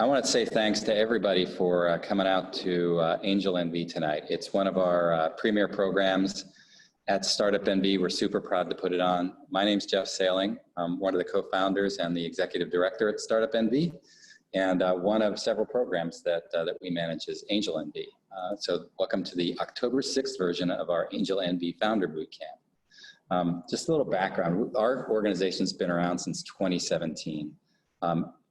I want to say thanks to everybody for coming out to AngelNV tonight. It's one of our premier programs at Startup NV. We're super proud to put it on. My name's Jeff Sailing. I'm one of the co-founders and the executive director at Startup NV, and one of several programs that we manage is AngelNV. So welcome to the October 6th version of our AngelNV Founder Bootcamp. Just a little background. Our organization's been around since 2017.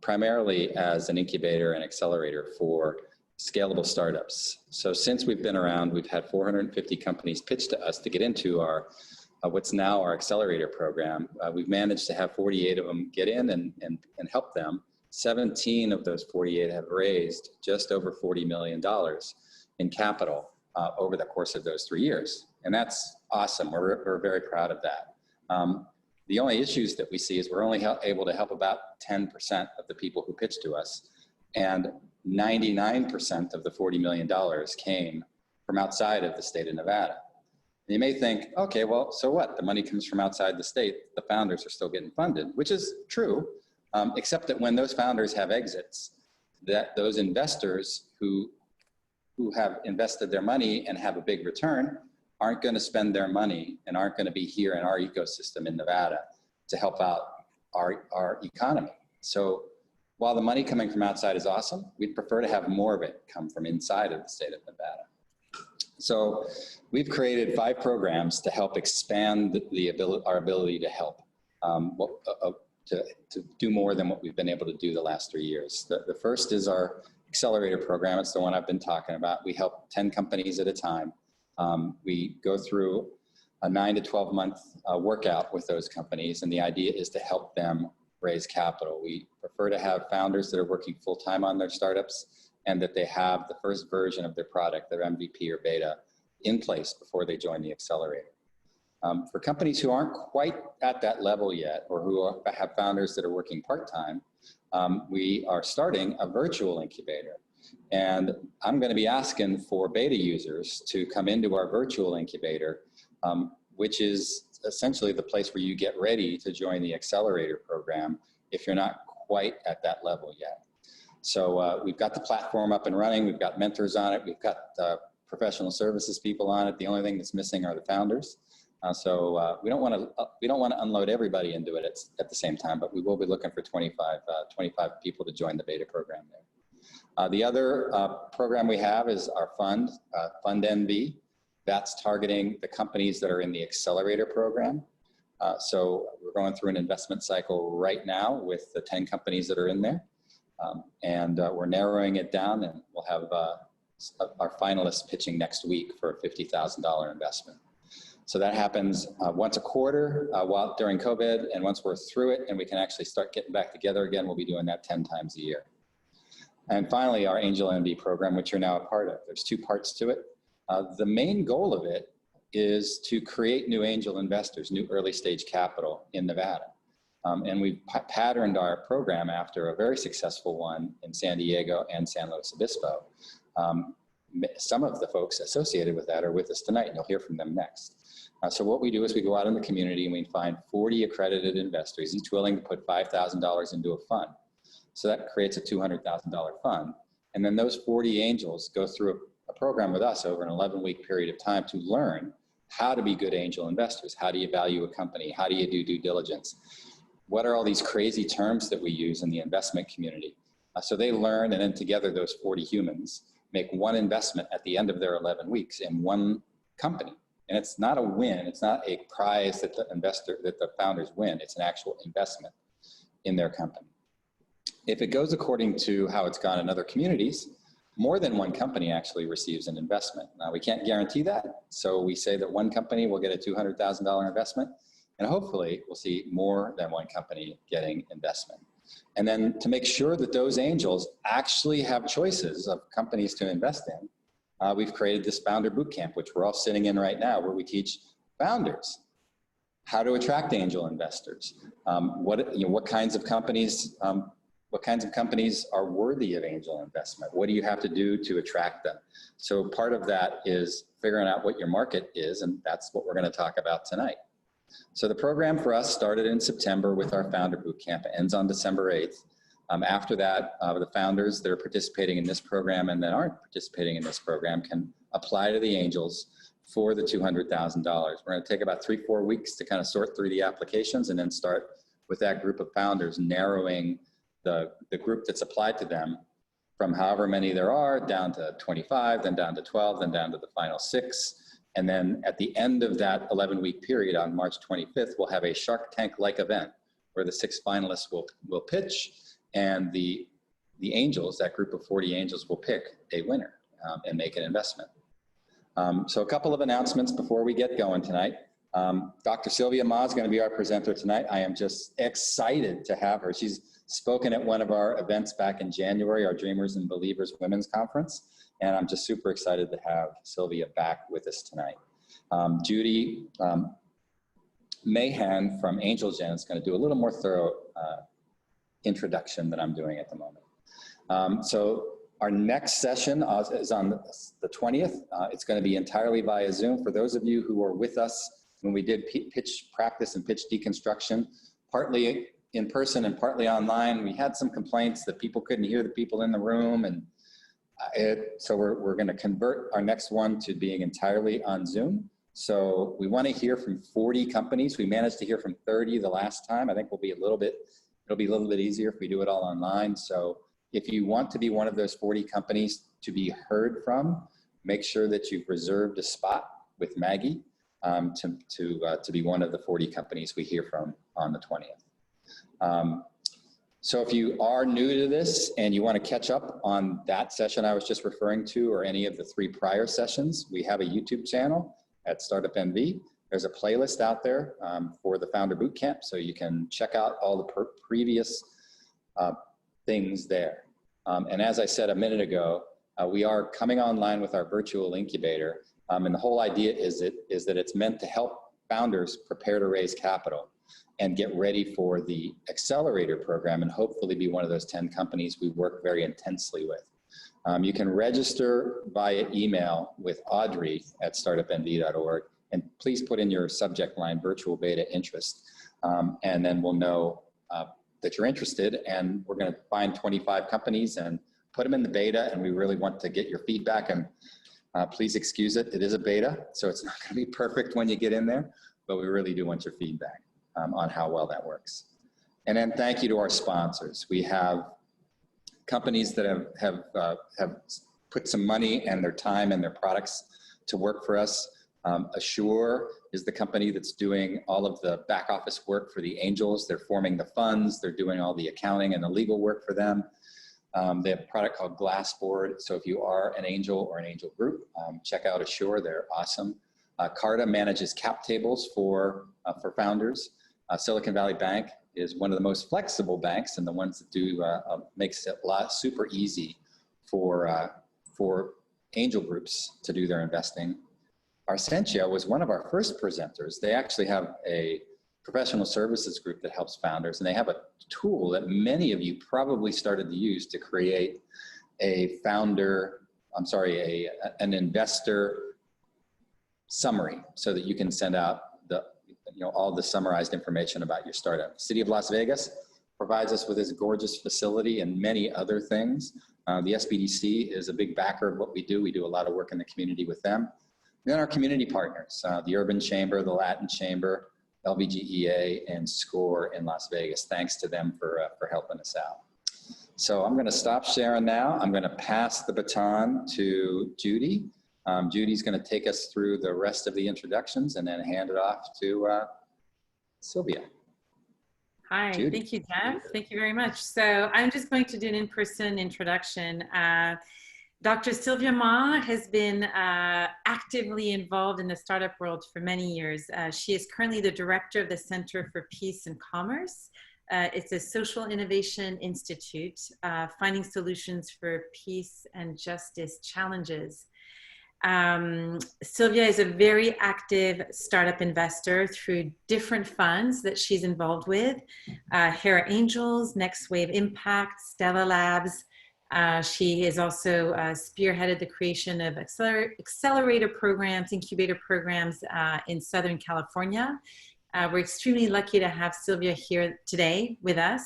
Primarily as an incubator and accelerator for scalable startups. So since we've been around, we've had 450 companies pitch to us to get into our what's now our accelerator program. We've managed to have 48 of them get in and help them. 17 of those 48 have raised just over $40 million in capital over the course of those 3 years. And that's awesome. We're very proud of that. The only issues that we see is we're only able to help about 10% of the people who pitch to us, and 99% of the $40 million came from outside of the state of Nevada. And you may think, okay, well, so what? The money comes from outside the state. The founders are still getting funded, which is true, except that when those founders have exits, that those investors who have invested their money and have a big return aren't going to spend their money and aren't going to be here in our ecosystem in Nevada to help out our economy. So while the money coming from outside is awesome, we'd prefer to have more of it come from inside of the state of Nevada. So we've created 5 programs to help expand our ability to help, to do more than what we've been able to do the last 3 years. The first is our accelerator program. It's the one I've been talking about. We help 10 companies at a time. We go through a 9 to 12 month workout with those companies, and the idea is to help them raise capital. We prefer to have founders that are working full-time on their startups and that they have the first version of their product, their MVP or beta, in place before they join the accelerator. For companies who aren't quite at that level yet, or who have founders that are working part-time, we are starting a virtual incubator. And I'm going to be asking for beta users to come into our virtual incubator, which is essentially the place where you get ready to join the accelerator program if you're not quite at that level yet. So we've got the platform up and running. We've got mentors on it. We've got professional services people on it. The only thing that's missing are the founders. So we don't want to unload everybody into it at the same time, but we will be looking for 25 people to join the beta program there. The other program we have is our fund, FundNV. That's targeting the companies that are in the accelerator program. So we're going through an investment cycle right now with the 10 companies that are in there. We're narrowing it down, and we'll have our finalists pitching next week for a $50,000 investment. So that happens once a quarter during COVID, and once we're through it and we can actually start getting back together again, we'll be doing that 10 times a year. And finally, our AngelNV program, which you're now a part of. There's 2 parts to it. The main goal of it is to create new angel investors, new early stage capital in Nevada. And we've patterned our program after a very successful one in San Diego and San Luis Obispo. Some of the folks associated with that are with us tonight, and you'll hear from them next. So what we do is we go out in the community and we find 40 accredited investors, each willing to put $5,000 into a fund. So that creates a $200,000 fund. And then those 40 angels go through a program with us over an 11-week period of time to learn how to be good angel investors. How do you value a company? How do you do due diligence? What are all these crazy terms that we use in the investment community? So they learn, and then together those 40 humans make one investment at the end of their 11 weeks in one company. And it's not a win. It's not a prize that the founders win. It's an actual investment in their company. If it goes according to how it's gone in other communities, more than one company actually receives an investment. Now, we can't guarantee that, so we say that one company will get a $200,000 investment, and hopefully we'll see more than one company getting investment. And then to make sure that those angels actually have choices of companies to invest in, we've created this Founder Bootcamp, which we're all sitting in right now, where we teach founders how to attract angel investors, what kinds of companies are worthy of angel investment? What do you have to do to attract them? So part of that is figuring out what your market is, and that's what we're going to talk about tonight. So the program for us started in September with our Founder Bootcamp. It ends on December 8th. After that, the founders that are participating in this program and that aren't participating in this program can apply to the Angels for the $200,000. We're going to take about 3-4 weeks to kind of sort through the applications and then start with that group of founders, narrowing the group that's applied to them from however many there are down to 25, then down to 12, then down to the final 6. And then at the end of that 11-week period on March 25th, we'll have a Shark Tank-like event where the 6 finalists will pitch, and the Angels, that group of 40 Angels, will pick a winner and make an investment. So a couple of announcements before we get going tonight. Dr. Silvia Mah is going to be our presenter tonight. I am just excited to have her. She's spoken at one of our events back in January, our Dreamers and Believers Women's Conference, and I'm just super excited to have Silvia back with us tonight. Judy Mahan from AngelNV is going to do a little more thorough introduction than I'm doing at the moment. So our next session is on the 20th. It's going to be entirely via Zoom. For those of you who were with us when we did pitch practice and pitch deconstruction, partly in person and partly online, we had some complaints that people couldn't hear the people in the room. And so we're going to convert our next one to being entirely on Zoom. So we want to hear from 40 companies. We managed to hear from 30 the last time. I think it'll be a little bit easier if we do it all online. So if you want to be one of those 40 companies to be heard from, make sure that you've reserved a spot with Maggie to be one of the 40 companies we hear from on the 20th. So if you are new to this and you want to catch up on that session I was just referring to, or any of the 3 prior sessions, we have a YouTube channel at Startup NV. There's a playlist out there for the Founder Bootcamp, so you can check out all the previous things there. And as I said a minute ago, we are coming online with our virtual incubator. And the whole idea is that it's meant to help founders prepare to raise capital and get ready for the accelerator program and hopefully be one of those 10 companies we work very intensely with. You can register via email with Audrey at startupnv.org, and please put in your subject line, virtual beta interest, and then we'll know that you're interested, and we're going to find 25 companies and put them in the beta, and we really want to get your feedback. And please excuse it, it is a beta, so it's not going to be perfect when you get in there, but we really do want your feedback on how well that works. And then thank you to our sponsors. We have companies that have put some money and their time and their products to work for us. Assure is the company that's doing all of the back office work for the Angels. They're forming the funds. They're doing all the accounting and the legal work for them. They have a product called Glassboard. So if you are an Angel or an Angel group, check out Assure. They're awesome. Carta manages cap tables for founders. Silicon Valley Bank is one of the most flexible banks and the ones that do makes it super easy for Angel groups to do their investing. Arsentia was one of our first presenters. They actually have a professional services group that helps founders, and they have a tool that many of you probably started to use to create an investor summary so that you can send out all the summarized information about your startup. City of Las Vegas provides us with this gorgeous facility and many other things. The SBDC is a big backer of what we do. We do a lot of work in the community with them. And then our community partners, the Urban Chamber, the Latin Chamber, LVGEA, and SCORE in Las Vegas. Thanks to them for helping us out. So I'm going to stop sharing now. I'm going to pass the baton to Judy. Judy's going to take us through the rest of the introductions and then hand it off to Silvia. Hi, Judy. Thank you, Jeff. Thank you very much. So I'm just going to do an in-person introduction. Dr. Silvia Mah has been actively involved in the startup world for many years. She is currently the director of the Center for Peace and Commerce. It's a social innovation institute, finding solutions for peace and justice challenges. Silvia is a very active startup investor through different funds that she's involved with, Hera Angels, Next Wave Impact, Stella Labs. She has also spearheaded the creation of accelerator programs, incubator programs in Southern California. We're extremely lucky to have Silvia here today with us.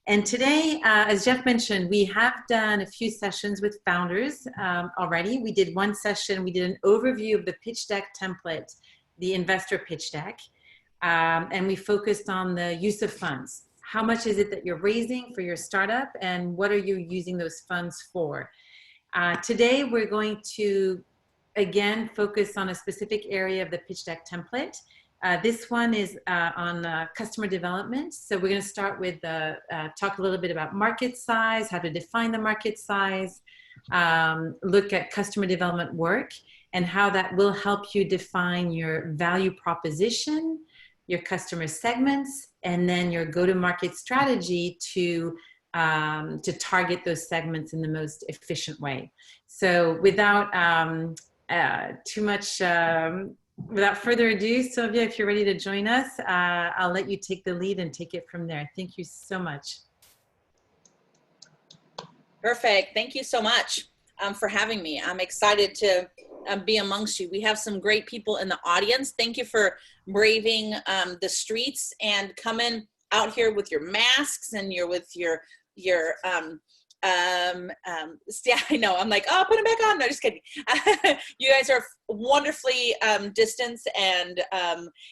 And today, as Jeff mentioned, we have done a few sessions with founders already. We did one session, we did an overview of the pitch deck template, the investor pitch deck, and we focused on the use of funds. How much is it that you're raising for your startup, and what are you using those funds for? Today, we're going to, again, focus on a specific area of the pitch deck template. This one is on customer development. So we're going to start with talk a little bit about market size, how to define the market size, look at customer development work, and how that will help you define your value proposition, your customer segments, and then your go-to-market strategy to target those segments in the most efficient way. So without too much, without further ado, Silvia, if you're ready to join us, I'll let you take the lead and take it from there. Thank you so much. Perfect. Thank you so much for having me. I'm excited to be amongst you. We have some great people in the audience. Thank you for braving the streets and coming out here with your masks and with your yeah, I know. I'm like, oh, put them back on. No, just kidding. You guys are wonderfully distanced, and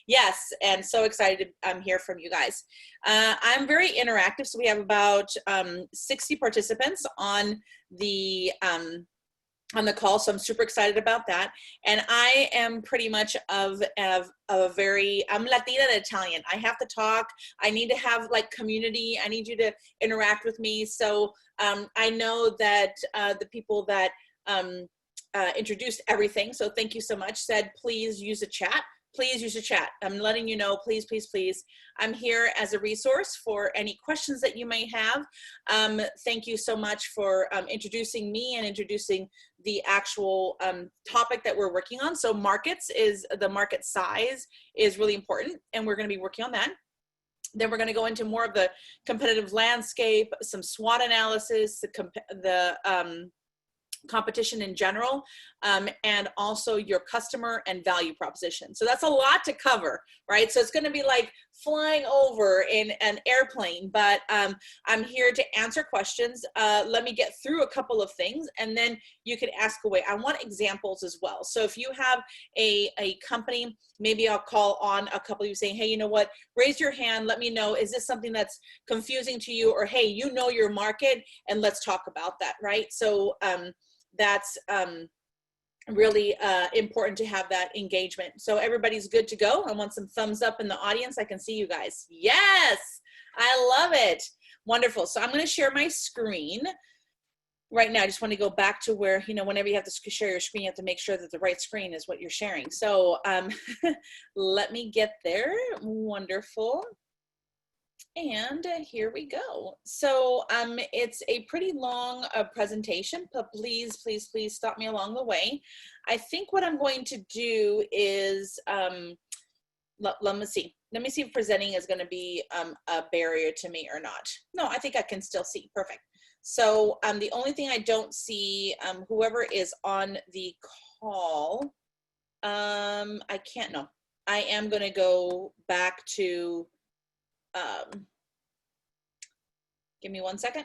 yes, and so excited to hear from you guys. I'm very interactive, so we have about 60 participants on the call, so I'm super excited about that. And I am pretty much of a very, I'm Latina and Italian. I have to talk. I need to have like community. I need you to interact with me. So I know that the people that introduced everything, so thank you so much, said please use a chat. Please use a chat. I'm letting you know, please, please, please. I'm here as a resource for any questions that you may have. Thank you so much for introducing me and introducing the actual topic that we're working on. So markets is, the market size is really important, and we're gonna be working on that. Then we're gonna go into more of the competitive landscape, some SWOT analysis, the competition in general, and also your customer and value proposition. So that's a lot to cover, right? So it's going to be like flying over in an airplane, but I'm here to answer questions. Let me get through a couple of things, and then you can ask away. I want examples as well. So if you have a company, maybe I'll call on a couple of you saying, hey, you know what, raise your hand, let me know, is this something that's confusing to you? Or hey, you know your market, and let's talk about that, right? So that's really important to have that engagement. So everybody's good to go. I want some thumbs up in the audience. I can see you guys. Yes, I love it. Wonderful. So I'm going to share my screen right now. I just want to go back to where, you know, whenever you have to share your screen, you have to make sure that the right screen is what you're sharing. So let me get there. Wonderful. And here we go. So it's a pretty long presentation, but please, please, please stop me along the way. I think what I'm going to do is, let me see if presenting is going to be a barrier to me or not. No, I think I can still see. Perfect. So the only thing I don't see, whoever is on the call, I can't know. I am going to go back to, give me 1 second.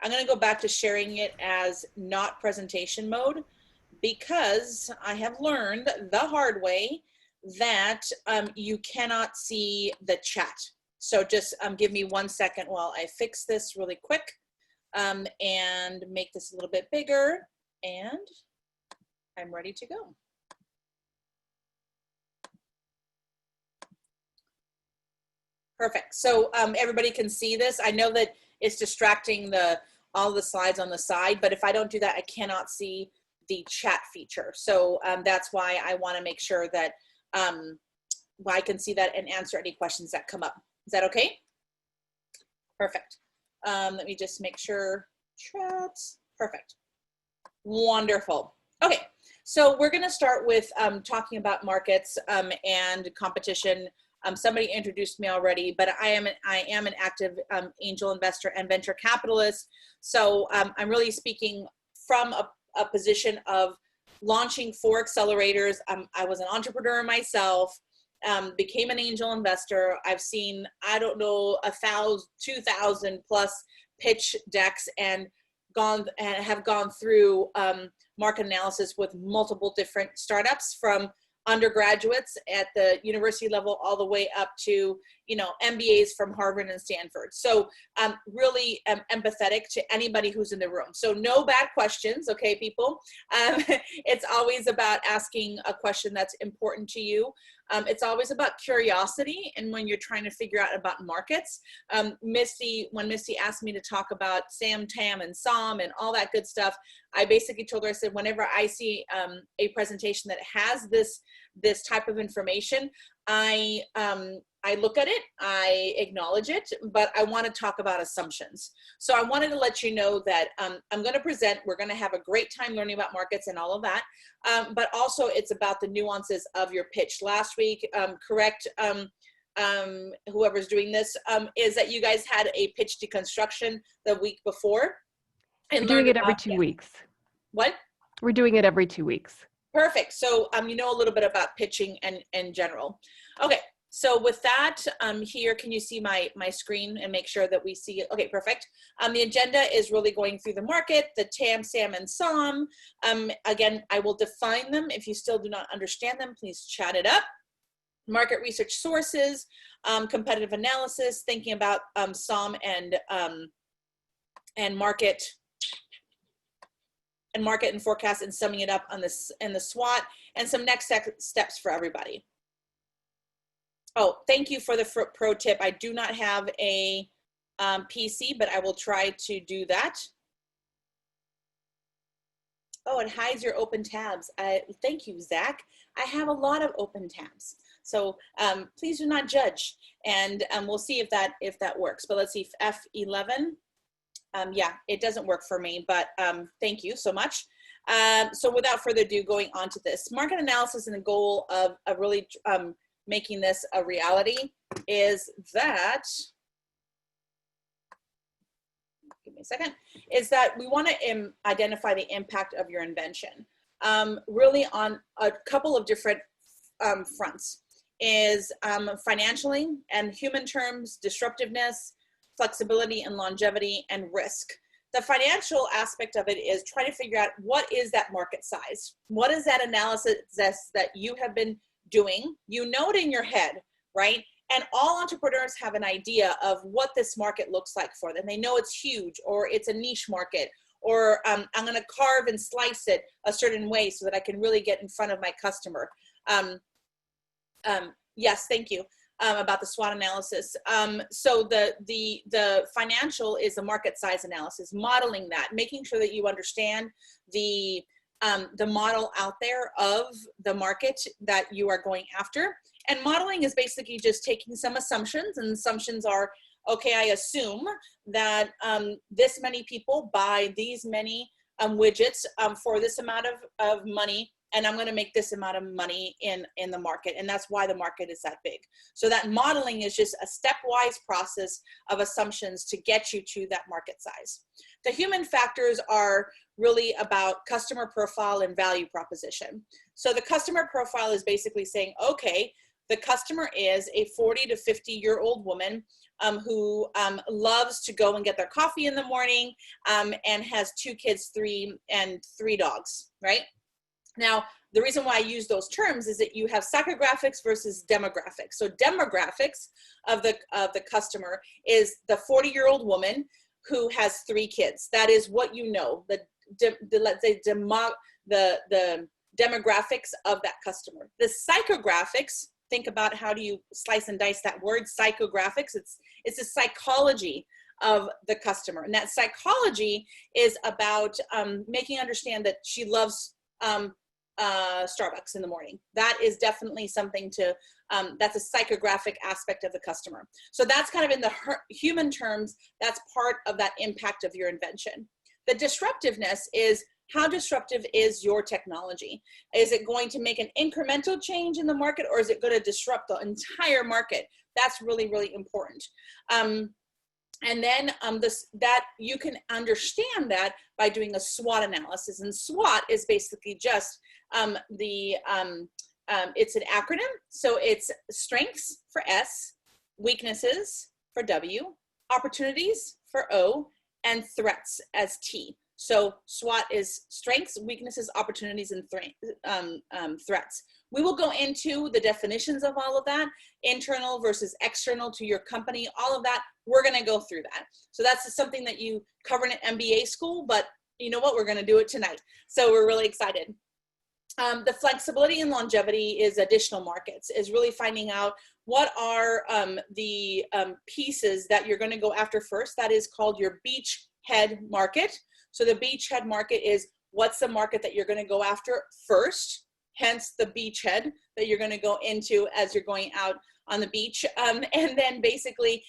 I'm going to go back to sharing it as not presentation mode, because I have learned the hard way that you cannot see the chat. So just give me 1 second while I fix this really quick and make this a little bit bigger, and I'm ready to go. Perfect. So everybody can see this. I know that it's distracting all the slides on the side, but if I don't do that, I cannot see the chat feature. So that's why I want to make sure that I can see that and answer any questions that come up. Is that okay? Perfect. Let me just make sure. Chats. Perfect. Wonderful. Okay. So we're going to start with talking about markets and competition. Somebody introduced me already, but I am an active angel investor and venture capitalist. So I'm really speaking from a position of launching 4 accelerators. I was an entrepreneur myself. became an angel investor. I've seen, I don't know, 1,000, 2,000 plus pitch decks and have gone through market analysis with multiple different startups, from undergraduates at the university level all the way up to, you know, MBAs from Harvard and Stanford. So I'm really empathetic to anybody who's in the room. So no bad questions, okay, people? It's always about asking a question that's important to you. It's always about curiosity, and when you're trying to figure out about markets. When Misty asked me to talk about SAM, TAM, and SOM and all that good stuff, I basically told her, I said, whenever I see a presentation that has this type of information, I look at it, I acknowledge it, but I want to talk about assumptions. So I wanted to let you know that I'm going to present, we're going to have a great time learning about markets and all of that, but also it's about the nuances of your pitch. Last week, correct, whoever's doing this, is that you guys had a pitch deconstruction the week before. And we're doing it every 2 weeks. What? We're doing it every 2 weeks. Perfect. So you know a little bit about pitching and in general. Okay. So with that, here, can you see my screen and make sure that we see it? Okay, perfect. The agenda is really going through the market, the TAM, SAM, and SOM. Again, I will define them. If you still do not understand them, please chat it up. Market research sources, competitive analysis, thinking about SOM and market and forecast, and summing it up on this in the SWOT, and some next steps for everybody. Oh, thank you for the pro tip. I do not have a PC, but I will try to do that. Oh, it hides your open tabs. Thank you, Zach. I have a lot of open tabs. So please do not judge, and we'll see if that works. But let's see, F11. Yeah, it doesn't work for me, but thank you so much. So without further ado, going on to this market analysis, and the goal of really making this a reality is that, give me a second, is that we want to identify the impact of your invention, really on a couple of different fronts, is financially and human terms, disruptiveness, flexibility and longevity, and risk. The financial aspect of it is trying to figure out what is that market size? What is that analysis that you have been doing? You know it in your head, right? And all entrepreneurs have an idea of what this market looks like for them. They know it's huge, or it's a niche market, or I'm going to carve and slice it a certain way so that I can really get in front of my customer. Yes, thank you. About the SWOT analysis. So the financial is the market size analysis, modeling that, making sure that you understand the model out there of the market that you are going after. And modeling is basically just taking some assumptions, and assumptions are, okay, I assume that this many people buy these many widgets for this amount of money, and I'm going to make this amount of money in the market, and that's why the market is that big. So that modeling is just a stepwise process of assumptions to get you to that market size. The human factors are really about customer profile and value proposition. So the customer profile is basically saying, okay, the customer is a 40 to 50-year-old woman who loves to go and get their coffee in the morning and has 2 kids, 3 dogs, right? Now, the reason why I use those terms is that you have psychographics versus demographics. So demographics of the customer is the 40-year-old woman who has 3 kids. That is what you know, let's say the demographics of that customer. The psychographics, think about how do you slice and dice that word, psychographics. It's the psychology of the customer. And that psychology is about making understand that she loves Starbucks in the morning. That is definitely something to, that's a psychographic aspect of the customer. So that's kind of in the human terms, that's part of that impact of your invention. The disruptiveness is, how disruptive is your technology? Is it going to make an incremental change in the market, or is it going to disrupt the entire market? That's really, really important. And then that you can understand that by doing a SWOT analysis. And SWOT is basically just it's an acronym. So it's strengths for S, weaknesses for W, opportunities for O, and threats as T. So SWOT is strengths, weaknesses, opportunities, and threats. We will go into the definitions of all of that, internal versus external to your company, all of that. We're going to go through that. So that's something that you cover in an MBA school, but you know what? We're going to do it tonight. So we're really excited. The flexibility and longevity is additional markets, is really finding out what are the pieces that you're going to go after first. That is called your beachhead market. So the beachhead market is what's the market that you're going to go after first, hence the beachhead that you're going to go into as you're going out on the beach. And then basically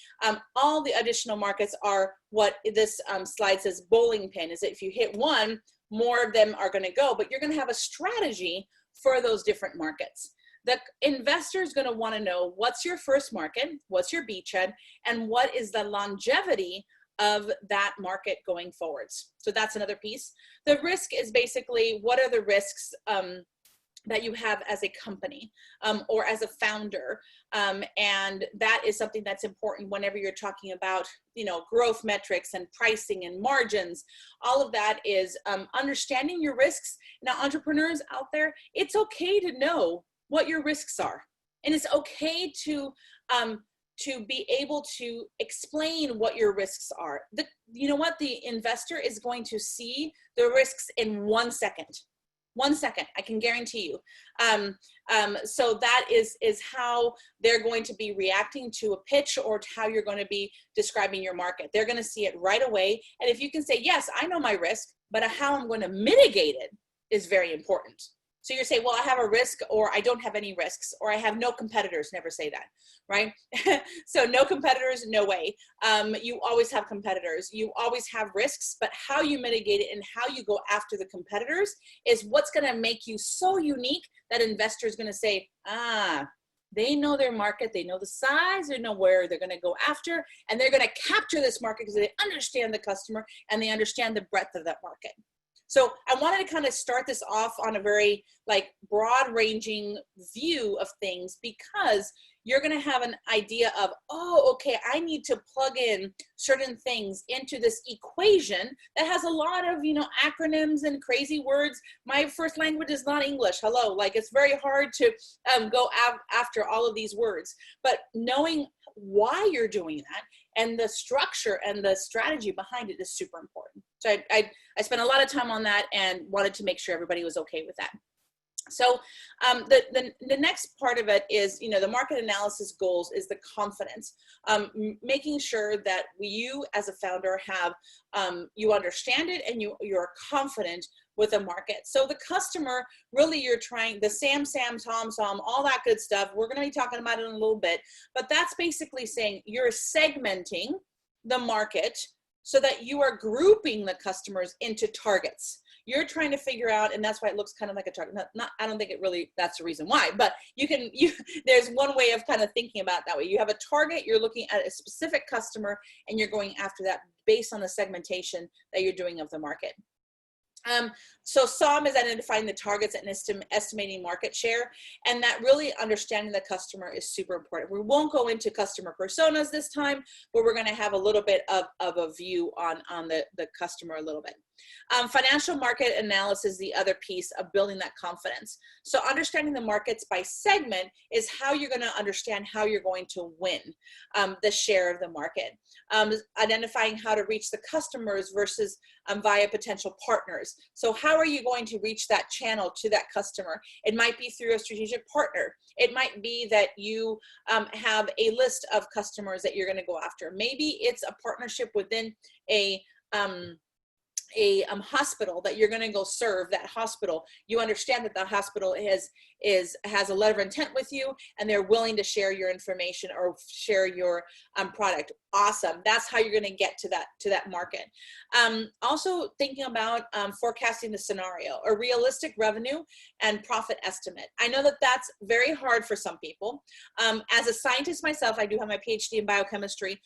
all the additional markets are what this slide says bowling pin, is that if you hit one, more of them are going to go, but you're going to have a strategy for those different markets. The investor is going to want to know what's your first market, what's your beachhead, and what is the longevity of that market going forwards. So that's another piece. The risk is basically what are the risks that you have as a company or as a founder. And that is something that's important whenever you're talking about, you know, growth metrics and pricing and margins. All of that is understanding your risks. Now, entrepreneurs out there, it's okay to know what your risks are. And it's okay to be able to explain what your risks are. You know what? The investor is going to see the risks in 1 second. 1 second, I can guarantee you. So that is how they're going to be reacting to a pitch or how you're going to be describing your market. They're going to see it right away. And if you can say, yes, I know my risk, but how I'm going to mitigate it is very important. So you're saying, well, I have a risk, or I don't have any risks, or I have no competitors. Never say that, right? So no competitors, no way. You always have competitors. You always have risks, but how you mitigate it and how you go after the competitors is what's going to make you so unique that investor is going to say, they know their market, they know the size, they know where they're going to go after, and they're going to capture this market because they understand the customer and they understand the breadth of that market. So I wanted to kind of start this off on a very broad ranging view of things, because you're going to have an idea of, oh, okay, I need to plug in certain things into this equation that has a lot of, acronyms and crazy words. My first language is not English. Hello. It's very hard to go after all of these words, but knowing why you're doing that and the structure and the strategy behind it is super important. So I spent a lot of time on that and wanted to make sure everybody was okay with that. So the next part of it is, the market analysis goals is the confidence, making sure that you as a founder have, you understand it and you're confident with a market. So the customer, really you're trying, the Sam, Tom, all that good stuff, we're going to be talking about it in a little bit, but that's basically saying you're segmenting the market so that you are grouping the customers into targets. You're trying to figure out, and that's why it looks kind of like a target. I don't think it really, that's the reason why, but there's one way of kind of thinking about it that way. You have a target, you're looking at a specific customer, and you're going after that based on the segmentation that you're doing of the market. So SOM is identifying the targets and estimating market share, and that really understanding the customer is super important. We won't go into customer personas this time, but we're going to have a little bit of a view on the customer a little bit. Financial market analysis is the other piece of building that confidence. So understanding the markets by segment is how you're going to understand how you're going to win the share of the market. Identifying how to reach the customers versus via potential partners. So how are you going to reach that channel to that customer? It might be through a strategic partner. It might be that you have a list of customers that you're going to go after. Maybe it's a partnership within a hospital that you're going to go serve that hospital. You understand that the hospital has a letter of intent with you and they're willing to share your information or share your product. Awesome. That's how you're going to get to that market. Also thinking about forecasting the scenario, a realistic revenue and profit estimate. I know that that's very hard for some people. As a scientist myself, I do have my PhD in biochemistry.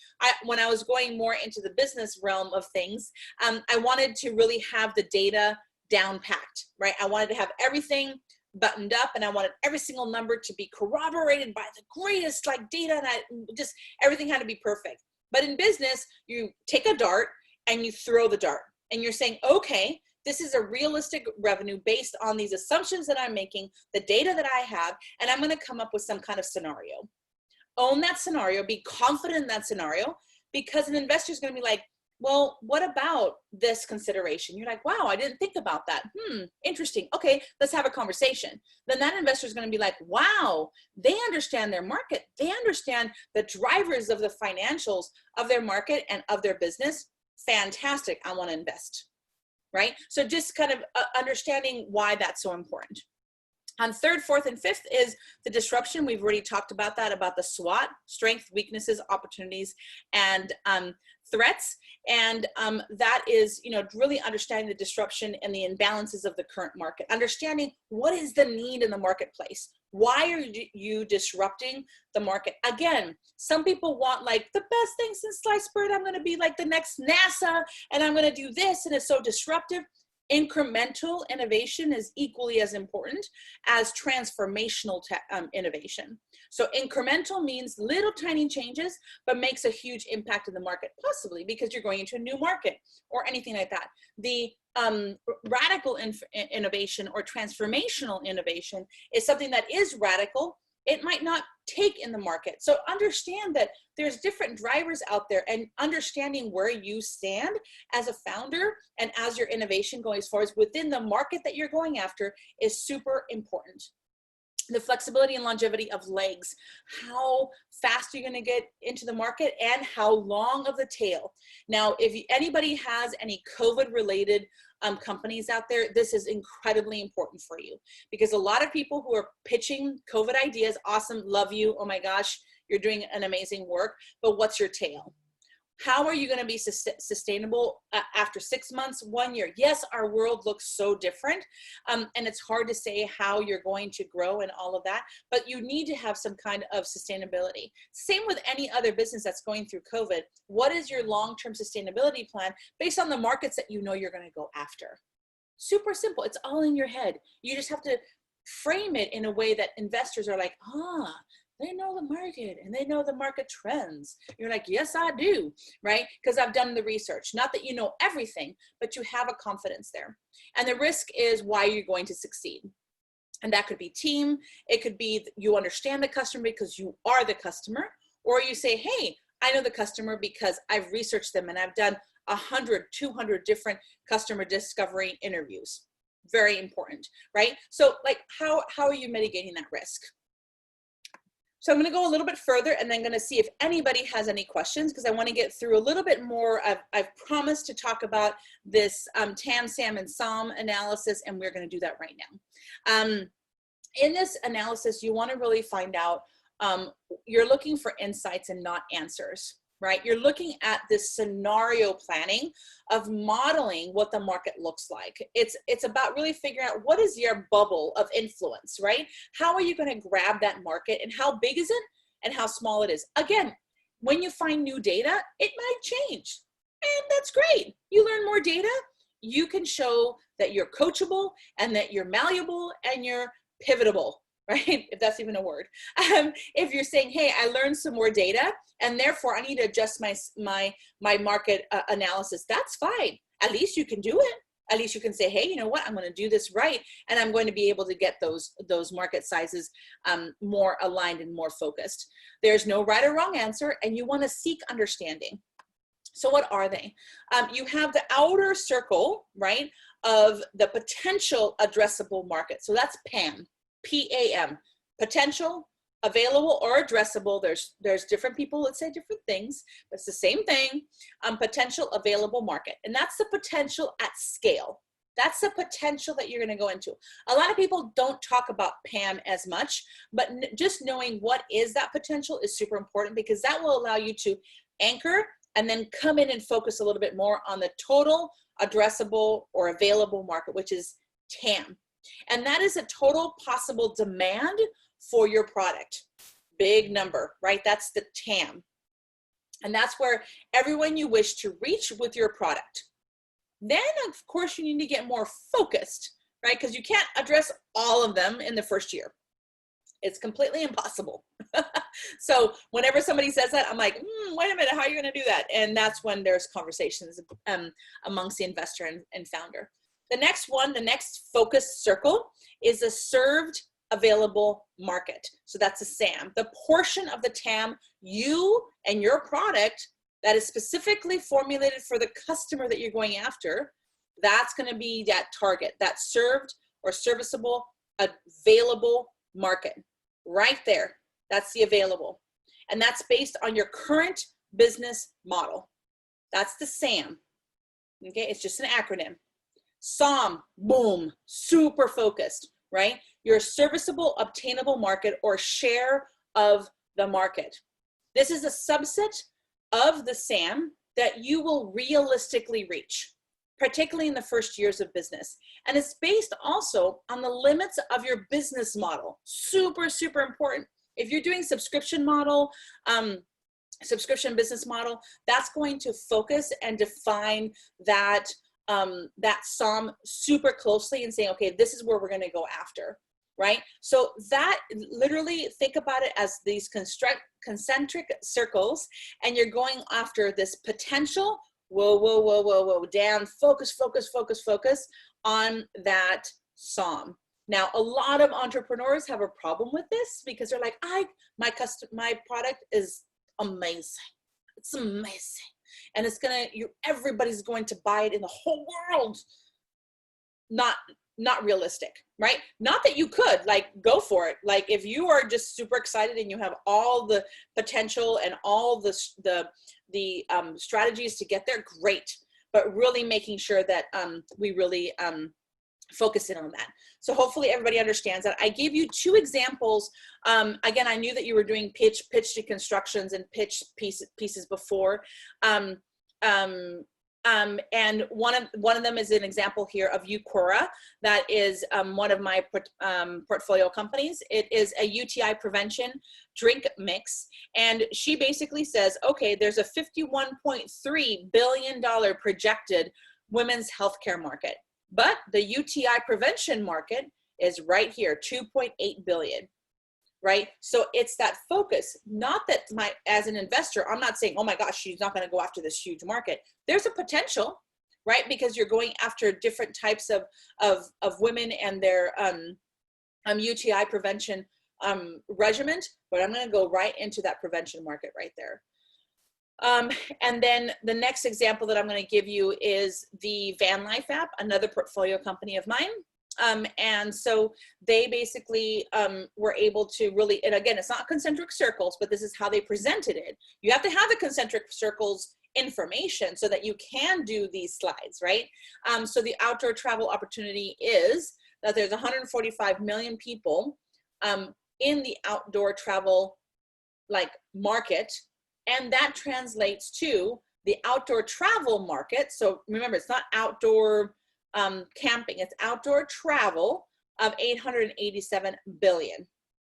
When I was going more into the business realm of things, I wanted to really have the data down packed, right? I wanted to have everything buttoned up, and I wanted every single number to be corroborated by the greatest like data, and everything had to be perfect. But in business, you take a dart and you throw the dart, and you're saying, okay, this is a realistic revenue based on these assumptions that I'm making, the data that I have, and I'm going to come up with some kind of scenario. Own that scenario, be confident in that scenario, because an investor is going to be like, well, what about this consideration? You're like, wow, I didn't think about that. Interesting. Okay, let's have a conversation. Then that investor is going to be like, wow, they understand their market. They understand the drivers of the financials of their market and of their business. Fantastic. I want to invest. Right? So just kind of understanding why that's so important. On third, fourth, and fifth is the disruption. We've already talked about that, about the SWOT, strength, weaknesses, opportunities, and threats. And that is, really understanding the disruption and the imbalances of the current market, understanding what is the need in the marketplace. Why are you disrupting the market? Again, some people want like the best thing since sliced bread. I'm going to be like the next NASA, and I'm going to do this, and it's so disruptive. Incremental innovation is equally as important as transformational innovation. So incremental means little tiny changes, but makes a huge impact in the market, possibly because you're going into a new market or anything like that. The radical innovation or transformational innovation is something that is radical. It might not take in the market. So understand that there's different drivers out there, and understanding where you stand as a founder and as your innovation going forward within the market that you're going after is super important. The flexibility and longevity of legs, how fast you're going to get into the market and how long of the tail. Now, if anybody has any COVID related companies out there, this is incredibly important for you, because a lot of people who are pitching COVID ideas, awesome, love you, oh my gosh, you're doing an amazing work, but what's your tail? How are you going to be sustainable after 6 months, 1 year? Yes, our world looks so different, and it's hard to say how you're going to grow and all of that, but you need to have some kind of sustainability. Same with any other business that's going through COVID. What is your long-term sustainability plan based on the markets that you know you're going to go after? Super simple. It's all in your head. You just have to frame it in a way that investors are like, they know the market and they know the market trends. You're like, yes, I do, right? Because I've done the research. Not that you know everything, but you have a confidence there. And the risk is why you're going to succeed. And that could be team. It could be you understand the customer because you are the customer. Or you say, hey, I know the customer because I've researched them and I've done 100, 200 different customer discovery interviews. Very important, right? So like, how are you mitigating that risk? So I'm going to go a little bit further and then going to see if anybody has any questions, because I want to get through a little bit more. I've promised to talk about this TAM, SAM, and SOM analysis, and we're going to do that right now. In this analysis, you want to really find out, you're looking for insights and not answers, right? You're looking at this scenario planning of modeling what the market looks like. It's about really figuring out what is your bubble of influence, right? How are you going to grab that market, and how big is it and how small it is? Again, when you find new data, it might change, and that's great. You learn more data, you can show that you're coachable and that you're malleable and you're pivotable, right? If that's even a word. If you're saying, hey, I learned some more data and therefore I need to adjust my market analysis, that's fine. At least you can do it. At least you can say, hey, you know what? I'm going to do this right, and I'm going to be able to get those market sizes more aligned and more focused. There's no right or wrong answer, and you want to seek understanding. So what are they? You have the outer circle, right, of the potential addressable market. So that's PAM. PAM, potential, available, or addressable. There's different people that say different things, but it's the same thing. Potential available market, and that's the potential at scale. That's the potential that you're going to go into. A lot of people don't talk about PAM as much, but just knowing what is that potential is super important, because that will allow you to anchor and then come in and focus a little bit more on the total addressable or available market, which is TAM. And that is a total possible demand for your product. Big number, right? That's the TAM. And that's where everyone you wish to reach with your product. Then, of course, you need to get more focused, right? Because you can't address all of them in the first year. It's completely impossible. So whenever somebody says that, I'm like, wait a minute, how are you going to do that? And that's when there's conversations amongst the investor and founder. The next one, the next focus circle is a served available market. So that's a SAM, the portion of the TAM you and your product that is specifically formulated for the customer that you're going after. That's going to be that target, that served or serviceable available market right there. That's the available. And that's based on your current business model. That's the SAM. Okay, it's just an acronym. SOM, boom, super focused, right? Your serviceable obtainable market or share of the market. This is a subset of the SAM that you will realistically reach, particularly in the first years of business. And it's based also on the limits of your business model. Super, super important. If you're doing subscription model, subscription business model, that's going to focus and define that, that SOM super closely and saying, okay, this is where we're going to go after, right? So that literally, think about it as these concentric circles, and you're going after this potential, whoa, down, focus on that SOM. Now, a lot of entrepreneurs have a problem with this because they're like, my product is amazing. It's amazing. And it's everybody's going to buy it in the whole world. Not realistic, right? Not that you could, like, go for it. Like, if you are just super excited and you have all the potential and all the strategies to get there, great. But really making sure that we really focus in on that. So hopefully everybody understands that. I gave you 2 examples. Again, I knew that you were doing pitch deconstructions and pitch pieces before. And one of them is an example here of Eucora. That is one of my portfolio companies. It is a UTI prevention drink mix. And she basically says, okay, there's a $51.3 billion projected women's healthcare market. But the UTI prevention market is right here, 2.8 billion, right? So it's that focus, not that as an investor, I'm not saying, oh my gosh, she's not going to go after this huge market. There's a potential, right? Because you're going after different types of women and their UTI prevention regimen, but I'm going to go right into that prevention market right there. And then the next example that I'm going to give you is the Van Life app, another portfolio company of mine. And so they basically were able to really, and again, it's not concentric circles, but this is how they presented it. You have to have the concentric circles information so that you can do these slides, right? So the outdoor travel opportunity is that there's 145 million people in the outdoor travel market. And that translates to the outdoor travel market. So remember, it's not outdoor camping, it's outdoor travel of 887 billion,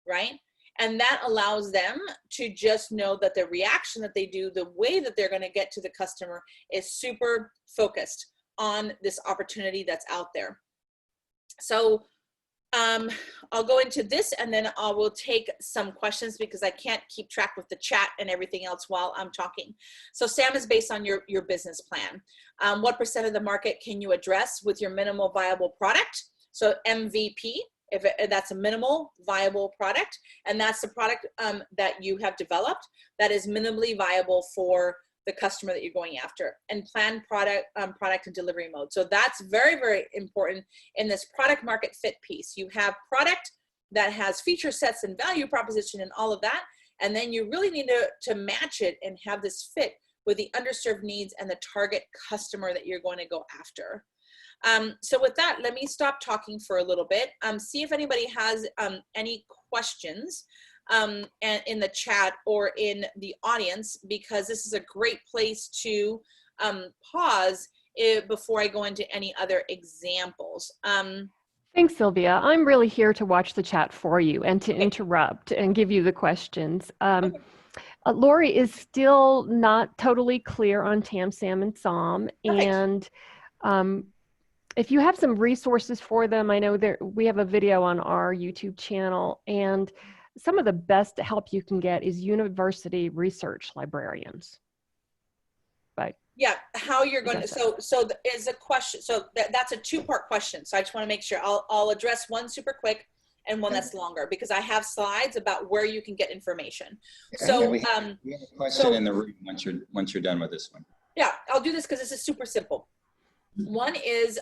right? And that allows them to just know that the reaction that they do, the way that they're going to get to the customer is super focused on this opportunity that's out there. So I'll go into this and then I will take some questions because I can't keep track with the chat and everything else while I'm talking. So SAM is based on your business plan. What % of the market can you address with your minimal viable product? So MVP, if that's a minimal viable product, and that's the product that you have developed that is minimally viable for the customer that you're going after, and plan product and delivery mode. So that's very, very important in this product market fit piece. You have product that has feature sets and value proposition and all of that. And then you really need to match it and have this fit with the underserved needs and the target customer that you're going to go after. So with that, let me stop talking for a little bit. See if anybody has any questions and in the chat or in the audience, because this is a great place to pause before I go into any other examples. Thanks, Sylvia. I'm really here to watch the chat for you and to interrupt and give you the questions. Lori is still not totally clear on TAM, SAM, and SOM. And if you have some resources for them, I know we have a video on our YouTube channel, and some of the best help you can get is university research librarians. But yeah, how you're going to, so is a question, so that's a two-part question. So I just want to make sure I'll address one super quick and one that's longer, because I have slides about where you can get information. So we have a question in the room once you're done with this one. Yeah, I'll do this because this is super simple. One is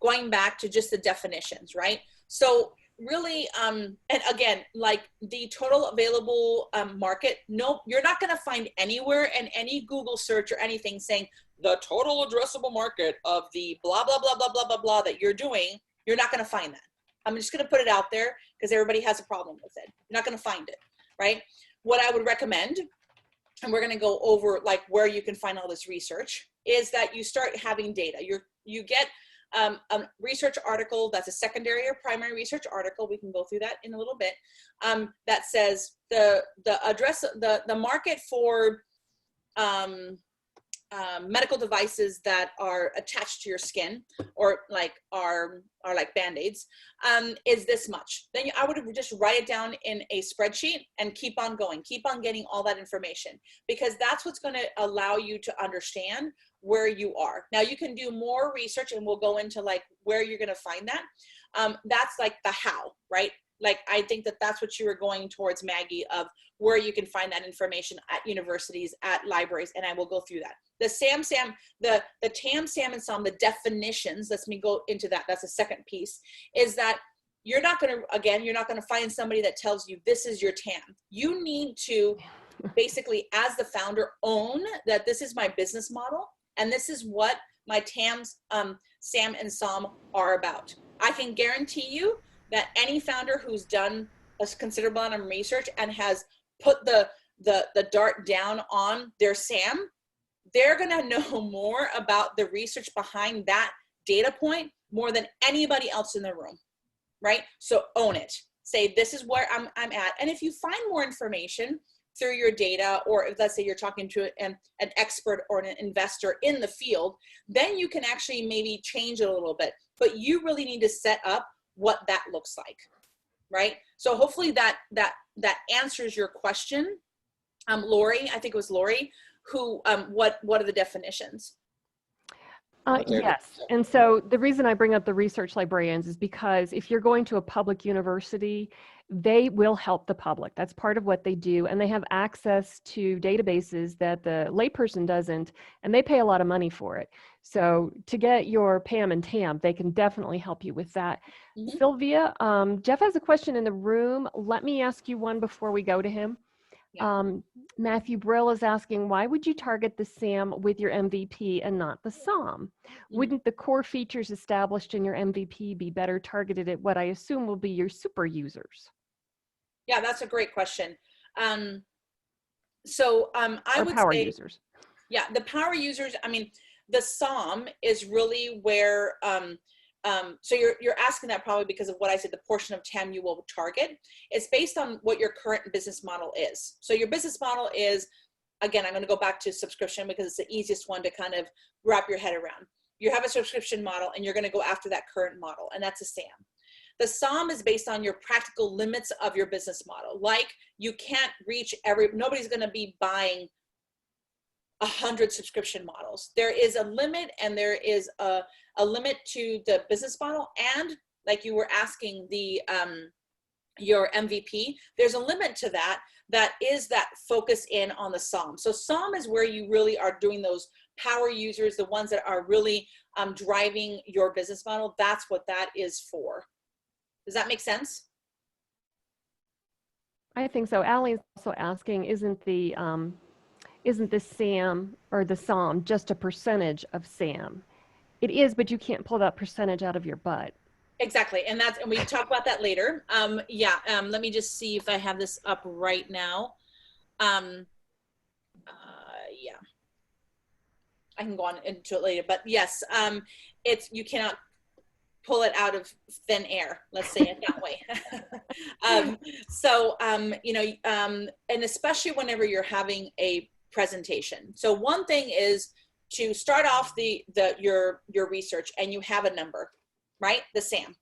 going back to just the definitions, right? So really, and again, like the total available market, no, you're not going to find anywhere in any Google search or anything saying the total addressable market of the blah, blah, blah, blah, blah, blah, blah that you're doing. You're not going to find that. I'm just going to put it out there because everybody has a problem with it. You're not going to find it, right? What I would recommend, and we're going to go over like where you can find all this research, is that you start having data. You get a research article that's a secondary or primary research article. We can go through that in a little bit. That says the market for medical devices that are attached to your skin or like are like Band-Aids is this much. Then I would just write it down in a spreadsheet and keep on going, keep on getting all that information, because that's what's going to allow you to understand where you are. Now you can do more research and we'll go into like where you're going to find that. That's like the how, right? Like, I think that that's what you were going towards, Maggie, of where you can find that information at universities, at libraries, and I will go through that. The the TAM, SAM, and SOM, the definitions, let me go into that. That's a second piece, is that you're not going to find somebody that tells you this is your TAM. You need to basically, as the founder, own that this is my business model and this is what my TAMs, SAM, and SOM are about. I can guarantee you that any founder who's done a considerable amount of research and has put the dart down on their SAM, they're going to know more about the research behind that data point more than anybody else in the room, right? So own it. Say, this is where I'm at. And if you find more information through your data, or if let's say you're talking to an expert or an investor in the field, then you can actually maybe change it a little bit. But you really need to set up what that looks like, right? So hopefully that answers your question. Lori, I think it was Lori, who, what are the definitions? Yes, and so the reason I bring up the research librarians is because if you're going to a public university, they will help the public. That's part of what they do, and they have access to databases that the layperson doesn't, and they pay a lot of money for it. So to get your PAM and TAM, they can definitely help you with that. Mm-hmm. Sylvia, Jeff has a question in the room. Let me ask you one before we go to him. Yeah. Matthew Brill is asking, why would you target the SAM with your MVP and not the SOM? Mm-hmm. Wouldn't the core features established in your MVP be better targeted at what I assume will be your super users? Yeah, that's a great question. I would power say, users. Yeah, the power users, I mean, the SOM is really where, so you're asking that probably because of what I said, the portion of TAM you will target. It's based on what your current business model is. So your business model is, again, I'm going to go back to subscription because it's the easiest one to kind of wrap your head around. You have a subscription model and you're going to go after that current model, and that's a SAM. The SOM is based on your practical limits of your business model. Like, you can't reach nobody's going to be buying 100 subscription models. There is a limit, and there is a limit to the business model. And like you were asking your MVP, there's a limit to that. That is that focus in on the SOM. So SOM is where you really are doing those power users, the ones that are really driving your business model. That's what that is for. Does that make sense? I think so. Allie is also asking, isn't the SAM or the SOM just a percentage of SAM? It is, but you can't pull that percentage out of your butt. Exactly, and we can talk about that later. Let me just see if I have this up right now. I can go on into it later, but yes, you cannot pull it out of thin air, let's say it that way. And especially whenever you're having a presentation. So one thing is to start off your research and you have a number, right? The SAM.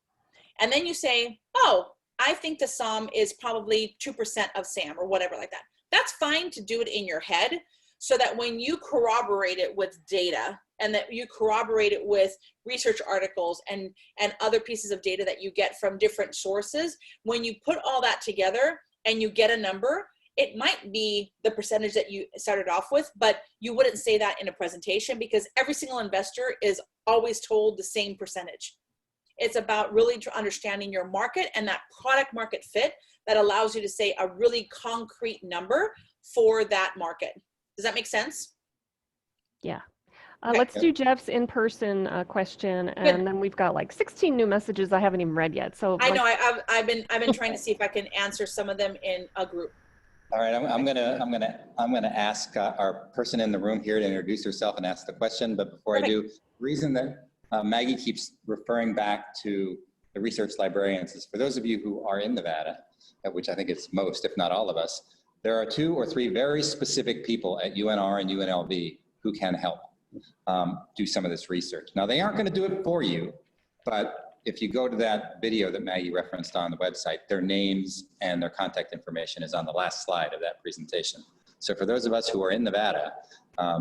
And then you say, oh, I think the SOM is probably 2% of SAM or whatever like that. That's fine to do it in your head, so that when you corroborate it with data and that you corroborate it with research articles and other pieces of data that you get from different sources, when you put all that together and you get a number, it might be the percentage that you started off with, but you wouldn't say that in a presentation because every single investor is always told the same percentage. It's about really understanding your market and that product market fit that allows you to say a really concrete number for that market. Does that make sense? Yeah. Okay. Let's do Jeff's in-person question, and then we've got like 16 new messages I haven't even read yet. So I know I've been trying to see if I can answer some of them in a group. All right, I'm gonna ask our person in the room here to introduce herself and ask the question. But before I do, the reason that Maggie keeps referring back to the research librarians is for those of you who are in Nevada, which I think it's most, if not all of us, there are 2 or 3 very specific people at UNR and UNLV who can help do some of this research. Now, they aren't going to do it for you, but if you go to that video that Maggie referenced on the website, their names and their contact information is on the last slide of that presentation. So for those of us who are in Nevada, a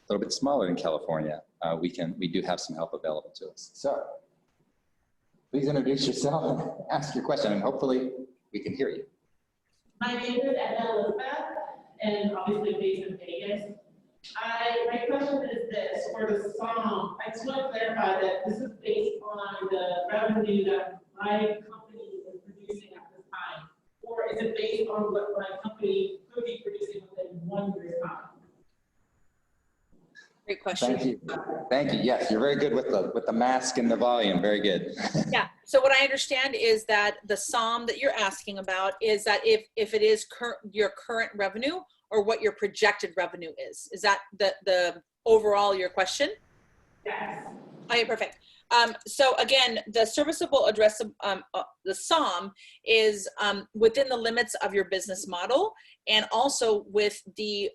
little bit smaller than California, we do have some help available to us. So please introduce yourself and ask your question, and hopefully we can hear you. My name is Edna Elizabeth, and obviously based in Vegas. My question is this, for the SOM, I just want to clarify that this is based on the revenue that my company is producing at this time, or is it based on what my company could be producing within 1 year's time? Great question. Thank you. Thank you. Yes, you're very good with the mask and the volume. Very good. Yeah. So what I understand is that the SOM that you're asking about is that if it is your current revenue or what your projected revenue is. Is that the overall your question? Yes. Okay, perfect. So again, the serviceable addressable, the SOM is within the limits of your business model, and also with the,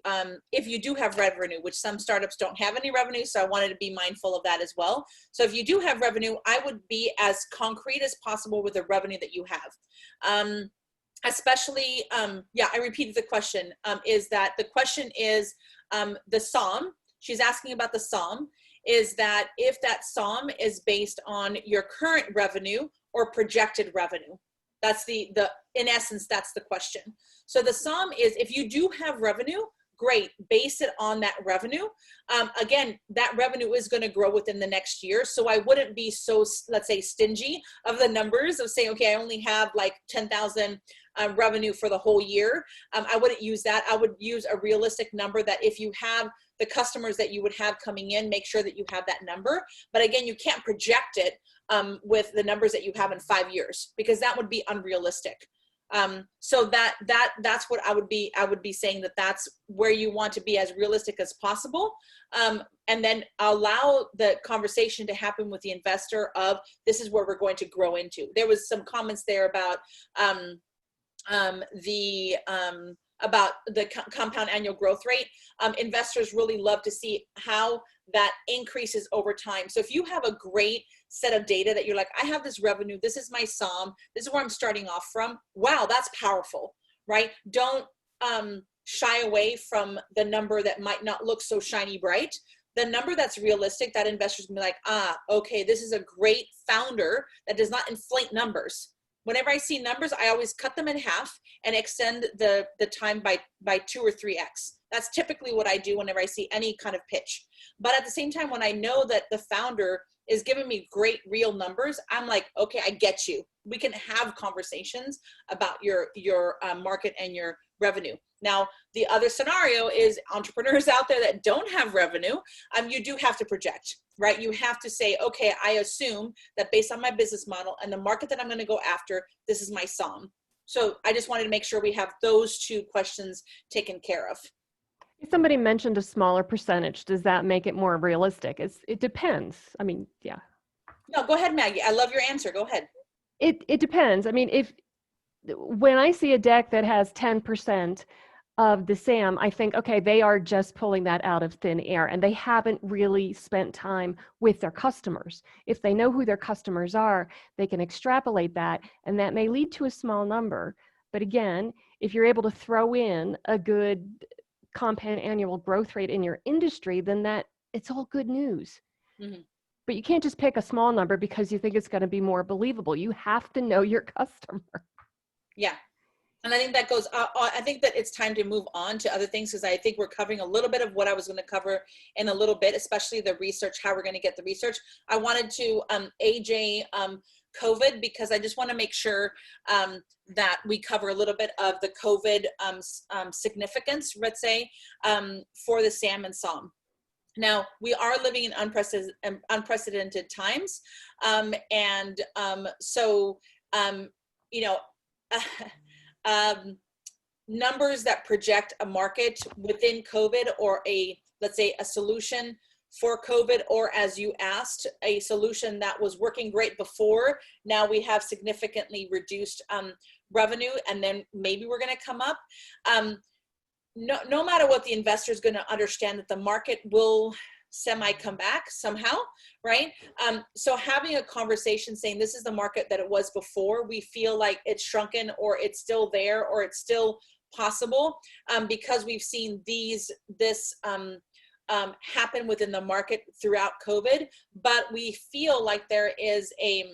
if you do have revenue, which some startups don't have any revenue, so I wanted to be mindful of that as well. So if you do have revenue, I would be as concrete as possible with the revenue that you have. Especially, yeah, I repeated the question, is that the question is the SOM, she's asking about the SOM, is that if that SOM is based on your current revenue or projected revenue. That's in essence, that's the question. So the SOM is, if you do have revenue, great, base it on that revenue. Again, that revenue is going to grow within the next year. So I wouldn't be so, let's say, stingy of the numbers of saying, okay, I only have like 10,000 revenue for the whole year. I wouldn't use that. I would use a realistic number that if you have the customers that you would have coming in, make sure that you have that number. But again, you can't project it with the numbers that you have in 5 years, because that would be unrealistic. So that's what I would be saying, that's where you want to be as realistic as possible. And then allow the conversation to happen with the investor of, this is where we're going to grow into. There was some comments there about the compound annual growth rate. Investors really love to see how that increases over time. So if you have a great set of data that you're like, I have this revenue, this is my SOM, this is where I'm starting off from. Wow, that's powerful, right? Don't shy away from the number that might not look so shiny bright. The number that's realistic, that investors can be like, okay, this is a great founder that does not inflate numbers. Whenever I see numbers, I always cut them in half and extend the time by 2 or 3x. That's typically what I do whenever I see any kind of pitch. But at the same time, when I know that the founder is giving me great real numbers, I'm like, okay, I get you. We can have conversations about your market and your revenue. Now, the other scenario is entrepreneurs out there that don't have revenue. You do have to project, right? You have to say, okay, I assume that based on my business model and the market that I'm going to go after, this is my SOM. So I just wanted to make sure we have those 2 questions taken care of. Somebody mentioned a smaller percentage. Does that make it more realistic? It depends. I mean, yeah. No, go ahead, Maggie. I love your answer. Go ahead. It depends. I mean, when I see a deck that has 10%, of the SAM, I think, okay, they are just pulling that out of thin air and they haven't really spent time with their customers. If they know who their customers are, they can extrapolate that, and that may lead to a small number. But again, if you're able to throw in a good compound annual growth rate in your industry, then that it's all good news. Mm-hmm. But you can't just pick a small number because you think it's going to be more believable. You have to know your customer. Yeah. And I think that goes, I think that it's time to move on to other things, because I think we're covering a little bit of what I was going to cover in a little bit, especially the research, how we're going to get the research. I wanted to AJ COVID, because I just want to make sure that we cover a little bit of the COVID significance, let's say, for the SAM and SOM. Now, we are living in unprecedented times. Numbers that project a market within COVID, or let's say a solution for COVID, or as you asked, a solution that was working great before, now we have significantly reduced revenue, and then maybe we're going to come up. No matter what, the investor is going to understand that the market will come back somehow, right? So having a conversation saying this is the market that it was before, we feel like it's shrunken, or it's still there, or it's still possible, because we've seen this happen within the market throughout COVID, but we feel like there is a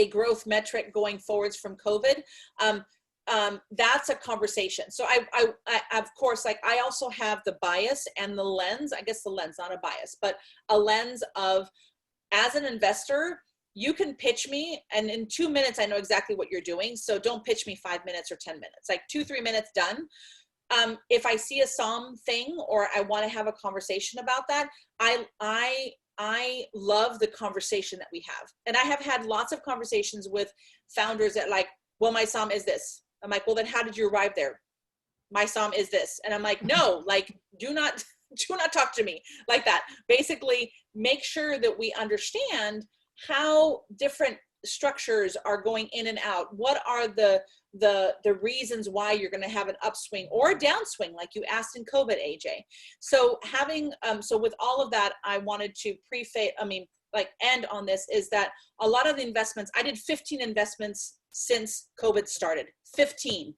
growth metric going forwards from COVID. That's a conversation. So I of course, like, I also have the bias and the lens, I guess the lens, not a bias, but a lens of, as an investor, you can pitch me, and in 2 minutes, I know exactly what you're doing. So don't pitch me 5 minutes or 10 minutes, like 2-3 minutes, done. If I see a SOM thing, or I want to have a conversation about that, I love the conversation that we have. And I have had lots of conversations with founders that, like, well, my SOM is this. I'm like, well, then how did you arrive there? My SOM is this. And I'm like, no, like, do not talk to me like that. Basically, make sure that we understand how different structures are going in and out. What are the reasons why you're going to have an upswing or a downswing, like you asked in COVID, AJ. So so with all of that, I wanted to end on this, is that a lot of the investments, I did 15 investments since COVID started, 15.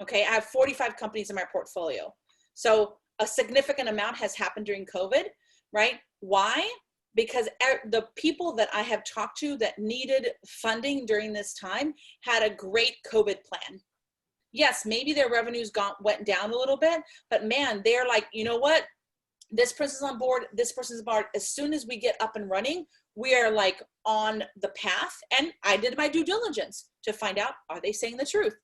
Okay, I have 45 companies in my portfolio. So a significant amount has happened during COVID, right? Why? Because the people that I have talked to that needed funding during this time had a great COVID plan. Yes, maybe their revenues went down a little bit, but man, they're like, you know what? This person's on board, this person's on board. As soon as we get up and running, we are like on the path. And I did my due diligence to find out, are they saying the truth?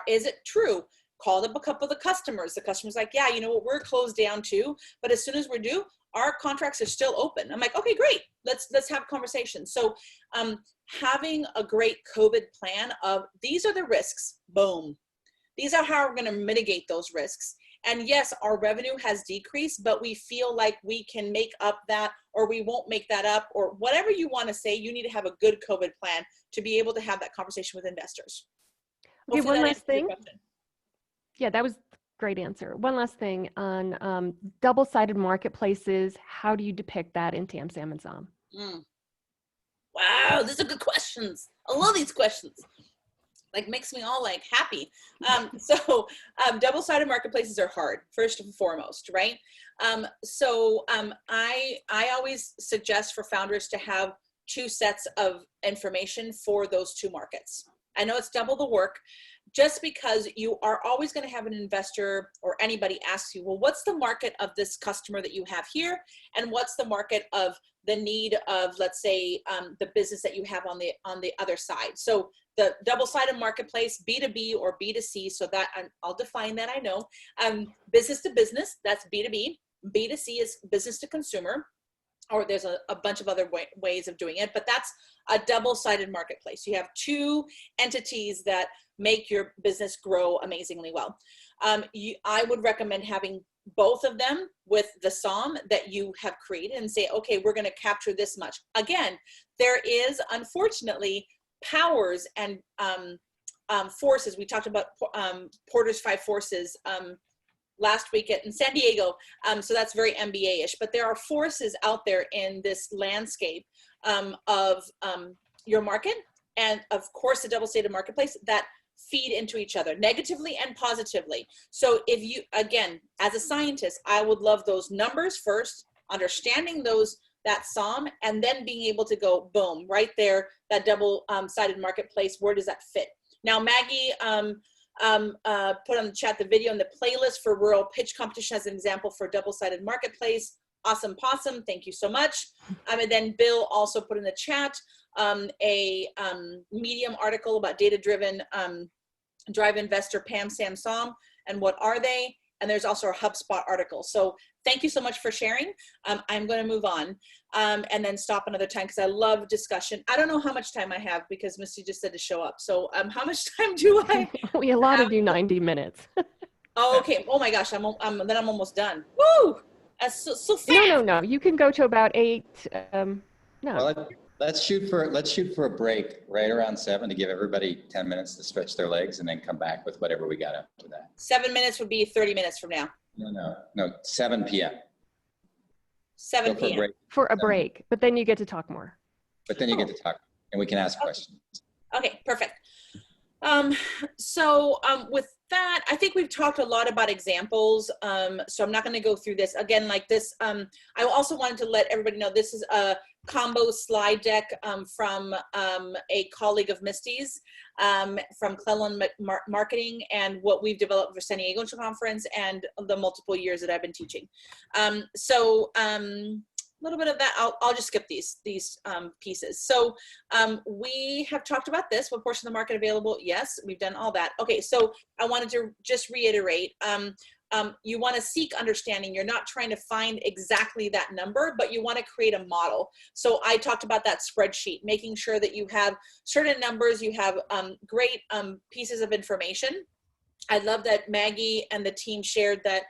Is it true? Called up a couple of the customers. The customer's like, yeah, you know what, we're closed down too, but as soon as we're due, our contracts are still open. I'm like, okay, great. Let's have a conversation. So having a great COVID plan of, these are the risks, boom. These are how we're going to mitigate those risks. And yes, our revenue has decreased, but we feel like we can make up that, or we won't make that up, or whatever you want to say. You need to have a good COVID plan to be able to have that conversation with investors. Okay, hopefully one last thing. Yeah, that was a great answer. One last thing on double-sided marketplaces. How do you depict that in TAM, SAM, and SOM? Wow, these are good questions. I love these questions. Like, makes me all like happy. Double-sided marketplaces are hard, first and foremost, right? I always suggest for founders to have 2 sets of information for those 2 markets. I know it's double the work, just because you are always going to have an investor or anybody ask you, well, what's the market of this customer that you have here? And what's the market of the need of, let's say, the business that you have on the other side? So the double-sided marketplace, B2B or B2C, so that I'll define that, I know. Business to business, that's B2B. B2C is business to consumer, or there's a bunch of other ways of doing it, but that's a double-sided marketplace. You have 2 entities that make your business grow amazingly well. I would recommend having both of them with the SOM that you have created and say, okay, we're going to capture this much. Again, there is, unfortunately, powers and forces. We talked about Porter's 5 forces last week in San Diego. So that's very MBA-ish, but there are forces out there in this landscape of your market, and of course the double-sided marketplace, that feed into each other negatively and positively. So if you, again, as a scientist, I would love those numbers first, understanding that SOM, and then being able to go, boom, right there, that double-sided marketplace, where does that fit? Now, Maggie put on the chat the video and the playlist for rural pitch competition as an example for double-sided marketplace. Awesome possum, thank you so much. And then Bill also put in the chat a Medium article about data-driven drive investor Pam Sam SOM and what are they? And there's also a HubSpot article. So thank you so much for sharing. I'm going to move on and then stop another time because I love discussion. I don't know how much time I have because Misty just said to show up. So how much time do I We allotted you 90 minutes. Oh, okay. Oh my gosh. Then I'm almost done. Woo! That's so fast. No. You can go to about 8. No. Well, let's shoot for a break right around 7 to give everybody 10 minutes to stretch their legs and then come back with whatever we got after that. 7 minutes would be 30 minutes from now. No, 7 p.m. 7 p.m. For a break, but then you get to talk more. But then you get to talk and we can ask questions. Okay, perfect. With that, I think we've talked a lot about examples. So I'm not going to go through this again like this. I also wanted to let everybody know this is a combo slide deck from a colleague of Misty's from Cleland Marketing and what we've developed for San Diego Conference and the multiple years that I've been teaching. A little bit of that, I'll just skip these pieces. So we have talked about this, what portion of the market available? Yes, we've done all that. Okay, so I wanted to just reiterate, you want to seek understanding. You're not trying to find exactly that number, but you want to create a model. So I talked about that spreadsheet, making sure that you have certain numbers, you have great pieces of information. I love that Maggie and the team shared that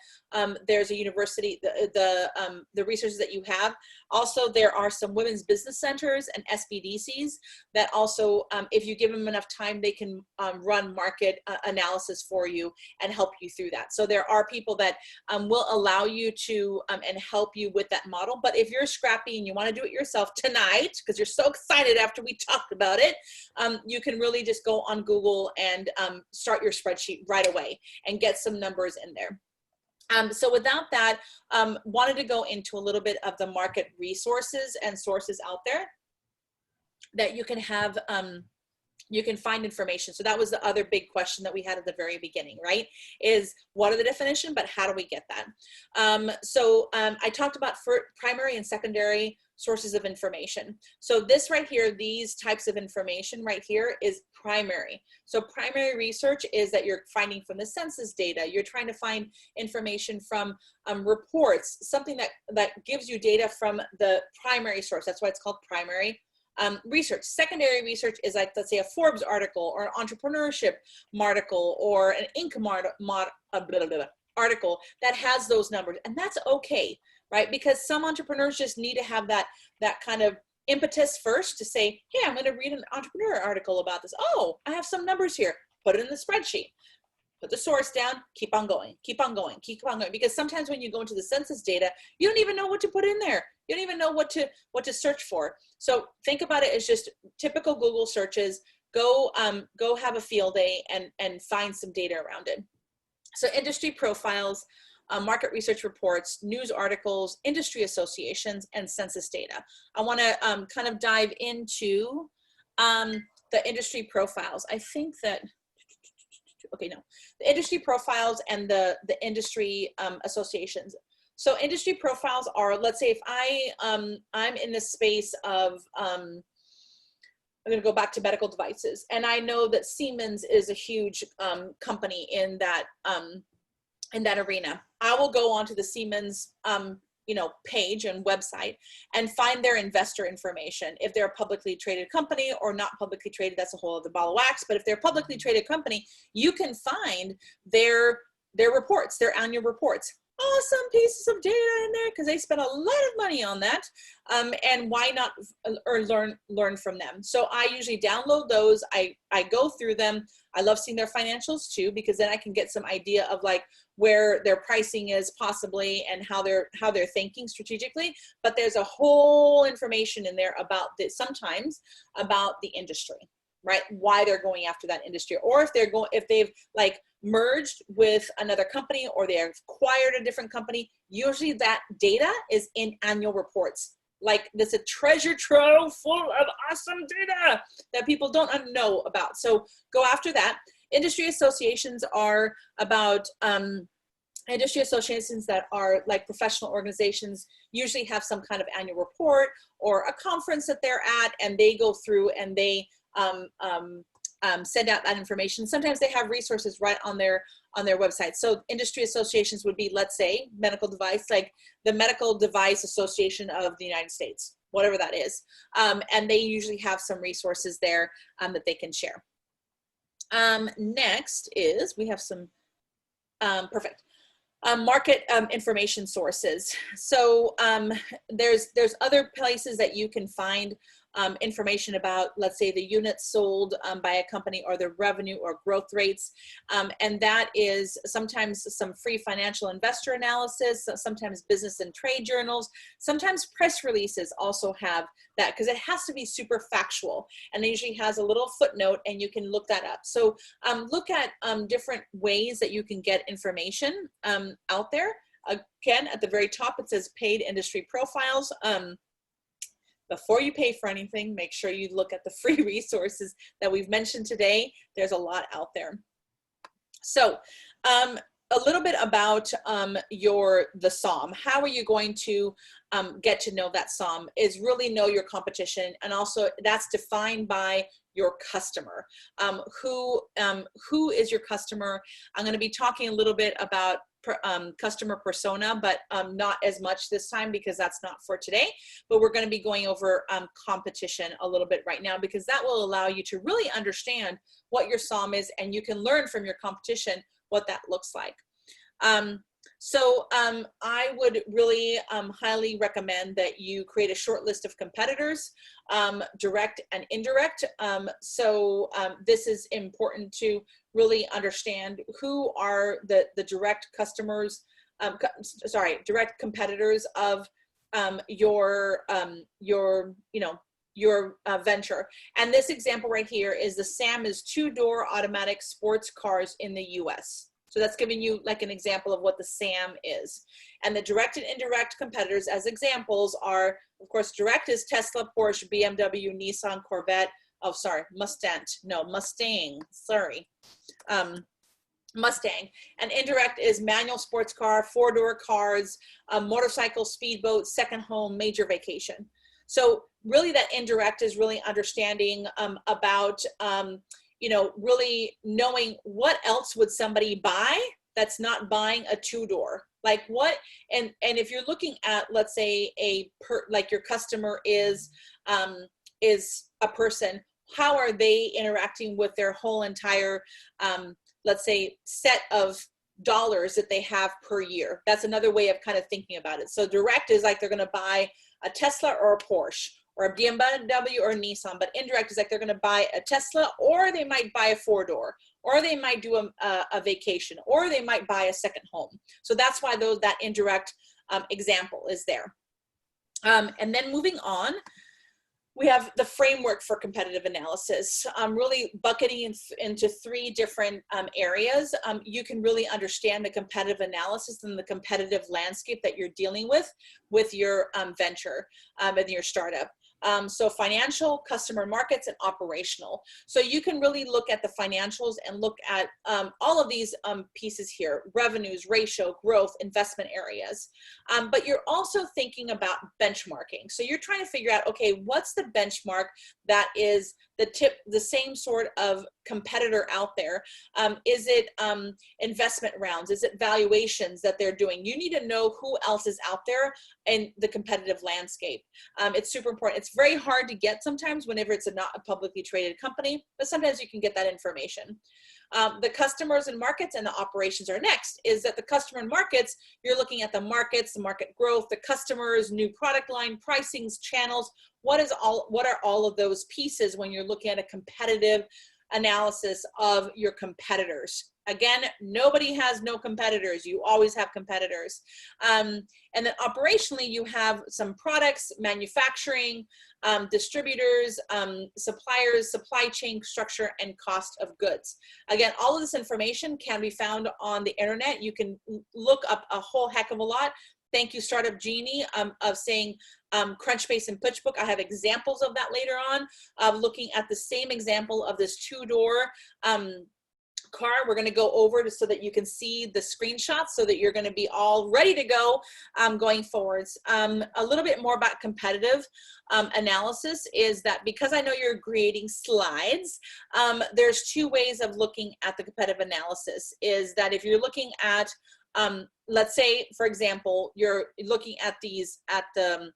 there's a university, the resources that you have. Also, there are some women's business centers and SBDCs that also, if you give them enough time, they can run market analysis for you and help you through that. So there are people that will allow you to and help you with that model. But if you're scrappy and you want to do it yourself tonight, because you're so excited after we talked about it, you can really just go on Google and start your spreadsheet right away and get some numbers in there. So without that, wanted to go into a little bit of the market resources and sources out there that you can have, you can find information. So that was the other big question that we had at the very beginning, right? Is what are the definition, but how do we get that? I talked about primary and secondary sources of information. So this right here, these types of information right here is primary. So primary research is that you're finding from the census data. You're trying to find information from reports, something that gives you data from the primary source. That's why it's called primary research. Secondary research is like, let's say, a Forbes article or an entrepreneurship article or an Inc. article that has those numbers. And that's okay, right? Because some entrepreneurs just need to have that kind of impetus first to say, hey, I'm going to read an entrepreneur article about this. Oh, I have some numbers here. Put it in the spreadsheet. Put the source down, keep on going, keep on going, keep on going. Because sometimes when you go into the census data, you don't even know what to put in there. You don't even know what to search for. So think about it as just typical Google searches. Go have a field day and find some data around it. So industry profiles, market research reports, news articles, industry associations, and census data. I want to kind of dive into the industry profiles. I think that, okay, no, the industry profiles and the industry associations. So industry profiles are, let's say if I'm in the space of, I'm going to go back to medical devices, and I know that Siemens is a huge company in that arena. I will go onto the Siemens page and website and find their investor information. If they're a publicly traded company or not publicly traded, that's a whole other ball of wax. But if they're a publicly traded company, you can find their reports, their annual reports. awesome pieces of data in there because they spent a lot of money on that. And why not learn from them? So I usually download those. I go through them. I love seeing their financials too, because then I can get some idea of like where their pricing is possibly and how they're thinking strategically. But there's a whole information in there about this, sometimes about the industry, right? Why they're going after that industry, or if they've like merged with another company or they acquired a different company. Usually that data is in annual reports. Like there's a treasure trove full of awesome data that people don't know about. So go after that. Industry associations are about, industry associations that are like professional organizations usually have some kind of annual report or a conference that they're at, and they go through and they send out that information. Sometimes they have resources right on their website. So industry associations would be, let's say, medical device, like the Medical Device Association of the United States, whatever that is. And they usually have some resources there that they can share. Next is, we have some, perfect. Market information sources. So there's other places that you can find information about, let's say, the units sold by a company or the revenue or growth rates. And that is sometimes some free financial investor analysis, sometimes business and trade journals, sometimes press releases also have that, because it has to be super factual. And it usually has a little footnote and you can look that up. So look at different ways that you can get information out there. Again, at the very top, it says paid industry profiles. Before you pay for anything, make sure you look at the free resources that we've mentioned today. There's a lot out there. So a little bit about the SOM. How are you going to get to know that SOM is really know your competition, and also that's defined by your customer. Who is your customer? I'm going to be talking a little bit about customer persona, but not as much this time because that's not for today. But we're going to be going over competition a little bit right now, because that will allow you to really understand what your SOM is, and you can learn from your competition what that looks like. So I would really highly recommend that you create a short list of competitors, direct and indirect. This is important to really understand who are the direct customers, direct competitors of your venture. And this example right here is the SAM is 2-door automatic sports cars in the US. So that's giving you like an example of what the SAM is. And the direct and indirect competitors as examples are, of course, direct is Tesla, Porsche, BMW, Nissan, Corvette. Oh, sorry, Mustang. Mustang. And indirect is manual sports car, 4-door cars, motorcycle, speedboat, second home, major vacation. So really that indirect is really understanding about really knowing what else would somebody buy that's not buying a 2-door. Like what, and if you're looking at, let's say like your customer is a person, how are they interacting with their whole entire, let's say, set of dollars that they have per year? That's another way of kind of thinking about it. So direct is like they're going to buy a Tesla or a Porsche, or a BMW or a Nissan, but indirect is like they're going to buy a Tesla, or they might buy a 4-door, or they might do a vacation, or they might buy a second home. So that's why that indirect example is there. And then moving on, we have the framework for competitive analysis, really bucketing into 3 different areas. You can really understand the competitive analysis and the competitive landscape that you're dealing with your venture and your startup. So financial, customer markets, and operational. So you can really look at the financials and look at all of these pieces here: revenues, ratio, growth, investment areas. But you're also thinking about benchmarking. So you're trying to figure out, okay, what's the benchmark that the same sort of competitor out there? Is it investment rounds? Is it valuations that they're doing? You need to know who else is out there in the competitive landscape. It's super important. It's very hard to get sometimes whenever it's not a publicly traded company, but sometimes you can get that information. The customers and markets and the operations are next. Is that the customer and markets, you're looking at the markets, the market growth, the customers, new product line, pricings, channels. What are all of those pieces when you're looking at a competitive analysis of your competitors? Again, nobody has no competitors. You always have competitors. And then operationally, you have some products, manufacturing, distributors, suppliers, supply chain structure, and cost of goods. Again, all of this information can be found on the internet. You can look up a whole heck of a lot. Thank you, Startup Genie, of saying Crunchbase and PitchBook. I have examples of that later on, of looking at the same example of this two-door car. We're going to go over so that you can see the screenshots so that you're going to be all ready to go going forwards. A little bit more about competitive analysis is that because I know you're creating slides, there's two ways of looking at the competitive analysis. Is that if you're looking at, let's say, for example, you're looking at these at the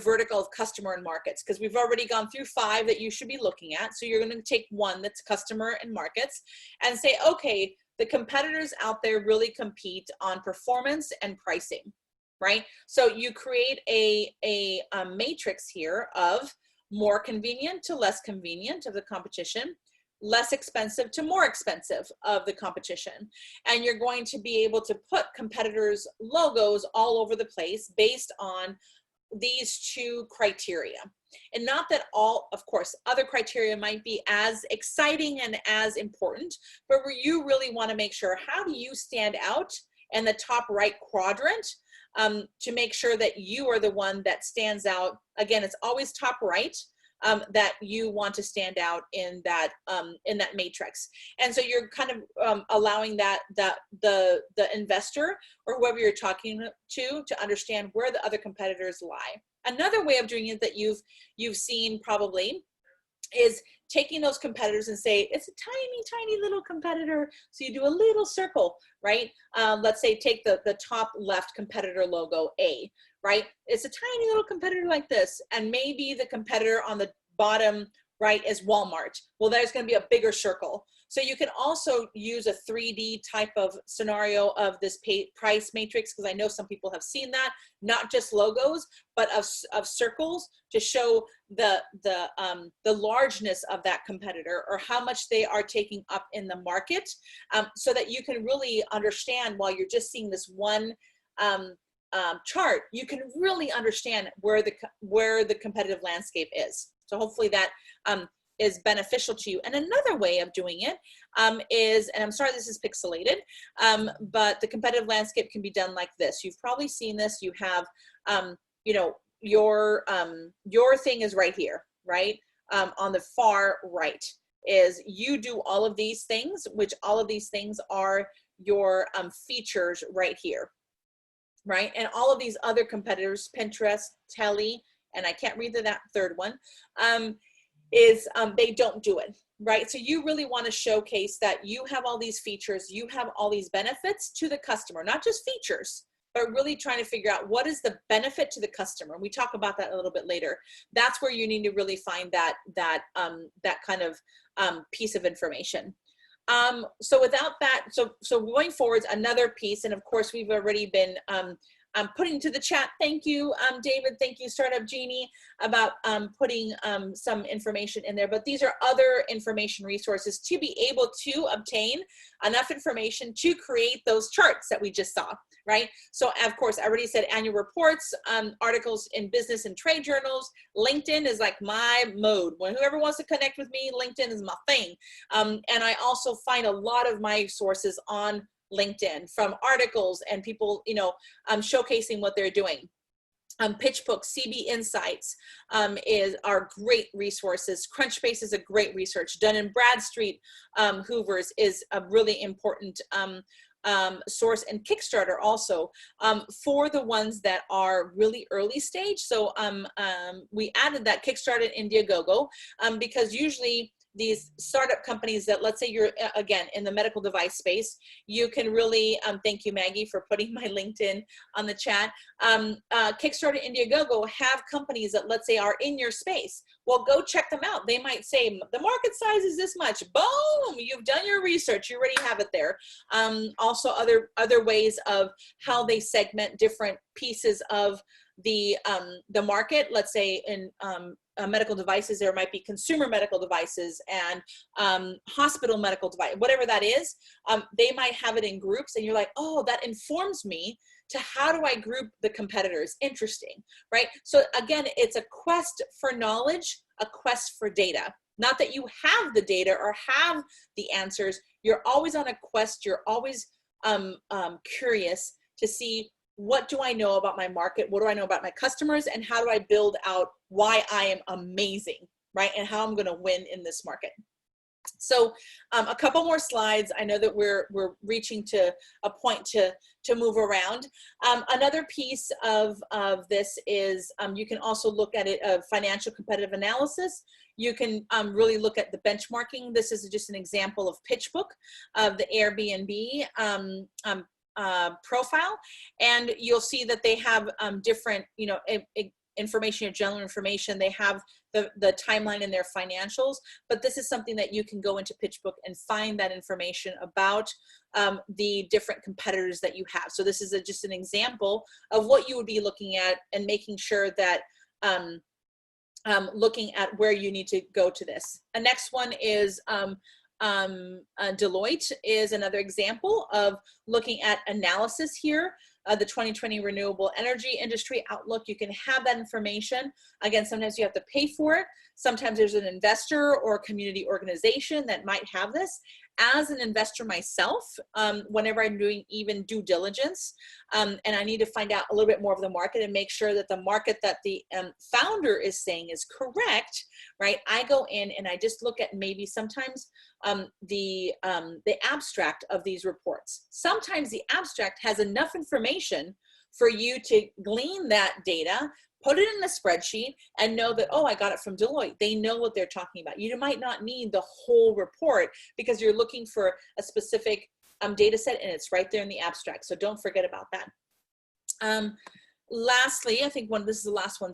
vertical of customer and markets, because we've already gone through 5 that you should be looking at. So you're going to take one that's customer and markets and say, okay, the competitors out there really compete on performance and pricing, right? So you create a matrix here of more convenient to less convenient of the competition, less expensive to more expensive of the competition. And you're going to be able to put competitors' logos all over the place based on these 2 criteria. And not that all, of course, other criteria might be as exciting and as important, but where you really want to make sure, how do you stand out in the top right quadrant to make sure that you are the one that stands out. Again, it's always top right. That you want to stand out in that matrix. And so you're kind of allowing that the investor or whoever you're talking to understand where the other competitors lie. Another way of doing it that you've seen probably is taking those competitors and say, it's a tiny little competitor. So you do a little circle, right? Let's say take the top left competitor logo A, right? It's a tiny little competitor like this. And maybe the competitor on the bottom right is Walmart. Well, there's going to be a bigger circle. So you can also use a 3D type of scenario of this price matrix, because I know some people have seen that, not just logos, but of circles to show the largeness of that competitor or how much they are taking up in the market, so that you can really understand, while you're just seeing this one chart, you can really understand where the competitive landscape is. So hopefully that is beneficial to you. And another way of doing it is, and I'm sorry this is pixelated, but the competitive landscape can be done like this. You've probably seen this. You have, you know, your thing is right here, right? On the far right is you do all of these things, which all of these things are your features right here, right? And all of these other competitors, Pinterest, Telly, and I can't read that third one, they don't do it, right? So you really want to showcase that you have all these features, you have all these benefits to the customer, not just features, but really trying to figure out what is the benefit to the customer. We talk about that a little bit later. That's where you need to really find that kind of piece of information. So without that, so going forwards, another piece, and of course we've already been putting to the chat. Thank you, David. Thank you, Startup Genie, about putting some information in there. But these are other information resources to be able to obtain enough information to create those charts that we just saw, right? So of course, I already said annual reports, articles in business and trade journals. LinkedIn is like my mode. When whoever wants to connect with me, LinkedIn is my thing. And I also find a lot of my sources on LinkedIn from articles and people, you know, showcasing what they're doing. PitchBook, CB Insights are great resources. Crunchbase is a great research. Dun & Bradstreet, Hoover's is a really important source, and Kickstarter also for the ones that are really early stage. So we added that Kickstarter and Indiegogo because usually these startup companies that, let's say you're, again, in the medical device space, you can really, thank you, Maggie, for putting my LinkedIn on the chat. Kickstarter, Indiegogo have companies that, let's say, are in your space. Well, go check them out. They might say, the market size is this much. Boom, you've done your research. You already have it there. Also, other ways of how they segment different pieces of the market. Let's say in medical devices, there might be consumer medical devices and hospital medical device, whatever that is. They might have it in groups, and you're like, oh, that informs me to how do I group the competitors. Interesting, right? So again, it's a quest for knowledge, a quest for data. Not that you have the data or have the answers. You're always on a quest. You're always curious to see, what do I know about my market? What do I know about my customers? And how do I build out why I am amazing, right? And how I'm going to win in this market. So a couple more slides. I know that we're reaching to a point to move around. Another piece of this is you can also look at it of financial competitive analysis. You can really look at the benchmarking. This is just an example of PitchBook of the Airbnb profile, and you'll see that they have different, you know, information or general information. They have the timeline in their financials, but this is something that you can go into PitchBook and find that information about the different competitors that you have. So this is just an example of what you would be looking at and making sure that looking at where you need to go to this. The next one is Deloitte is another example of looking at analysis here. The 2020 renewable energy industry outlook. You can have that information. Again, sometimes you have to pay for it. Sometimes there's an investor or a community organization that might have this. As an investor myself, whenever I'm doing even due diligence, and I need to find out a little bit more of the market and make sure that the market that the founder is saying is correct, right? I go in and I just look at maybe sometimes the abstract of these reports. Sometimes the abstract has enough information for you to glean that data, put it in a spreadsheet, and know that, oh, I got it from Deloitte. They know what they're talking about. You might not need the whole report because you're looking for a specific data set, and it's right there in the abstract. So don't forget about that. Lastly, I think this is the last one.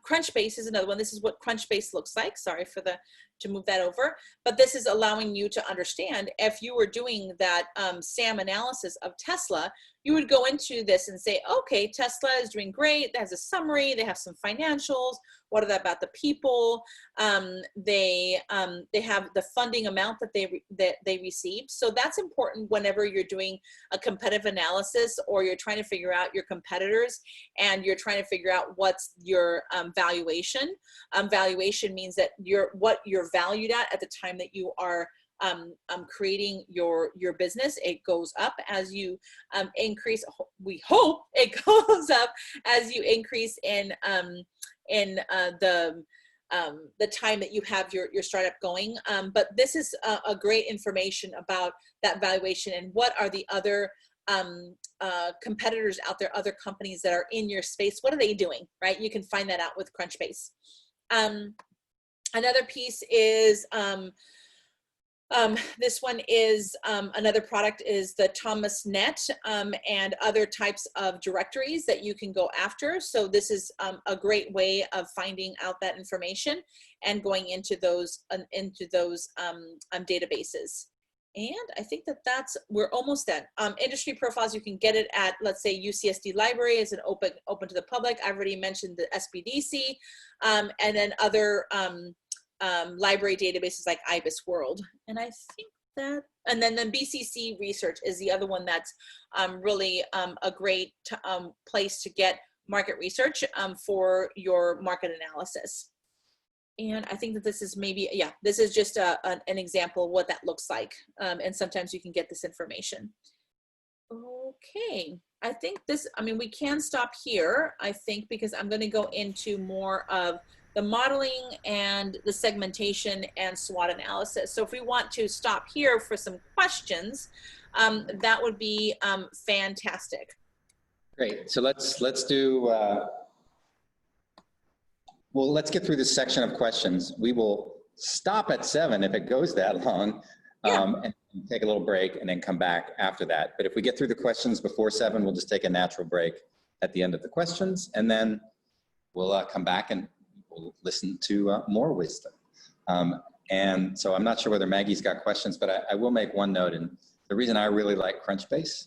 Crunchbase is another one. This is what Crunchbase looks like. Sorry for to move that over. But this is allowing you to understand, if you were doing that SAM analysis of Tesla, you would go into this and say, okay, Tesla is doing great. That has a summary. They have some financials. What are they about the people? They have the funding amount that they received. So that's important whenever you're doing a competitive analysis or you're trying to figure out your competitors and you're trying to figure out what's your valuation. Valuation means that what you're valued at the time that you are creating your business. It goes up as you increase. We hope it goes up as you increase in the time that you have your startup going. But this is a great information about that valuation and what are the other competitors out there, other companies that are in your space. What are they doing, right? You can find that out with Crunchbase. Another piece is this one is another product is the ThomasNet and other types of directories that you can go after. So this is a great way of finding out that information and going into those databases. And I think we're almost done. Industry profiles, you can get it at, let's say, UCSD Library is an open to the public. I've already mentioned the SBDC, and then other library databases like IBIS World. And I think that, and then BCC Research is the other one that's really a great place to get market research for your market analysis. And I think that this is maybe, yeah, this is just an example of what that looks like. And sometimes you can get this information. Okay, I think this, I mean, we can stop here, I think, because I'm going to go into more of the modeling and the segmentation and SWOT analysis. So if we want to stop here for some questions, that would be fantastic. Great. So let's do, well, let's get through this section of questions. We will stop at 7 if it goes that long, and take a little break and then come back after that. But if we get through the questions before 7, we'll just take a natural break at the end of the questions, and then we'll come back and we'll listen to more wisdom. And so I'm not sure whether Maggie's got questions, but I will make one note. And the reason I really like Crunchbase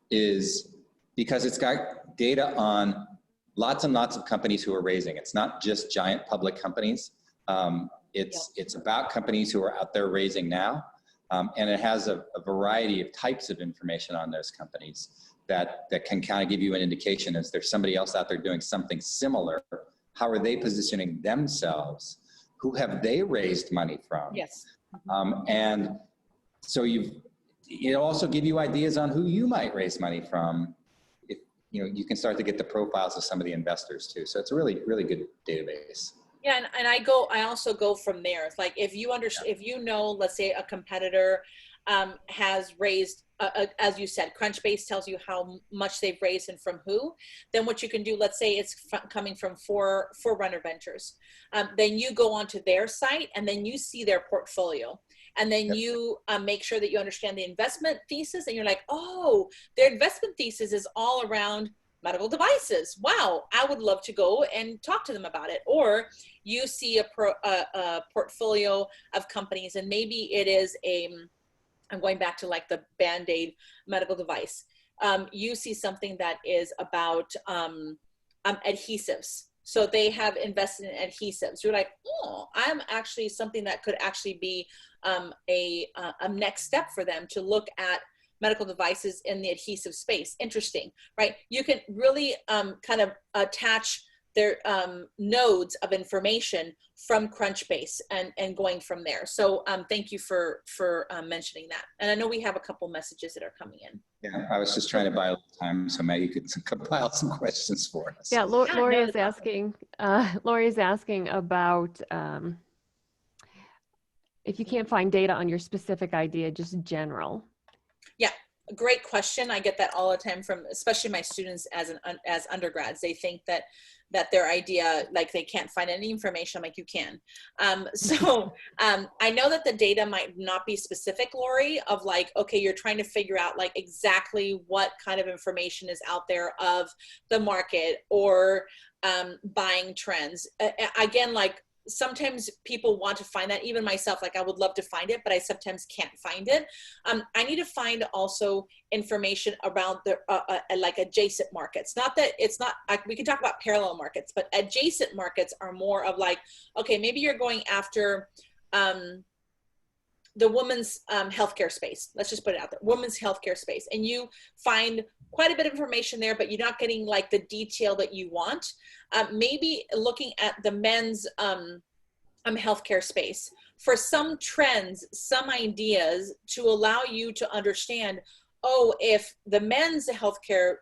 is because it's got data on lots and lots of companies who are raising. It's not just giant public companies. It's about companies who are out there raising now. And it has a variety of types of information on those companies that can kind of give you an indication. Is there somebody else out there doing something similar? How are they positioning themselves? Who have they raised money from? Yes. And so it'll also give you ideas on who you might raise money from. You can start to get the profiles of some of the investors too. So it's a really, really good database. Yeah, and I also go from there. It's like if you understand, if you know, let's say a competitor has raised, as you said, Crunchbase tells you how much they've raised and from who. Then what you can do, let's say it's coming from Forerunner Ventures. Then you go onto their site and then you see their portfolio. And then you make sure that you understand the investment thesis, and you're like, oh, their investment thesis is all around medical devices. Wow, I would love to go and talk to them about it. Or you see a portfolio of companies, and maybe it is I'm going back to like the Band-Aid medical device. You see something that is about adhesives. So they have invested in adhesives. You're like, oh, I'm actually something that could actually be a next step for them to look at medical devices in the adhesive space. Interesting, right? You can really kind of attach their nodes of information from Crunchbase and going from there. So thank you for mentioning that. And I know we have a couple messages that are coming in. Yeah, I was just trying to buy a little time so Maggie could compile some questions for us. Yeah, Lori is asking. Lori is asking about if you can't find data on your specific idea, just general. Yeah, great question. I get that all the time from, especially my students as undergrads. They think that their idea, like they can't find any information. I'm like, you can. I know that the data might not be specific, Lori, of like, okay, you're trying to figure out like exactly what kind of information is out there of the market or buying trends. Again, like, sometimes people want to find that, even myself, like I would love to find it, but I sometimes can't find it. I need to find also information around the like adjacent markets. Not that it's not, we can talk about parallel markets, but adjacent markets are more of like, okay, maybe you're going after the women's healthcare space. Let's just put it out there, women's healthcare space. And you find quite a bit of information there, but you're not getting like the detail that you want. Maybe looking at the men's healthcare space for some trends, some ideas to allow you to understand, oh, if the men's healthcare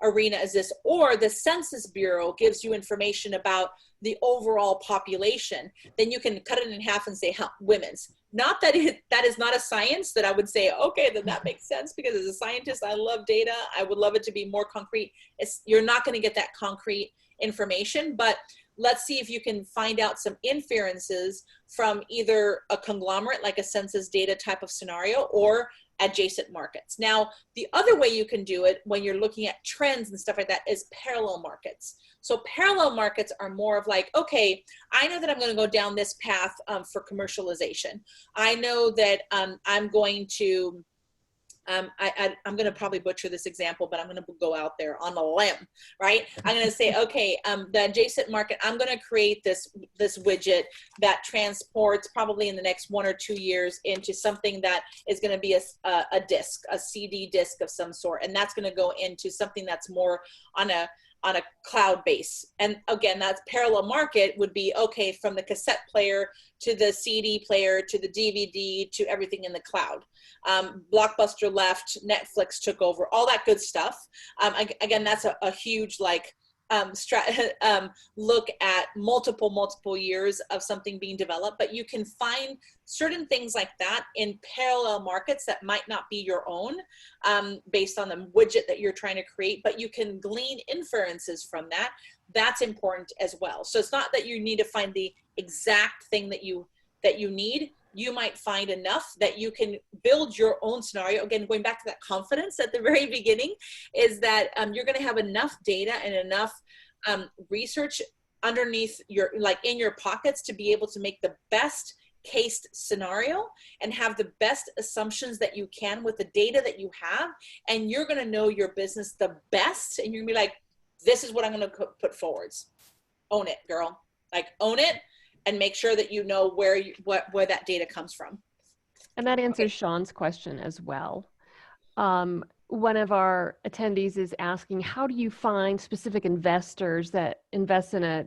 arena is this, or the Census Bureau gives you information about the overall population, then you can cut it in half and say women's. Not that that is not a science that I would say, okay, then that makes sense, because as a scientist, I love data. I would love it to be more concrete. You're not going to get that concrete information, but let's see if you can find out some inferences from either a conglomerate, like a census data type of scenario, or adjacent markets. Now, the other way you can do it when you're looking at trends and stuff like that is parallel markets. So parallel markets are more of like, okay, I know that I'm going to go down this path for commercialization. I know that I'm going to, I'm going to probably butcher this example, but I'm going to go out there on a limb, right? I'm going to say, okay, the adjacent market, I'm going to create this widget that transports probably in the next 1 or 2 years into something that is going to be a disc, a CD disc of some sort. And that's going to go into something that's more on a cloud base. And again, that parallel market would be, okay, from the cassette player to the CD player to the DVD to everything in the cloud. Blockbuster left, Netflix took over, all that good stuff. Again, that's a huge like look at multiple years of something being developed, but you can find certain things like that in parallel markets that might not be your own, based on the widget that you're trying to create, but you can glean inferences from that. That's important as well. So it's not that you need to find the exact thing that you need. You might find enough that you can build your own scenario. Again, going back to that confidence at the very beginning, is that you're going to have enough data and enough research underneath in your pockets to be able to make the best case scenario and have the best assumptions that you can with the data that you have. And you're going to know your business the best. And you're going to be like, this is what I'm going to put forwards. Own it, girl. Like, own it. And make sure that you know where that data comes from. And that answers Sean's question as well. One of our attendees is asking, how do you find specific investors that invest in a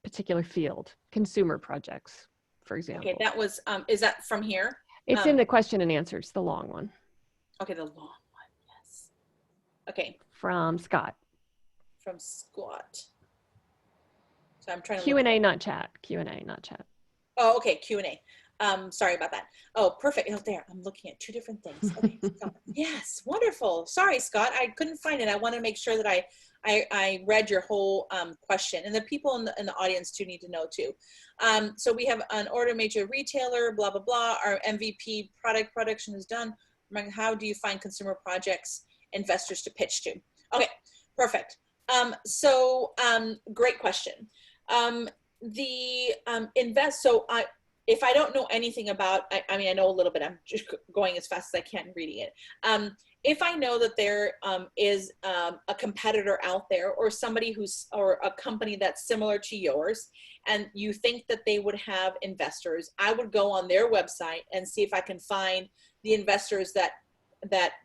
particular field, consumer projects, for example? Okay, that was, is that from here? It's in the question and answers, the long one. Okay, the long one, yes. Okay. From Scott. From SWOT. So I'm trying to Q&A, not chat. Q&A, not chat. Oh, okay, Q&A. Sorry about that. Oh, perfect. Oh, there. I'm looking at two different things. Okay. Yes, wonderful. Sorry, Scott. I couldn't find it. I want to make sure that I read your whole question, and the people in the audience too need to know too. So we have an order major retailer, blah blah blah. Our MVP production is done. How do you find consumer projects investors to pitch to? Okay, perfect. Great question. If I don't know anything about, I mean, I know a little bit, I'm just going as fast as I can reading it. If I know that there is a competitor out there, or somebody or a company that's similar to yours, and you think that they would have investors, I would go on their website and see if I can find the investors that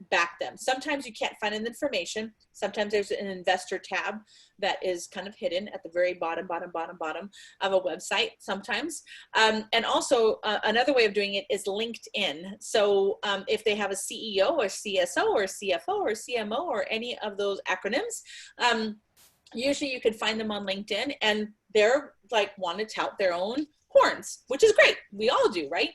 back them. Sometimes you can't find an information. Sometimes there's an investor tab that is kind of hidden at the very bottom of a website sometimes. And also another way of doing it is LinkedIn. So if they have a CEO or CSO or CFO or CMO or any of those acronyms, usually you can find them on LinkedIn, and they're like want to tout their own horns, which is great. We all do, right?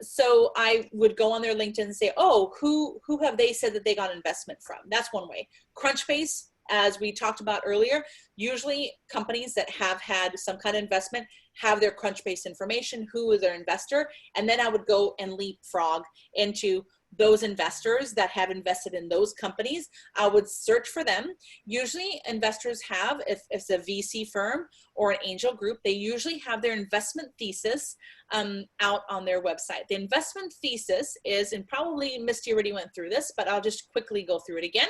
So I would go on their LinkedIn and say, oh, who have they said that they got investment from? That's one way. Crunchbase, as we talked about earlier, usually companies that have had some kind of investment have their Crunchbase information, who is their investor, and then I would go and leapfrog into those investors that have invested in those companies. I would search for them. Usually investors have, if it's a VC firm or an angel group, they usually have their investment thesis out on their website. The investment thesis is, and probably Misty already went through this, but I'll just quickly go through it again.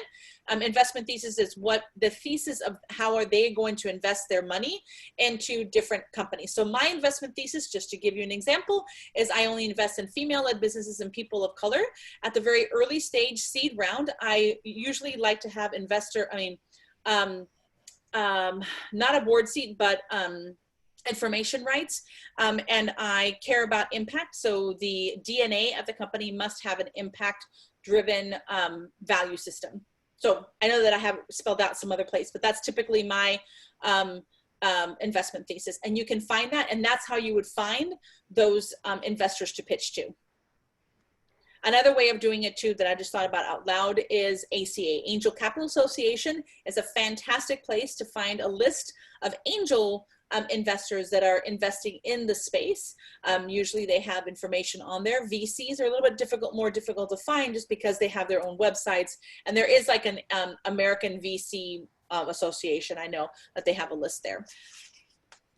Investment thesis is what the thesis of how are they going to invest their money into different companies. So my investment thesis, just to give you an example, is I only invest in female-led businesses and people of color. At the very early stage seed round, I usually like to have not a board seat, but information rights, and I care about impact. So the DNA of the company must have an impact-driven value system. So I know that I have spelled out some other place, but that's typically my investment thesis. And you can find that, and that's how you would find those investors to pitch to. Another way of doing it too that I just thought about out loud is ACA. Angel Capital Association is a fantastic place to find a list of angel investors that are investing in the space. Usually they have information on there. VCs are a little bit more difficult to find just because they have their own websites. And there is like an American VC association. I know that they have a list there.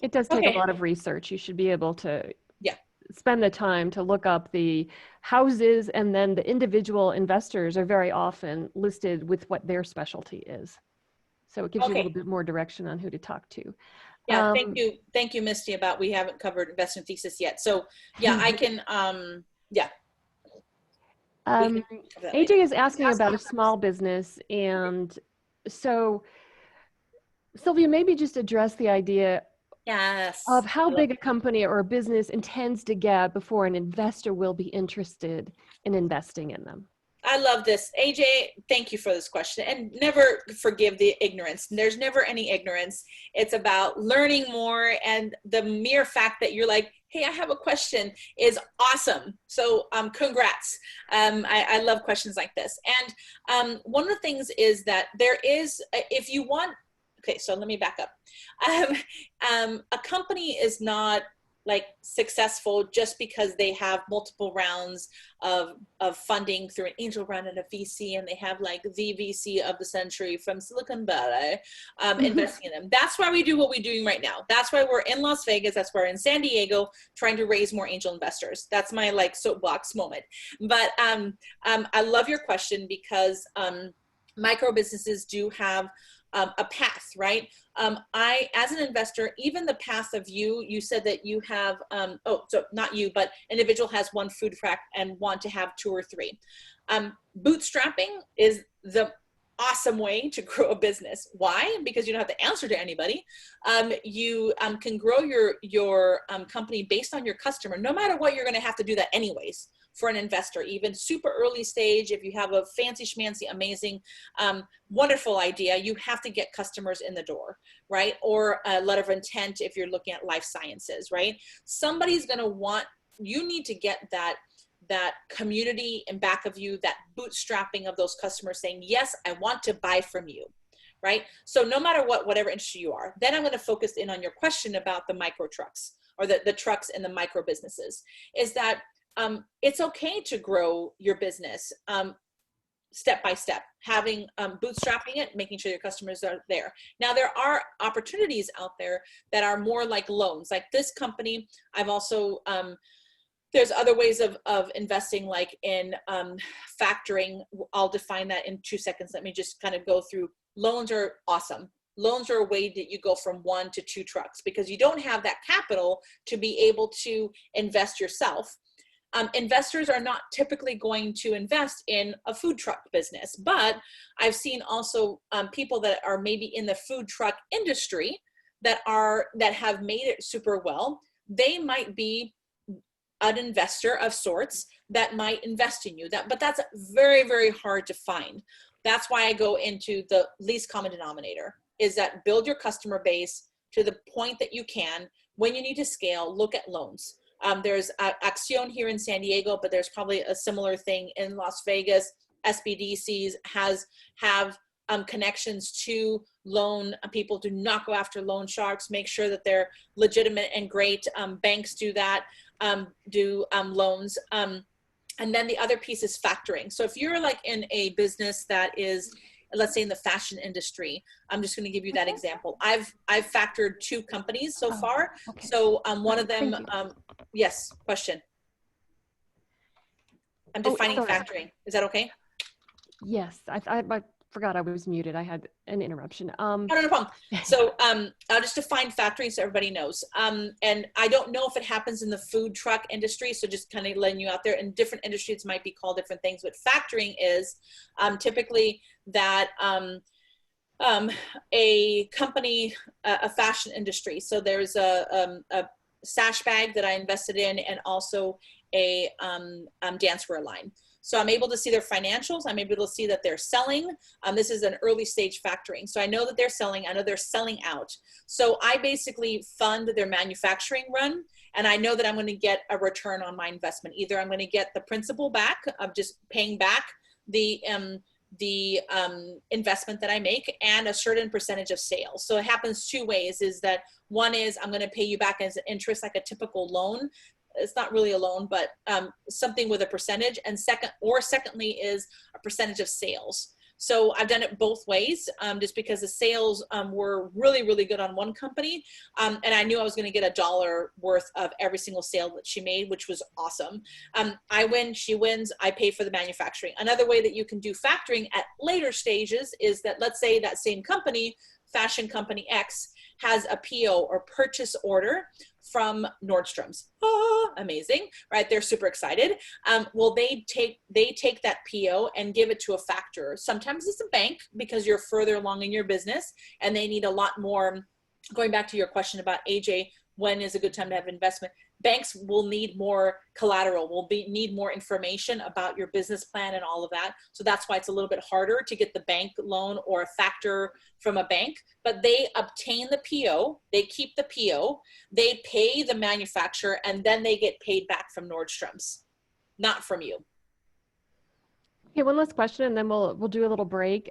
It does take a lot of research. You should be able to spend the time to look up the houses, and then the individual investors are very often listed with what their specialty is. So it gives you a little bit more direction on who to talk to. Yeah, thank you, Misty, we haven't covered investment thesis yet. So yeah, I can, AJ is asking about a small business, and so Sylvia, maybe just address the idea of how big a company or a business intends to get before an investor will be interested in investing in them. I love this. AJ, thank you for this question. And never forgive the ignorance. There's never any ignorance. It's about learning more. And the mere fact that you're like, hey, I have a question is awesome. So congrats. I love questions like this. And one of the things is that there is, if you want, okay, so let me back up. A company is not like successful just because they have multiple rounds of funding through an angel round and a VC, and they have like the VC of the century from Silicon Valley investing in them. That's why we do what we're doing right now. That's why we're in Las Vegas. That's why we're in San Diego trying to raise more angel investors. That's my like soapbox moment. But I love your question because micro businesses do have a path, right? I, as an investor, even the path of you said that you have, so not you, but individual has one food truck and want to have 2 or 3. Bootstrapping is the awesome way to grow a business. Why? Because you don't have to answer to anybody. You can grow your company based on your customer, no matter what. You're going to have to do that anyways. For an investor, even super early stage, if you have a fancy schmancy, amazing, wonderful idea, you have to get customers in the door, right? Or a letter of intent if you're looking at life sciences, right? Somebody's gonna want, you need to get that community in back of you, that bootstrapping of those customers saying, yes, I want to buy from you, right? So no matter what, whatever industry you are, then I'm gonna focus in on your question about the micro trucks or the trucks and the micro businesses, is that it's okay to grow your business step by step, having bootstrapping it, making sure your customers are there. Now, there are opportunities out there that are more like loans. Like this company, I've also, there's other ways of investing, like in factoring. I'll define that in 2 seconds. Let me just kind of go through. Loans are awesome. Loans are a way that you go from 1 to 2 trucks because you don't have that capital to be able to invest yourself. Investors are not typically going to invest in a food truck business, but I've seen also people that are maybe in the food truck industry that have made it super well. They might be an investor of sorts that might invest in you. But that's very, very hard to find. That's why I go into the least common denominator, is that build your customer base to the point that you can. When you need to scale, look at loans. There's Acción here in San Diego, but there's probably a similar thing in Las Vegas. SBDCs have connections to loan people. Do not go after loan sharks. Make sure that they're legitimate and great. Banks do that, do loans. And then the other piece is factoring. So if you're like in a business that is, let's say in the fashion industry, I'm just going to give you that example. I've factored 2 companies so far. Okay. So one of them, yes, question. I'm defining factoring. Is that okay? Yes, I forgot I was muted. I had an interruption. No problem. So I'll just define factoring so everybody knows. And I don't know if it happens in the food truck industry, so just kind of letting you out there. In different industries might be called different things, but factoring is typically that a company, a fashion industry. So there's a sash bag that I invested in, and also a dancewear line. So I'm able to see their financials. I'm able to see that they're selling. This is an early stage factoring. So I know that they're selling. I know they're selling out. So I basically fund their manufacturing run, and I know that I'm going to get a return on my investment. Either I'm going to get the principal back of just paying back the investment that I make, and a certain percentage of sales. So it happens 2 ways, is that one is I'm going to pay you back as an interest, like a typical loan. It's not really a loan, but something with a percentage. And secondly is a percentage of sales. So I've done it both ways, just because the sales were really, really good on one company. And I knew I was going to get $1 worth of every single sale that she made, which was awesome. I win, she wins, I pay for the manufacturing. Another way that you can do factoring at later stages is that, let's say that same company, fashion company X, has a PO or purchase order from Nordstrom's. Oh, amazing, right? They're super excited. Well, they take that PO and give it to a factor. Sometimes it's a bank because you're further along in your business and they need a lot more. Going back to your question about AJ, when is a good time to have investment. Banks will need more collateral, need more information about your business plan and all of that. So that's why it's a little bit harder to get the bank loan or a factor from a bank, but they obtain the PO, they keep the PO, they pay the manufacturer, and then they get paid back from Nordstrom's, not from you. Okay, one last question, and then we'll do a little break.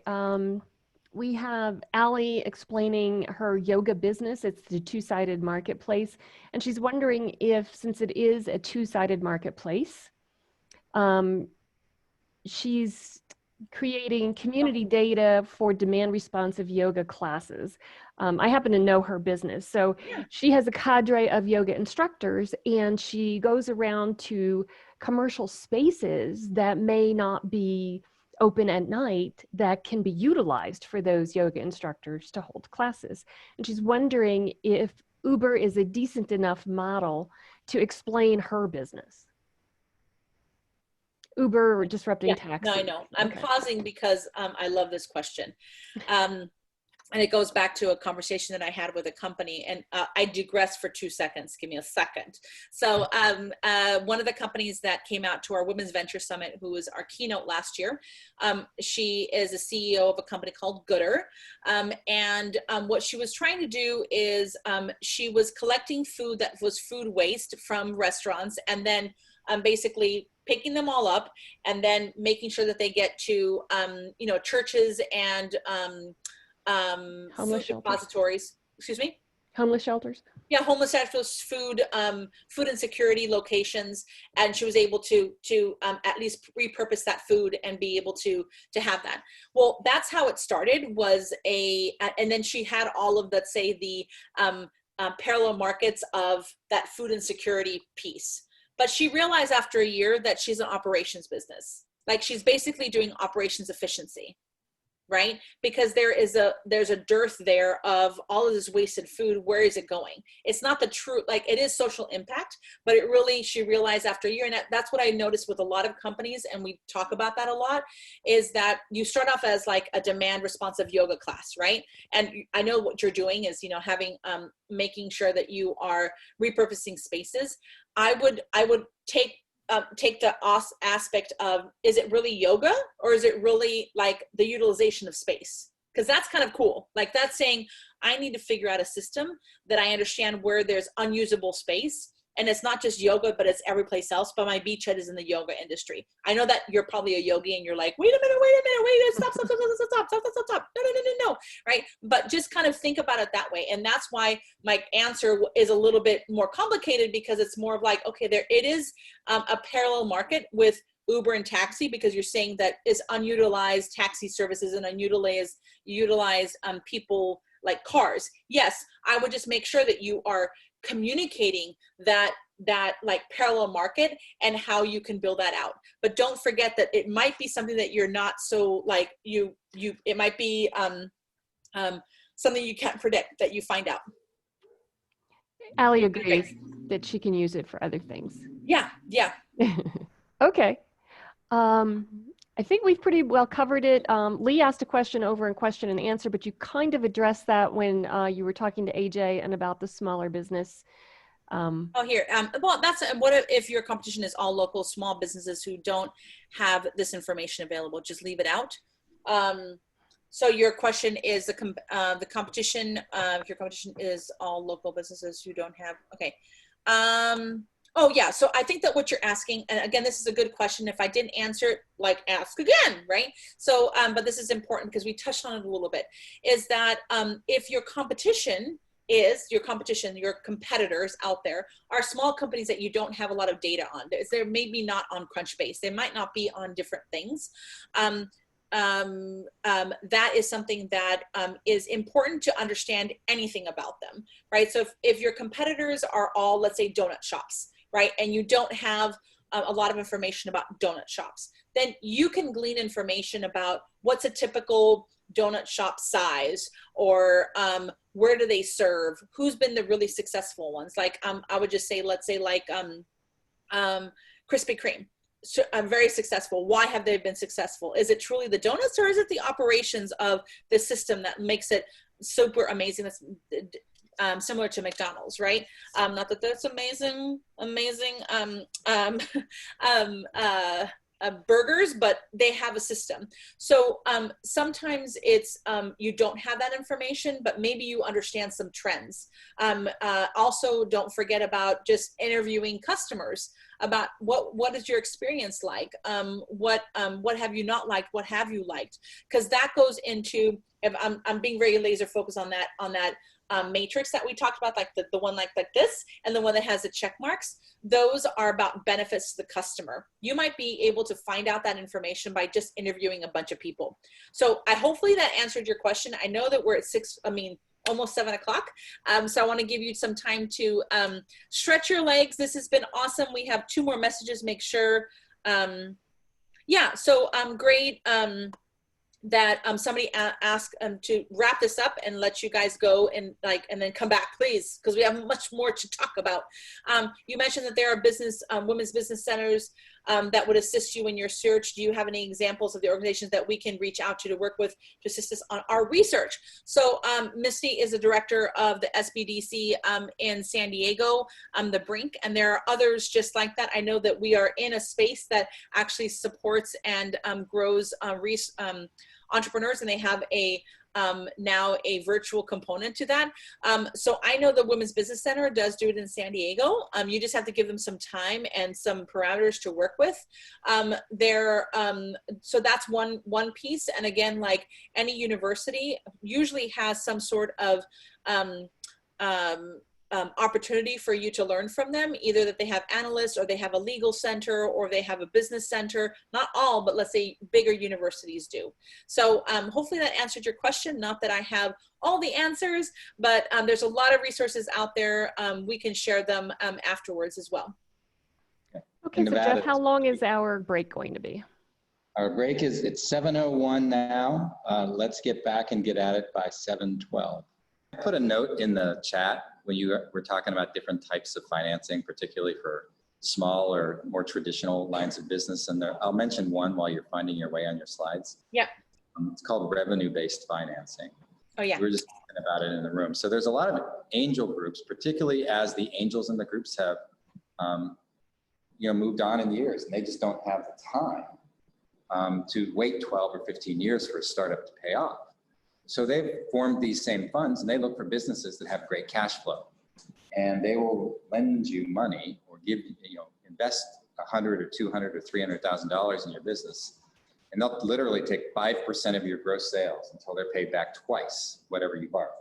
We have Allie explaining her yoga business. It's the two-sided marketplace. And she's wondering if, since it is a two-sided marketplace, she's creating community data for demand responsive yoga classes. I happen to know her business. So she has a cadre of yoga instructors, and she goes around to commercial spaces that may not be open at night that can be utilized for those yoga instructors to hold classes. And she's wondering if Uber is a decent enough model to explain her business. Uber disrupting taxi. No, I know. I'm pausing because I love this question. And it goes back to a conversation that I had with a company, and I digress for 2 seconds. Give me a second. So one of the companies that came out to our Women's Venture Summit, who was our keynote last year, she is a CEO of a company called Gooder. And what she was trying to do is she was collecting food that was food waste from restaurants, and then basically picking them all up and then making sure that they get to you know, churches and homeless food depositories. Excuse me? Homeless shelters? Yeah, homeless shelters, food insecurity locations, and she was able to at least repurpose that food and be able to have that. Well, that's how it started. And then she had all of, let's say, the parallel markets of that food insecurity piece. But she realized after a year that she's an operations business. Like, she's basically doing operations efficiency, right? Because there's a dearth there of all of this wasted food. Where is it going? It's not the true, like, it is social impact, but it really, she realized after a year, and that's what I noticed with a lot of companies, and we talk about that a lot, is that you start off as like a demand responsive yoga class, right? And I know what you're doing is, you know, having, making sure that you are repurposing spaces. I would take the aspect of, is it really yoga, or is it really like the utilization of space? Because that's kind of cool. Like, that's saying, I need to figure out a system that I understand where there's unusable space. And it's not just yoga, but it's every place else. But my beachhead is in the yoga industry. I know that you're probably a yogi and you're like, wait a minute, stop. No. Right? But just kind of think about it that way. And that's why my answer is a little bit more complicated, because it's more of like, okay, it is a parallel market with Uber and taxi, because you're saying that is unutilized taxi services and utilized people like cars. Yes, I would just make sure that you are communicating that like parallel market and how you can build that out. But don't forget that it might be something that you're not so like it might be something you can't predict that you find out. Allie agrees that she can use it for other things. Yeah. Okay. I think we've pretty well covered it. Lee asked a question over in question and answer, but you kind of addressed that when you were talking to AJ and about the smaller business. Well, that's what if your competition is all local small businesses who don't have this information available? Just leave it out. So your question is the competition. If your competition is all local businesses who don't have. Okay. Oh yeah, so I think that what you're asking, and again, this is a good question. If I didn't answer it, like, ask again, right? So, but this is important because we touched on it a little bit, is that if your competition is, your competitors out there are small companies that you don't have a lot of data on. They're maybe not on Crunchbase. They might not be on different things. That is something that is important to understand anything about them, right? So if your competitors are all, let's say, donut shops, right? And you don't have a lot of information about donut shops, then you can glean information about what's a typical donut shop size, or where do they serve, who's been the really successful ones. Like I would just say, let's say like Krispy Kreme. So, very successful. Why have they been successful? Is it truly the donuts, or is it the operations of the system that makes it super amazing? That's similar to McDonald's, right? Not that that's amazing burgers, but they have a system. So sometimes it's you don't have that information, but maybe you understand some trends. Also, don't forget about just interviewing customers about what is your experience like, what have you not liked, what have you liked, because that goes into, if I'm being very laser focused on that matrix that we talked about, like the one like this, and the one that has the check marks. Those are about benefits to the customer. You might be able to find out that information by just interviewing a bunch of people. So hopefully that answered your question. I know that we're at almost 7 o'clock. So I want to give you some time to stretch your legs. This has been awesome. We have 2 more messages. Make sure. Yeah, so great. That somebody asked to wrap this up and let you guys go and then come back, please, because we have much more to talk about. You mentioned that there are women's business centers that would assist you in your search. Do you have any examples of the organizations that we can reach out to work with to assist us on our research? So Misty is the director of the SBDC in San Diego, the Brink, and there are others just like that. I know that we are in a space that actually supports and grows entrepreneurs, and they have now a virtual component to that. So I know the Women's Business Center does do it in San Diego. You just have to give them some time and some parameters to work with. So that's one piece. And again, like any university usually has some sort of opportunity for you to learn from them, either that they have analysts or they have a legal center or they have a business center. Not all, but let's say bigger universities do. So hopefully that answered your question. Not that I have all the answers, but there's a lot of resources out there. We can share them afterwards as well. Okay, so Jeff, how long is our break going to be? Our break it's 7:01 now. Let's get back and get at it by 7:12. I put a note in the chat when you were talking about different types of financing, particularly for small or more traditional lines of business. And I'll mention one while you're finding your way on your slides. Yeah. It's called revenue-based financing. Oh, yeah. We were just talking about it in the room. So there's a lot of angel groups, particularly as the angels in the groups have moved on in years, and they just don't have the time to wait 12 or 15 years for a startup to pay off. So they've formed these same funds, and they look for businesses that have great cash flow, and they will lend you money or invest $100 or $200 or $300,000 in your business, and they'll literally take 5% of your gross sales until they're paid back twice whatever you borrow.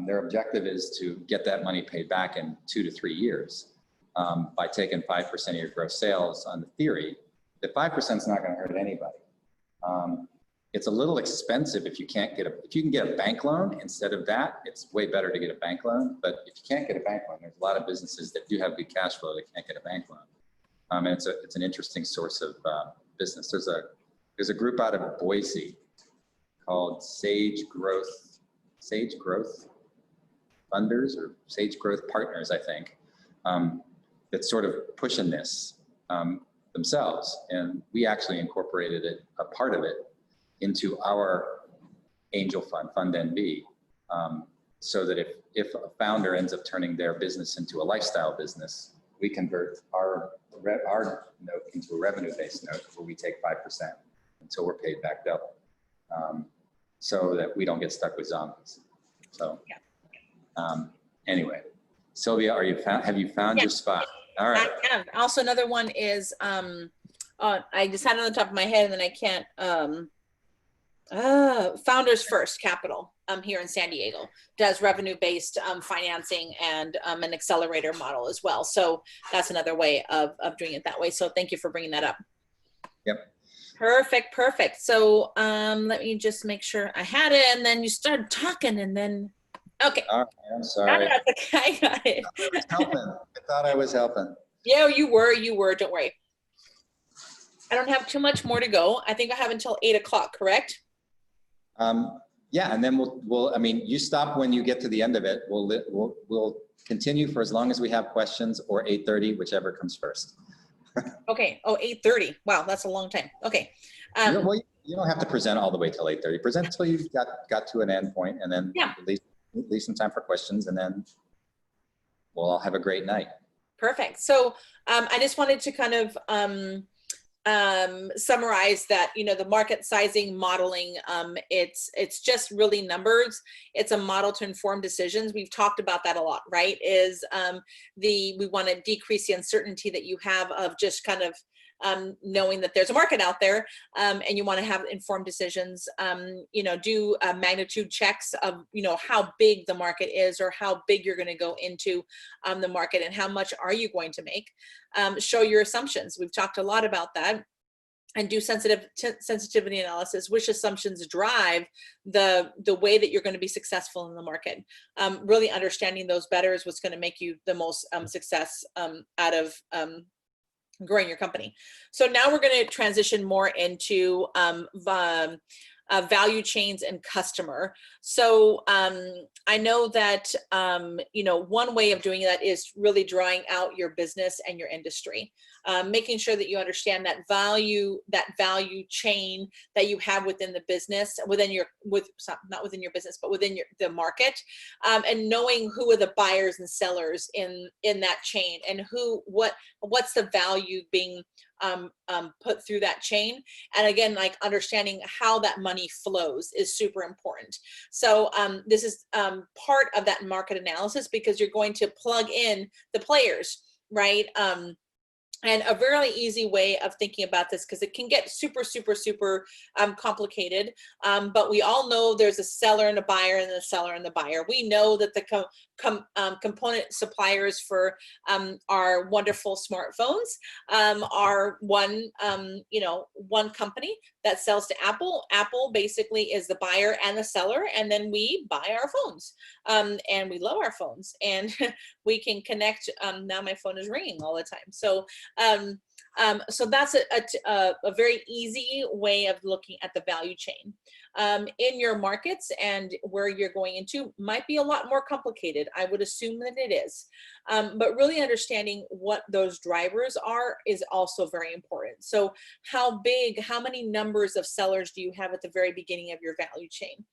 Their objective is to get that money paid back in 2 to 3 years by taking 5% of your gross sales. On the theory that 5% is not going to hurt anybody. It's a little expensive if you can get a bank loan instead of that. It's way better to get a bank loan. But if you can't get a bank loan, there's a lot of businesses that do have good cash flow that can't get a bank loan. And it's an interesting source of business. There's a group out of Boise called Sage Growth Funders or Sage Growth Partners, I think, that's sort of pushing this themselves. And we actually incorporated a part of it into our angel fund, FundNV, so that if a founder ends up turning their business into a lifestyle business, we convert our note into a revenue-based note where we take 5% until we're paid back double, so that we don't get stuck with zombies. So anyway, Sylvia, have you found your spot? All right. I have. Also, another one is, I just had it on the top of my head and then I can't, Founders First Capital here in San Diego does revenue-based financing and an accelerator model as well. So that's another way of doing it that way. So thank you for bringing that up. Yep. Perfect. So let me just make sure I had it, and then you started talking, and then okay. All right, I'm sorry. No, okay. I got it. I thought I was helping. Yeah, you were. Don't worry. I don't have too much more to go. I think I have until 8 o'clock, correct? Yeah, and then we'll. I mean, you stop when you get to the end of it. We'll continue for as long as we have questions, or 8:30, whichever comes first. Okay. Oh, 8:30. Wow, that's a long time. Okay. You don't have to present all the way till 8:30. Present till you've got to an end point, and then release leave some time for questions, and then we'll all have a great night. Perfect. So I just wanted to kind of summarize that, you know, the market sizing modeling, it's just really numbers. It's a model to inform decisions. We've talked about that a lot, right? Is we want to decrease the uncertainty that you have of just kind of knowing that there's a market out there, and you want to have informed decisions. You know, do magnitude checks of, you know, how big the market is, or how big you're going to go into the market, and how much are you going to make. Show your assumptions. We've talked a lot about that. And do sensitivity analysis, which assumptions drive the way that you're going to be successful in the market. Really understanding those better is what's going to make you the most success out of growing your company. So now we're going to transition more into value chains and customer. So I know that, you know, one way of doing that is really drawing out your business and your industry, making sure that you understand that value chain that you have within the business, not within your business, but within the market, and knowing who are the buyers and sellers in that chain, and what's the value being put through that chain. And again, like understanding how that money flows is super important. So this is part of that market analysis, because you're going to plug in the players, right? And a very easy way of thinking about this, because it can get super complicated, but we all know there's a seller and a buyer, and the seller and the buyer. We know that the component suppliers for our wonderful smartphones are one company that sells to Apple. Apple basically is the buyer and the seller, and then we buy our phones, and we love our phones, and we can connect. Now my phone is ringing all the time. So so that's a very easy way of looking at the value chain. In your markets and where you're going into might be a lot more complicated. I would assume that it is. But really understanding what those drivers are is also very important. So how many numbers of sellers do you have at the very beginning of your value chain?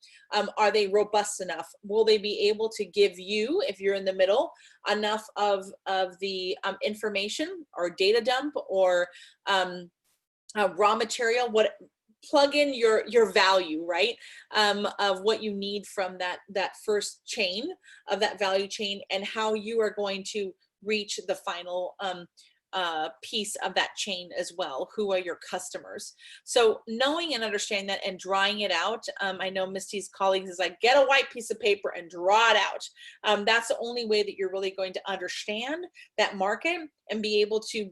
Are they robust enough? Will they be able to give you, if you're in the middle, enough of the information or data dump or raw material? Plug in your value, right? Of what you need from that first chain of that value chain, and how you are going to reach the final piece of that chain as well. Who are your customers? So knowing and understanding that and drawing it out. I know Misty's colleagues is like, get a white piece of paper and draw it out. That's the only way that you're really going to understand that market and be able to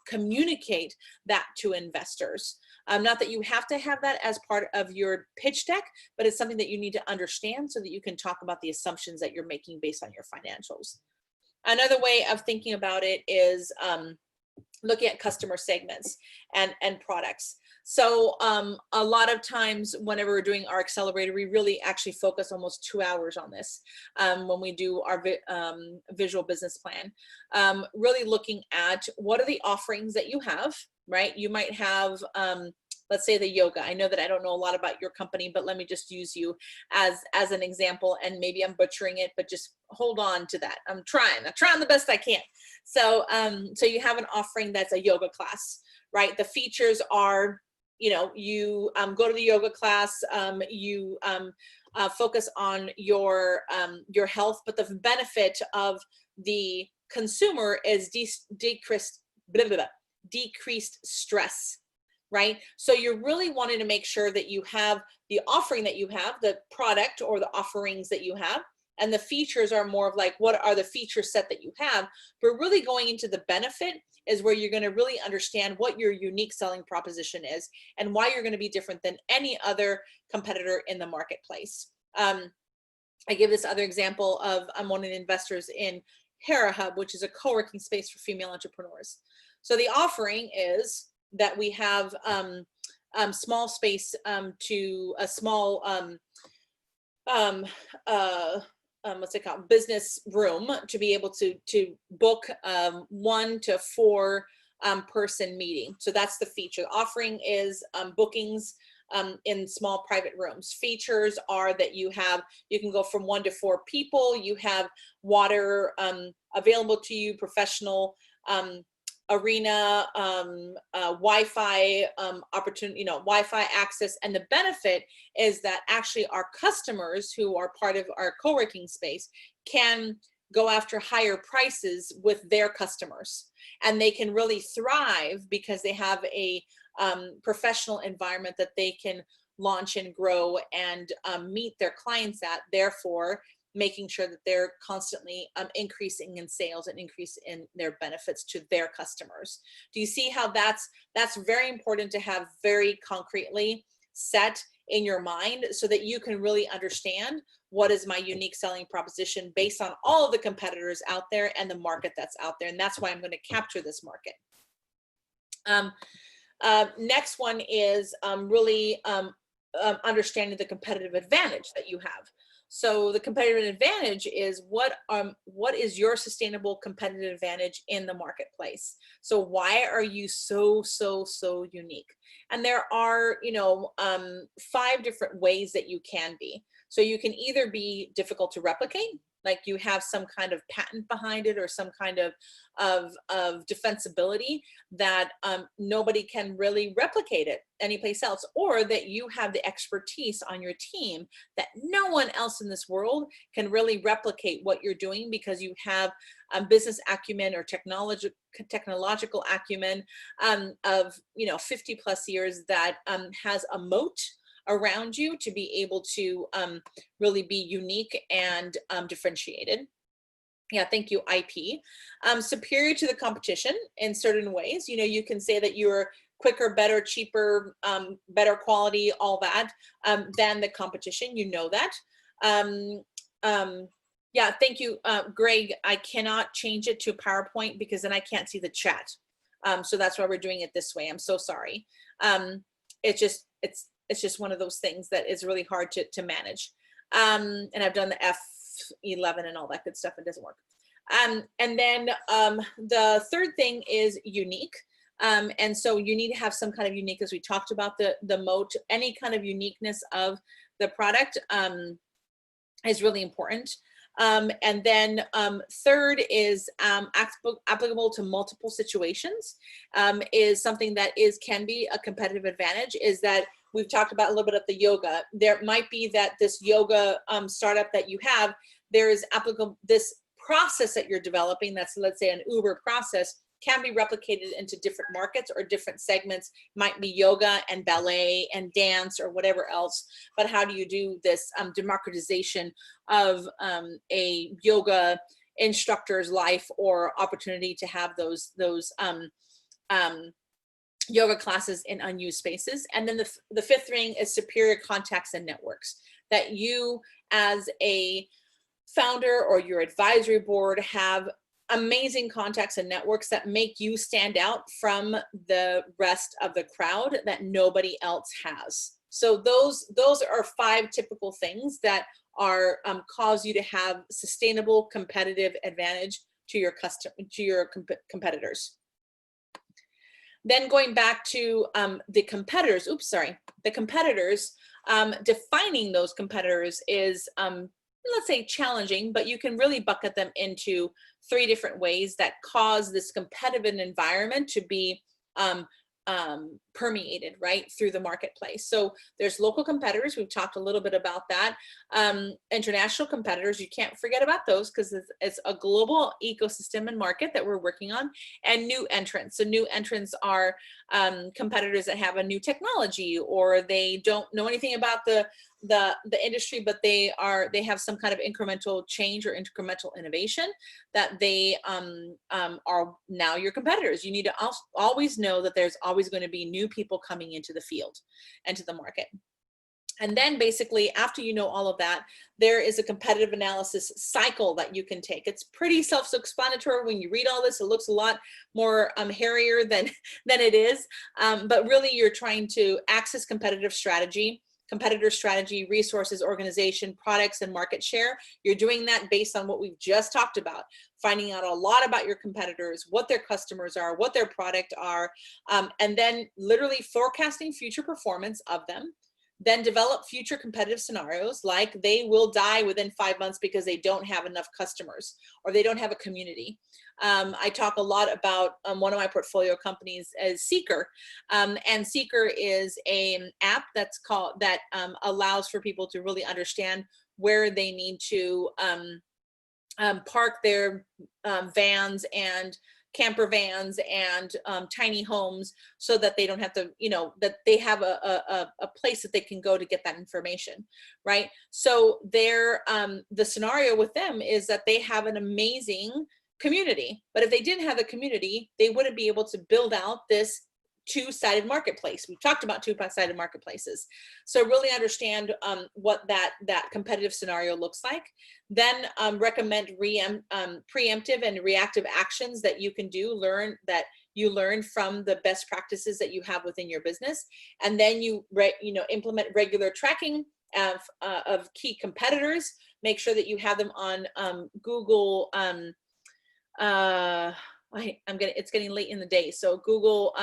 communicate that to investors. Not that you have to have that as part of your pitch deck, but it's something that you need to understand so that you can talk about the assumptions that you're making based on your financials. Another way of thinking about it is looking at customer segments and products. So a lot of times whenever we're doing our accelerator, we really actually focus almost 2 hours on this when we do our visual business plan. Really looking at what are the offerings that you have, right? You might have, let's say the yoga. I know that I don't know a lot about your company, but let me just use you as an example, and maybe I'm butchering it, but just hold on to that. I'm trying the best I can. So, so you have an offering that's a yoga class, right? The features are, you know, you go to the yoga class, you focus on your health, but the benefit of the consumer is decreased stress, right? So you're really wanting to make sure that you have the offering that you have, the product or the offerings that you have, and the features are more of like, what are the feature set that you have? But really going into the benefit is where you're going to really understand what your unique selling proposition is and why you're going to be different than any other competitor in the marketplace. I give this other example of, I'm one of the investors in Hera Hub, which is a co-working space for female entrepreneurs. So the offering is that we have small space to a small, what's it called, business room to be able to book 1 to 4 person meeting. So that's the feature. The offering is bookings in small private rooms. Features are that you can go from 1 to 4 people. You have water available to you, professional arena, Wi-Fi opportunity, Wi-Fi access. And the benefit is that actually our customers who are part of our co-working space can go after higher prices with their customers, and they can really thrive because they have a professional environment that they can launch and grow and meet their clients at, therefore making sure that they're constantly increasing in sales and increase in their benefits to their customers. Do you see how that's very important to have very concretely set in your mind, so that you can really understand what is my unique selling proposition based on all of the competitors out there and the market that's out there. And that's why I'm going to capture this market. Next one is really understanding the competitive advantage that you have. So the competitive advantage is what is your sustainable competitive advantage in the marketplace? So why are you so unique? And there are, 5 different ways that you can be. So you can either be difficult to replicate, like you have some kind of patent behind it or some kind of defensibility that nobody can really replicate it anyplace else, or that you have the expertise on your team that no one else in this world can really replicate what you're doing, because you have business acumen or technological acumen of 50 plus years that has a moat around you to be able to really be unique and differentiated. Yeah, thank you, IP. Superior to the competition in certain ways. You can say that you're quicker, better, cheaper, better quality, all that, than the competition. You know that. Yeah, thank you, Greg. I cannot change it to PowerPoint because then I can't see the chat. So that's why we're doing it this way. I'm so sorry. It's just one of those things that is really hard to manage. And I've done the F11 and all that good stuff. It doesn't work. And then the third thing is unique. And so you need to have some kind of uniqueness. We talked about the moat. Any kind of uniqueness of the product is really important. And then third is applicable to multiple situations, is something that can be a competitive advantage, is that we've talked about a little bit of the yoga. There might be that this yoga startup that you have, there is applicable, this process that you're developing, that's, let's say, an Uber process, can be replicated into different markets or different segments. Might be yoga and ballet and dance or whatever else. But how do you do this democratization of a yoga instructor's life or opportunity to have those yoga classes in unused spaces? And then the fifth thing is superior contacts and networks, that you as a founder or your advisory board have amazing contacts and networks that make you stand out from the rest of the crowd that nobody else has. So those are 5 typical things that are cause you to have sustainable competitive advantage to your competitors. Then going back to the competitors, defining those competitors is, let's say, challenging, but you can really bucket them into 3 different ways that cause this competitive environment to be permeated right through the marketplace. So there's local competitors. We've talked a little bit about that. International competitors, you can't forget about those because it's a global ecosystem and market that we're working on. And new entrants. So new entrants are competitors that have a new technology, or they don't know anything about the industry, but they have some kind of incremental change or incremental innovation that they are now your competitors. You need to always know that there's always going to be new people coming into the field and to the market. And then basically, after you know all of that, there is a competitive analysis cycle that you can take. It's pretty self-explanatory when you read all this. It looks a lot more hairier than it is. But really, you're trying to access competitor strategy, resources, organization, products, and market share. You're doing that based on what we've just talked about. finding out a lot about your competitors, what their customers are, what their product are, and then literally forecasting future performance of them. Then develop future competitive scenarios, like they will die within 5 months because they don't have enough customers or they don't have a community. I talk a lot about one of my portfolio companies as Seeker, and Seeker is an app that allows for people to really understand where they need to park their vans and camper vans and tiny homes, so that they don't have to, that they have a place that they can go to get that information, right? So the scenario with them is that they have an amazing community, but if they didn't have the community, they wouldn't be able to build out this two-sided marketplace. We've talked about two-sided marketplaces. So really understand what that competitive scenario looks like. Then recommend preemptive and reactive actions that you can do, learn from the best practices that you have within your business. And then you implement regular tracking of key competitors. Make sure that you have them on Google. It's getting late in the day. So Google,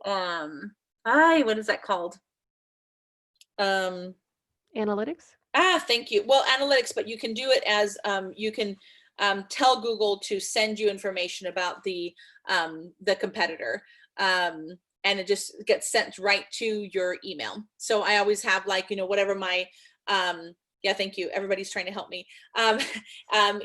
what is that called? Analytics? Thank you. Well, analytics, but you can do it as, you can tell Google to send you information about the competitor. And it just gets sent right to your email. So I always have whatever my, yeah, thank you. Everybody's trying to help me.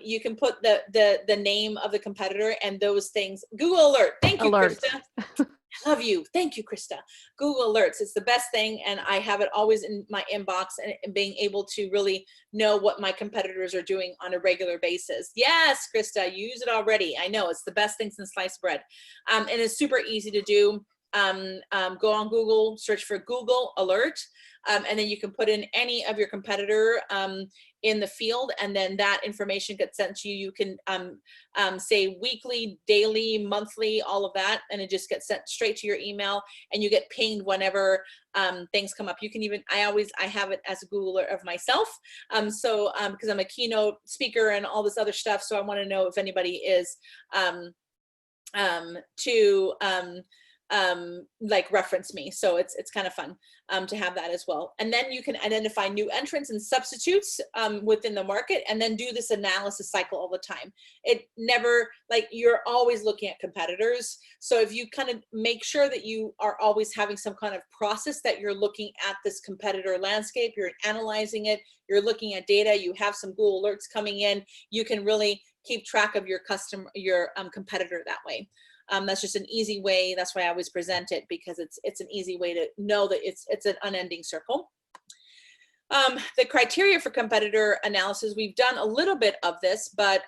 You can put the name of the competitor and those things. Google Alert. Thank you, Alert. Krista. Love you. Thank you, Krista. Google Alerts. It's the best thing. And I have it always in my inbox, and being able to really know what my competitors are doing on a regular basis. Yes, Krista, you use it already. I know it's the best thing since sliced bread. And it's super easy to do. Go on Google, search for Google Alert, and then you can put in any of your competitor in the field, and then that information gets sent to you. You can say weekly, daily, monthly, all of that, and it just gets sent straight to your email, and you get pinged whenever things come up. You can even, I have it as a Google Alert of myself, because I'm a keynote speaker and all this other stuff, so I want to know if anybody is reference me. So it's kind of fun to have that as well. And then you can identify new entrants and substitutes within the market, and then do this analysis cycle all the time. It never, you're always looking at competitors. So if you kind of make sure that you are always having some kind of process, that you're looking at this competitor landscape, you're analyzing it, you're looking at data, you have some Google Alerts coming in, you can really keep track of your competitor that way. That's just an easy way. That's why I always present it, because it's an easy way to know that it's an unending circle. The criteria for competitor analysis, we've done a little bit of this, but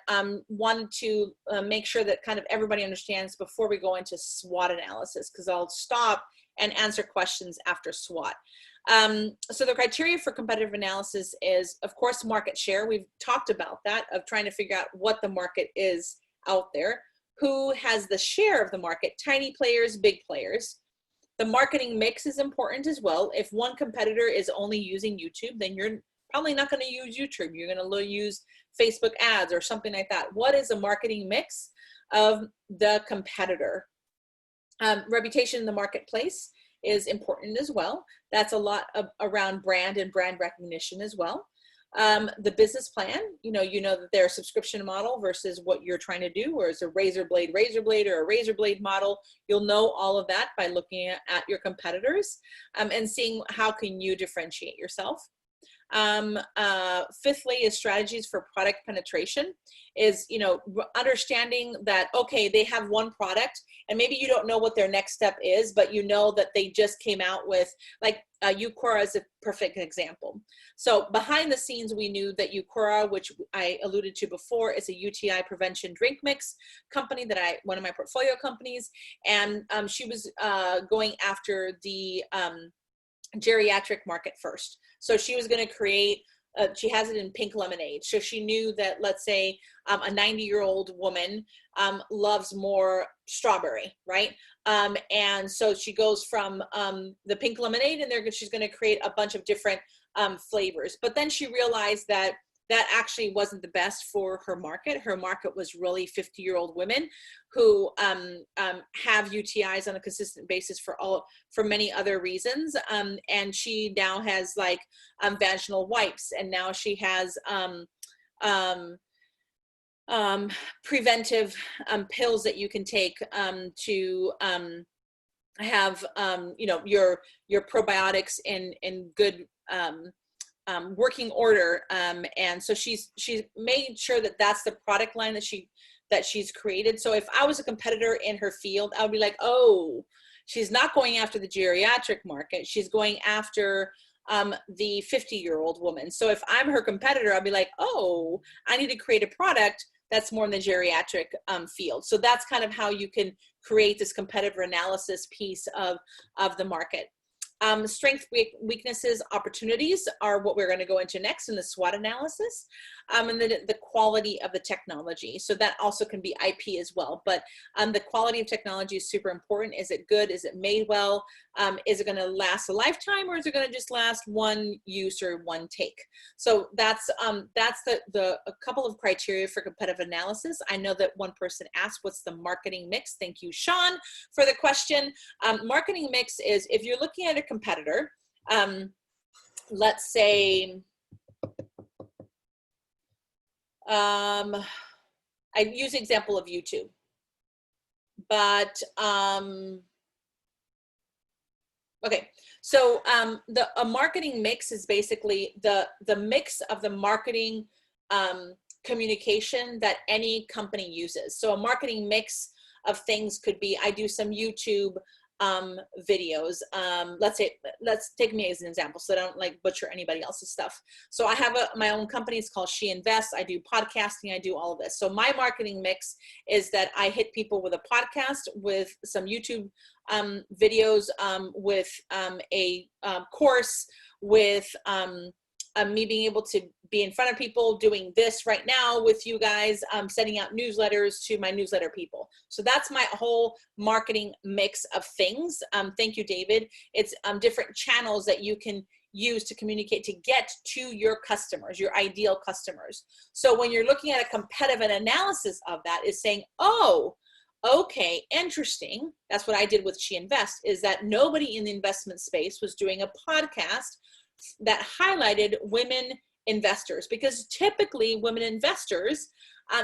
want to make sure that kind of everybody understands before we go into SWOT analysis, because I'll stop and answer questions after SWOT. So the criteria for competitive analysis is, of course, market share. We've talked about that, of trying to figure out what the market is out there. Who has the share of the market? Tiny players, big players. The marketing mix is important as well. If one competitor is only using YouTube, then you're probably not going to use YouTube. You're going to use Facebook ads or something like that. What is the marketing mix of the competitor? Reputation in the marketplace is important as well. That's a lot around brand and brand recognition as well. The business plan, you know that they're a subscription model versus what you're trying to do, or it's a razor blade or a razor blade model. You'll know all of that by looking at your competitors and seeing how can you differentiate yourself. Fifthly is strategies for product penetration, is, understanding that, okay, they have one product and maybe you don't know what their next step is, but you know that they just came out with, Eucora is a perfect example. So behind the scenes, we knew that Eucora, which I alluded to before, is a UTI prevention drink mix company one of my portfolio companies. And she was going after the geriatric market first. So she was going to create, she has it in pink lemonade. So she knew that, let's say, a 90-year-old woman loves more strawberry, right? And so she goes from the pink lemonade, and she's going to create a bunch of different flavors. But then she realized that that actually wasn't the best for her market. Her market was really 50-year-old women who have UTIs on a consistent basis for many other reasons. And she now has like vaginal wipes, and now she has preventive pills that you can take to have you know, your probiotics in good working order, and so she's made sure that that's the product line that she's created. So if I was a competitor in her field, I would be like, oh, she's not going after the geriatric market, she's going after the 50-year-old woman. So if I'm her competitor, I'll be like, oh, I need to create a product that's more in the geriatric field. So that's kind of how you can create this competitive analysis piece of the market. Strengths, weaknesses, opportunities are what we're going to go into next in the SWOT analysis, and then the quality of the technology. So that also can be IP as well, but the quality of technology is super important. Is it good? Is it made well? Is it going to last a lifetime, or is it going to just last one use or one take? So that's a couple of criteria for competitive analysis. I know that one person asked, what's the marketing mix? Thank you, Sean, for the question. Marketing mix is, if you're looking at a competitor, let's say, I use the example of YouTube, but okay, so a marketing mix is basically the mix of the marketing communication that any company uses. So a marketing mix of things could be, I do some YouTube videos. Let's take me as an example, so I don't like butcher anybody else's stuff. So I have my own company. It's called She Invests. I do podcasting. I do all of this. So my marketing mix is that I hit people with a podcast, with some YouTube videos, with a course, with me being able to be in front of people, doing this right now with you guys, sending out newsletters to my newsletter people. So that's my whole marketing mix of things. Thank you, David. It's different channels that you can use to communicate, to get to your customers, your ideal customers. So when you're looking at a competitive analysis of that, is saying, oh, okay, interesting. That's what I did with She Invests, is that nobody in the investment space was doing a podcast that highlighted women investors, because typically women investors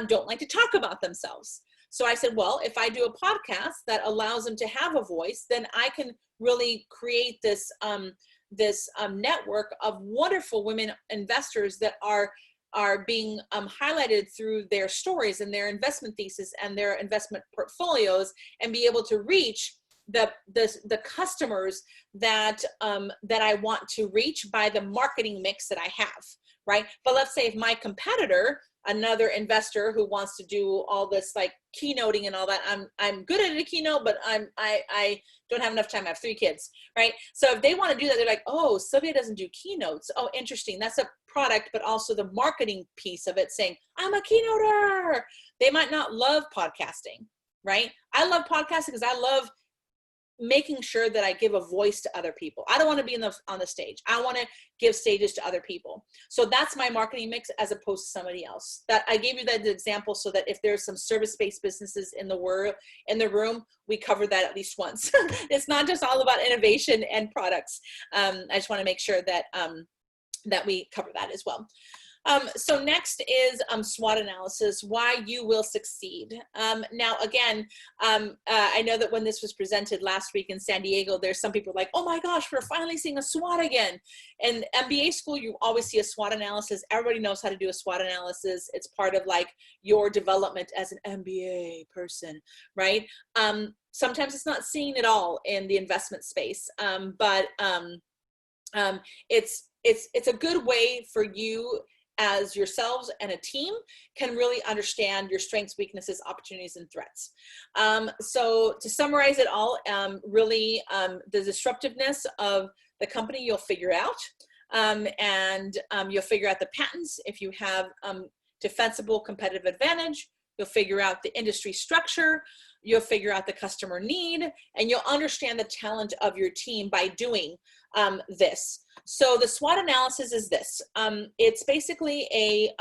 don't like to talk about themselves. So I said, well, if I do a podcast that allows them to have a voice, then I can really create this network of wonderful women investors that are being highlighted through their stories and their investment thesis and their investment portfolios, and be able to reach the customers that I want to reach by the marketing mix that I have, right? But let's say if my competitor, another investor who wants to do all this like keynoting and all that, I'm good at a keynote, but I don't have enough time. I have 3 kids, right? So if they want to do that, they're like, oh, Silvia doesn't do keynotes. Oh, interesting. That's a product, but also the marketing piece of it, saying, I'm a keynoter. They might not love podcasting, right? I love podcasting because I love making sure that I give a voice to other people. I don't want to be on the stage. I want to give stages to other people. So that's my marketing mix, as opposed to somebody else. That I gave you that example so that if there's some service-based businesses in the room, we cover that at least once. It's not just all about innovation and products. I just want to make sure that that we cover that as well. So next is SWOT analysis, why you will succeed. Now, again, I know that when this was presented last week in San Diego, there's some people like, oh my gosh, we're finally seeing a SWOT again. In MBA school, you always see a SWOT analysis. Everybody knows how to do a SWOT analysis. It's part of like your development as an MBA person, right? Sometimes it's not seen at all in the investment space, but it's a good way for you as yourselves and a team can really understand your strengths, weaknesses, opportunities, and threats. So to summarize it all, really the disruptiveness of the company you'll figure out, and you'll figure out the patents. If you have defensible competitive advantage, you'll figure out the industry structure. you'll figure out the customer need, and you'll understand the challenge of your team by doing this. So the SWOT analysis is this. It's basically a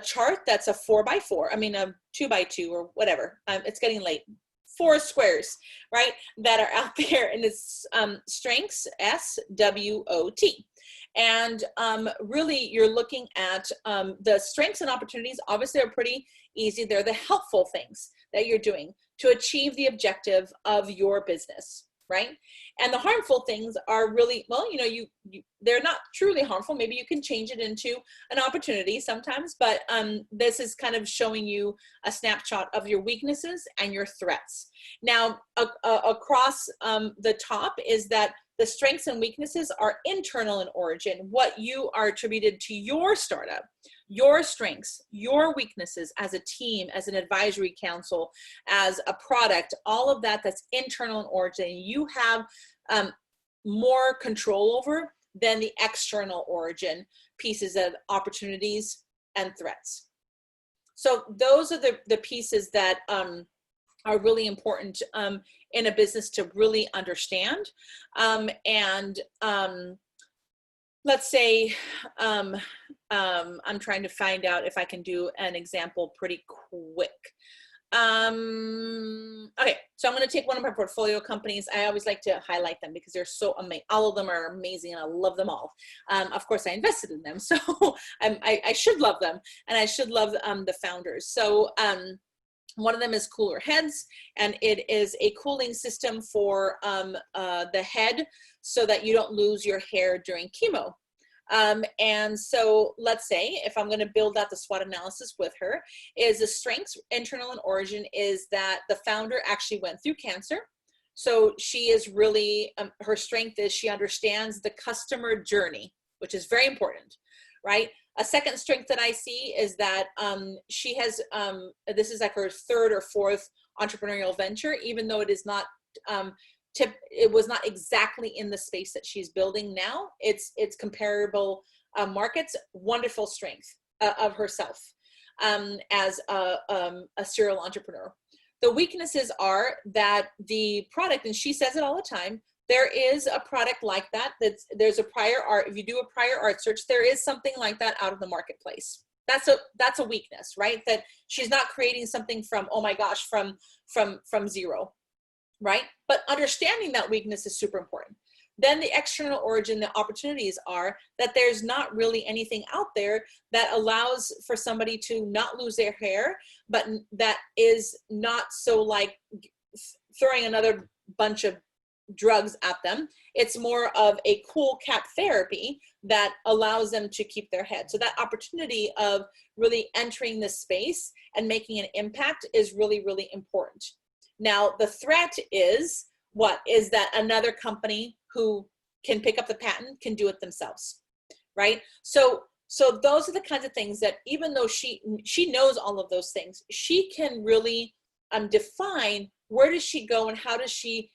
chart that's a 4x4, I mean a 2x2 or whatever. It's getting late. 4 squares, right, that are out there, and it's strengths, SWOT. And really, you're looking at the strengths and opportunities. Obviously, are pretty easy. They're the helpful things that you're doing to achieve the objective of your business, right? And the harmful things are really, well, you know, they're not truly harmful. Maybe you can change it into an opportunity sometimes, but this is kind of showing you a snapshot of your weaknesses and your threats. Now, across the top is that the strengths and weaknesses are internal in origin, what you are attributed to your startup, your strengths, your weaknesses as a team, as an advisory council, as a product, all of that that's internal in origin. You have more control over than the external origin pieces of opportunities and threats. So those are the pieces that are really important in a business to really understand. Let's say, I'm trying to find out if I can do an example pretty quick. Okay, so I'm going to take one of my portfolio companies. I always like to highlight them because they're so amazing. All of them are amazing, and I love them all. Of course, I invested in them, so I should love them, and I should love the founders. So one of them is Cooler Heads, and it is a cooling system for the head so that you don't lose your hair during chemo. And so let's say if I'm going to build out the SWOT analysis with her, is the strengths internal in origin is that the founder actually went through cancer. So she is really, her strength is she understands the customer journey, which is very important, right? A second strength that I see is that she has, this is like her 3rd or 4th entrepreneurial venture, even though it is not, it was not exactly in the space that she's building now. It's comparable markets, wonderful strength of herself as a serial entrepreneur. The weaknesses are that the product, and she says it all the time, there is a product like that, there's a prior art, if you do a prior art search, there is something like that out of the marketplace. That's a weakness, right? That she's not creating something from, oh my gosh, from zero, right? But understanding that weakness is super important. Then the external origin, the opportunities are that there's not really anything out there that allows for somebody to not lose their hair, but that is not so like throwing another bunch of drugs at them. It's more of a cool cap therapy that allows them to keep their head. So that opportunity of really entering this space and making an impact is really, really important. Now, the threat is what? Is that another company who can pick up the patent can do it themselves, right? So those are the kinds of things that even though she knows all of those things, she can really define where does she go and how does she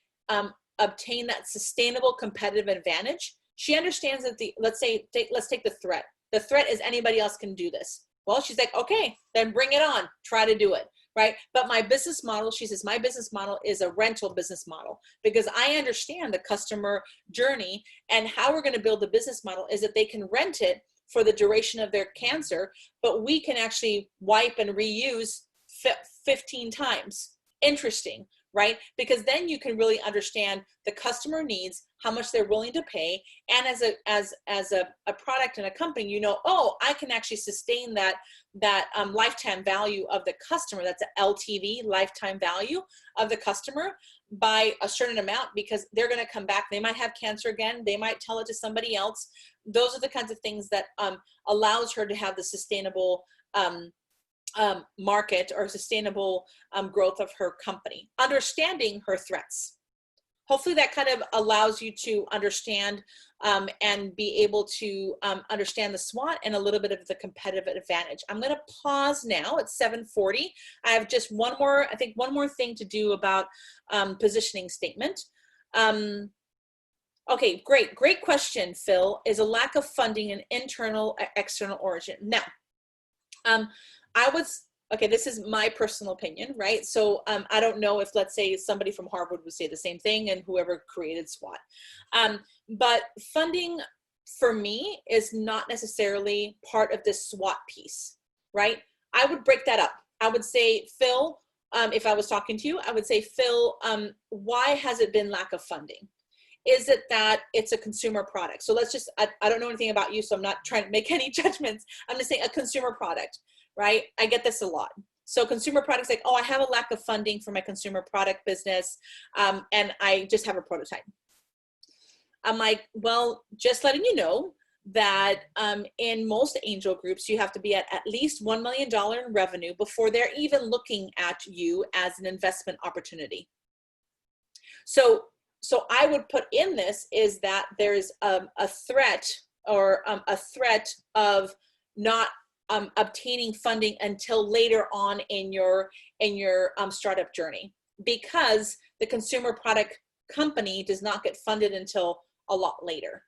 obtain that sustainable competitive advantage. She understands that let's take the threat. The threat is anybody else can do this. Well, she's like, okay, then bring it on, try to do it, right? But my business model, she says, my business model is a rental business model because I understand the customer journey, and how we're going to build the business model is that they can rent it for the duration of their cancer, but we can actually wipe and reuse 15 times. Interesting, right? Because then you can really understand the customer needs, how much they're willing to pay, and as a product and a company, you know, oh, I can actually sustain that lifetime value of the customer. That's an LTV, lifetime value of the customer, by a certain amount, because they're going to come back. They might have cancer again. They might tell it to somebody else. Those are the kinds of things that allows her to have the sustainable market or sustainable growth of her company. Understanding her threats. Hopefully that kind of allows you to understand and be able to understand the SWOT and a little bit of the competitive advantage. I'm going to pause now at 7:40. I have just one more thing to do about positioning statement. Okay, great question, Phil. Is a lack of funding an internal, external origin? Now, Okay, this is my personal opinion, right? So I don't know if, let's say, somebody from Harvard would say the same thing, and whoever created SWOT. But funding for me is not necessarily part of this SWOT piece, right? I would break that up. I would say, Phil, if I was talking to you, I would say, Phil, why has it been lack of funding? Is it that it's a consumer product? So let's just, I don't know anything about you, so I'm not trying to make any judgments. I'm just saying a consumer product, right? I get this a lot. So consumer products, like, oh, I have a lack of funding for my consumer product business, and I just have a prototype. I'm like, well, just letting you know that in most angel groups, you have to be at least $1 million in revenue before they're even looking at you as an investment opportunity. So I would put in this is that there's a threat, or a threat of not obtaining funding until later on in your startup journey, because the consumer product company does not get funded until a lot later,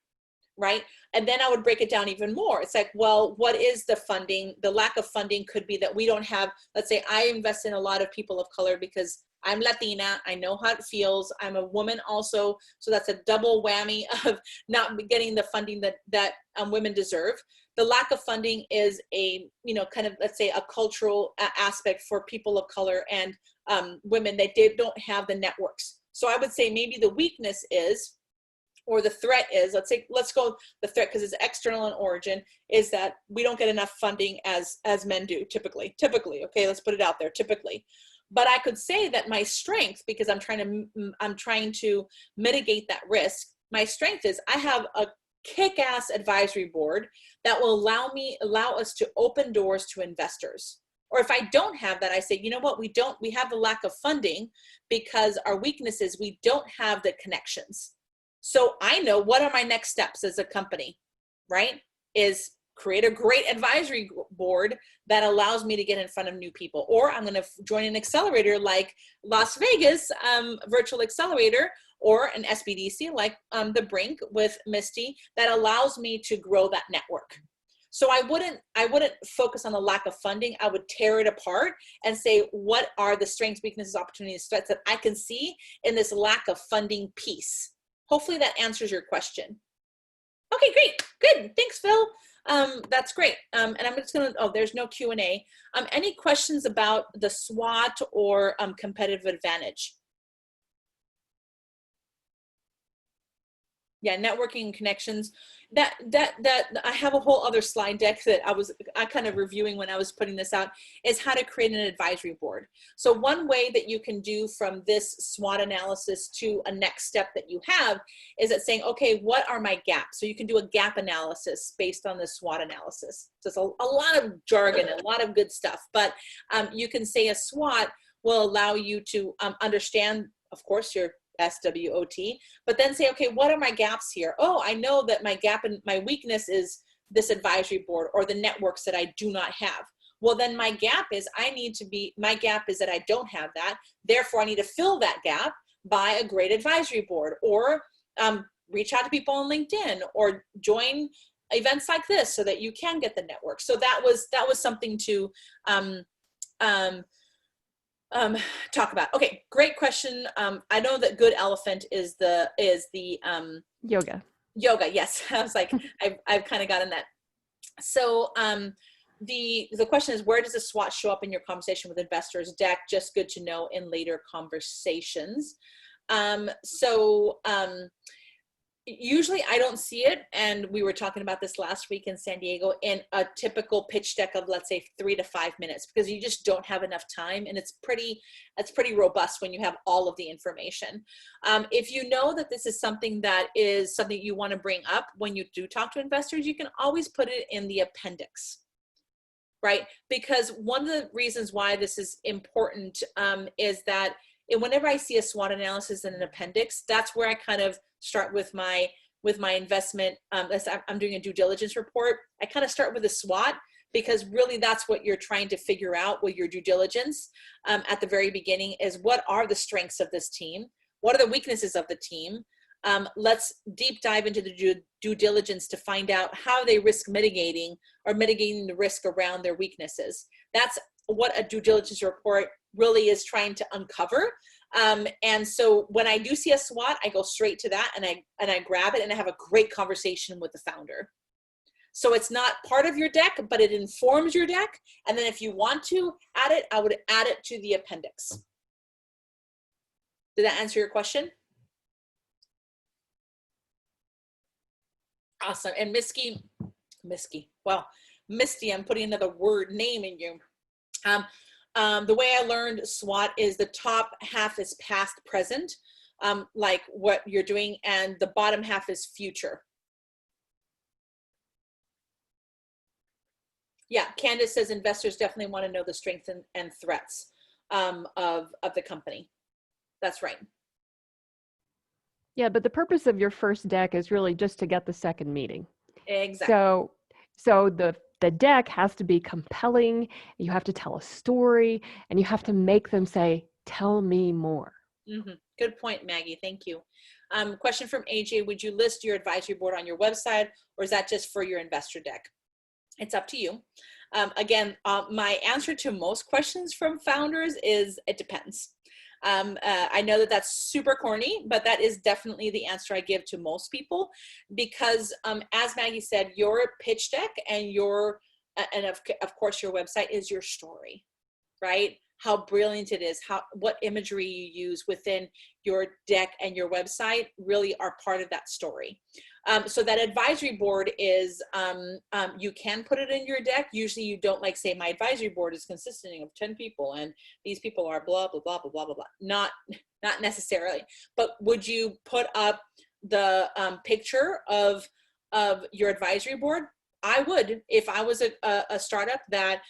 right? And then I would break it down even more. It's like, well, what is the funding? The lack of funding could be that we don't have, let's say I invest in a lot of people of color because I'm Latina, I know how it feels, I'm a woman also, so that's a double whammy of not getting the funding that women deserve. The lack of funding is a, kind of, let's say, a cultural aspect for people of color and women that they don't have the networks. So I would say maybe the weakness is, or the threat is, let's go the threat, because it's external in origin, is that we don't get enough funding as men do typically, okay, let's put it out there, typically. But I could say that my strength, because I'm trying to mitigate that risk, my strength is I have a kick-ass advisory board that will allow us to open doors to investors. Or if I don't have that, I say, you know what, we have the lack of funding because our weakness is we don't have the connections. So I know what are my next steps as a company, right? Is create a great advisory board that allows me to get in front of new people. Or I'm going to join an accelerator like Las Vegas Virtual Accelerator, or an SBDC like The Brink with Misty, that allows me to grow that network. So I wouldn't focus on the lack of funding. I would tear it apart and say, what are the strengths, weaknesses, opportunities, threats that I can see in this lack of funding piece? Hopefully that answers your question. Okay, great, good, thanks, Phil. That's great. And I'm just gonna, there's no Q&A. Any questions about the SWOT or competitive advantage? Yeah, networking and connections. That I have a whole other slide deck that I kind of reviewing when I was putting this out, is how to create an advisory board. So one way that you can do from this SWOT analysis to a next step that you have is at saying, okay, what are my gaps? So you can do a gap analysis based on the SWOT analysis. So it's a lot of jargon, a lot of good stuff, but you can say a SWOT will allow you to understand, of course, your SWOT, but then say, okay, what are my gaps here? Oh, I know that my gap and my weakness is this advisory board or the networks that I do not have. Well, then my gap is my gap is that I don't have that. Therefore, I need to fill that gap by a great advisory board, or reach out to people on LinkedIn, or join events like this so that you can get the network. So that was something to talk about. Okay, great question. I know that good elephant is the yoga. Yes, I was like, I've kind of gotten that. So the question is, where does the SWOT show up in your conversation with investors? Deck, just good to know in later conversations. Usually I don't see it, and we were talking about this last week in San Diego, in a typical pitch deck of, let's say, 3 to 5 minutes, because you just don't have enough time, and it's pretty robust when you have all of the information. If you know that this is something you want to bring up when you do talk to investors, you can always put it in the appendix, right? Because one of the reasons why this is important is that whenever I see a SWOT analysis in an appendix, that's where I kind of start with my investment. I'm doing a due diligence report. I kind of start with a SWOT, because really that's what you're trying to figure out with your due diligence at the very beginning, is what are the strengths of this team? What are the weaknesses of the team? Let's deep dive into the due diligence to find out how they risk mitigating, or mitigating the risk around their weaknesses. That's what a due diligence report really is trying to uncover. And so when I do see a SWOT, I go straight to that and I grab it and I have a great conversation with the founder. So it's not part of your deck, but it informs your deck. And then if you want to add it, I would add it to the appendix. Did that answer your question? Awesome. And Misty, I'm putting another word name in you. The way I learned SWOT is the top half is past present, like what you're doing, and the bottom half is future. Yeah, Candace says investors definitely want to know the strengths and threats of the company. That's right. Yeah, but the purpose of your first deck is really just to get the second meeting. Exactly. So the deck has to be compelling. You have to tell a story, and you have to make them say, "Tell me more." Mm-hmm. Good point, Maggie. Thank you. Question from AJ: would you list your advisory board on your website, or is that just for your investor deck? It's up to you. Again, my answer to most questions from founders is it depends. I know that that's super corny, but that is definitely the answer I give to most people, because as Maggie said, your pitch deck and of course your website is your story, right? How brilliant it is, what imagery you use within your deck and your website really are part of that story. So that advisory board is, you can put it in your deck. Usually you don't like say my advisory board is consisting of 10 people and these people are blah, blah, blah, blah, blah, blah, blah. Not necessarily, but would you put up the picture of your advisory board? I would, if I was a startup that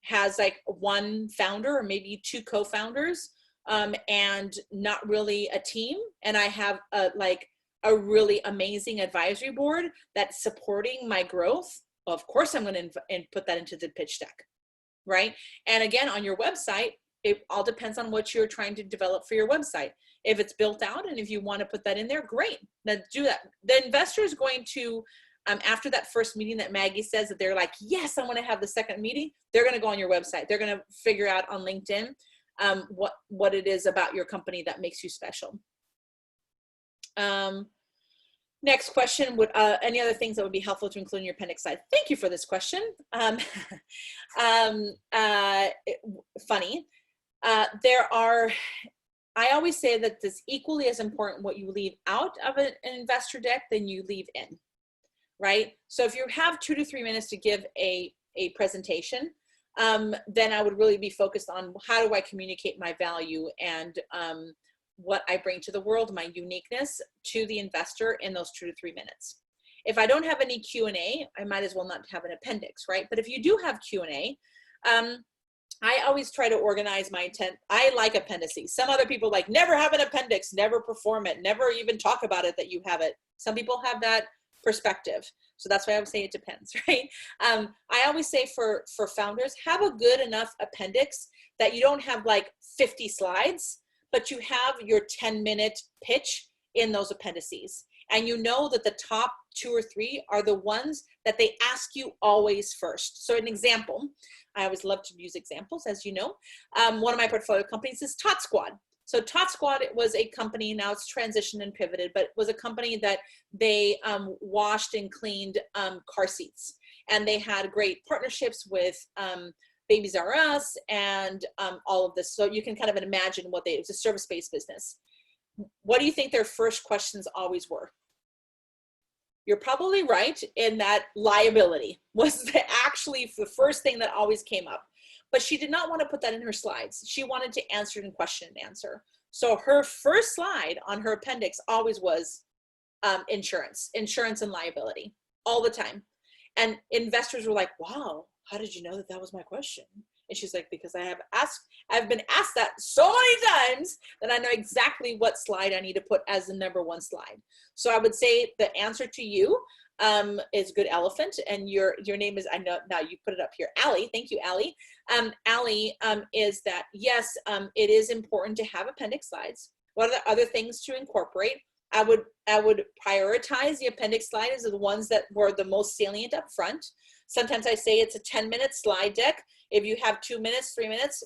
has like one founder or maybe two co-founders and not really a team, and I have a really amazing advisory board that's supporting my growth, of course I'm going to put that into the pitch deck, right? And again, on your website, it all depends on what you're trying to develop for your website. If it's built out and if you want to put that in there, great, then do that. The investor is going to, after that first meeting that Maggie says that they're like, yes, I want to have the second meeting, they're going to go on your website. They're going to figure out on LinkedIn what it is about your company that makes you special. Next question, would any other things that would be helpful to include in your appendix slide? Thank you for this question. Funny. I always say that it's equally as important what you leave out of an investor deck than you leave in, right? So if you have 2 to 3 minutes to give a presentation, then I would really be focused on how do I communicate my value and what I bring to the world, my uniqueness to the investor in those 2 to 3 minutes. If I don't have any Q&A, I might as well not have an appendix, right? But if you do have Q&A, I always try to organize my intent. I like appendices. Some other people like never have an appendix, never perform it, never even talk about it that you have it. Some people have that perspective. So that's why I would say it depends, right? I always say for founders, have a good enough appendix that you don't have like 50 slides, but you have your 10-minute pitch in those appendices. And you know that the top 2 or 3 are the ones that they ask you always first. So an example, I always love to use examples, as you know. One of my portfolio companies is Tot Squad. So Tot Squad, it was a company, now it's transitioned and pivoted, but it was a company that they washed and cleaned car seats. And they had great partnerships with Babies R Us and all of this. So you can kind of imagine what it was a service-based business. What do you think their first questions always were? You're probably right in that liability was actually the first thing that always came up. But she did not want to put that in her slides. She wanted to answer it in question and answer. So her first slide on her appendix always was insurance and liability all the time. And investors were like, wow, how did you know that was my question? And she's like, because I've been asked that so many times that I know exactly what slide I need to put as the #1 slide. So I would say the answer to you is Good Elephant, and your name is, I know now you put it up here, Allie. Thank you, Allie. Allie is that yes, it is important to have appendix slides. What are the other things to incorporate? I would prioritize the appendix slides as the ones that were the most salient up front. Sometimes I say it's a 10-minute slide deck. If you have 2 minutes, 3 minutes,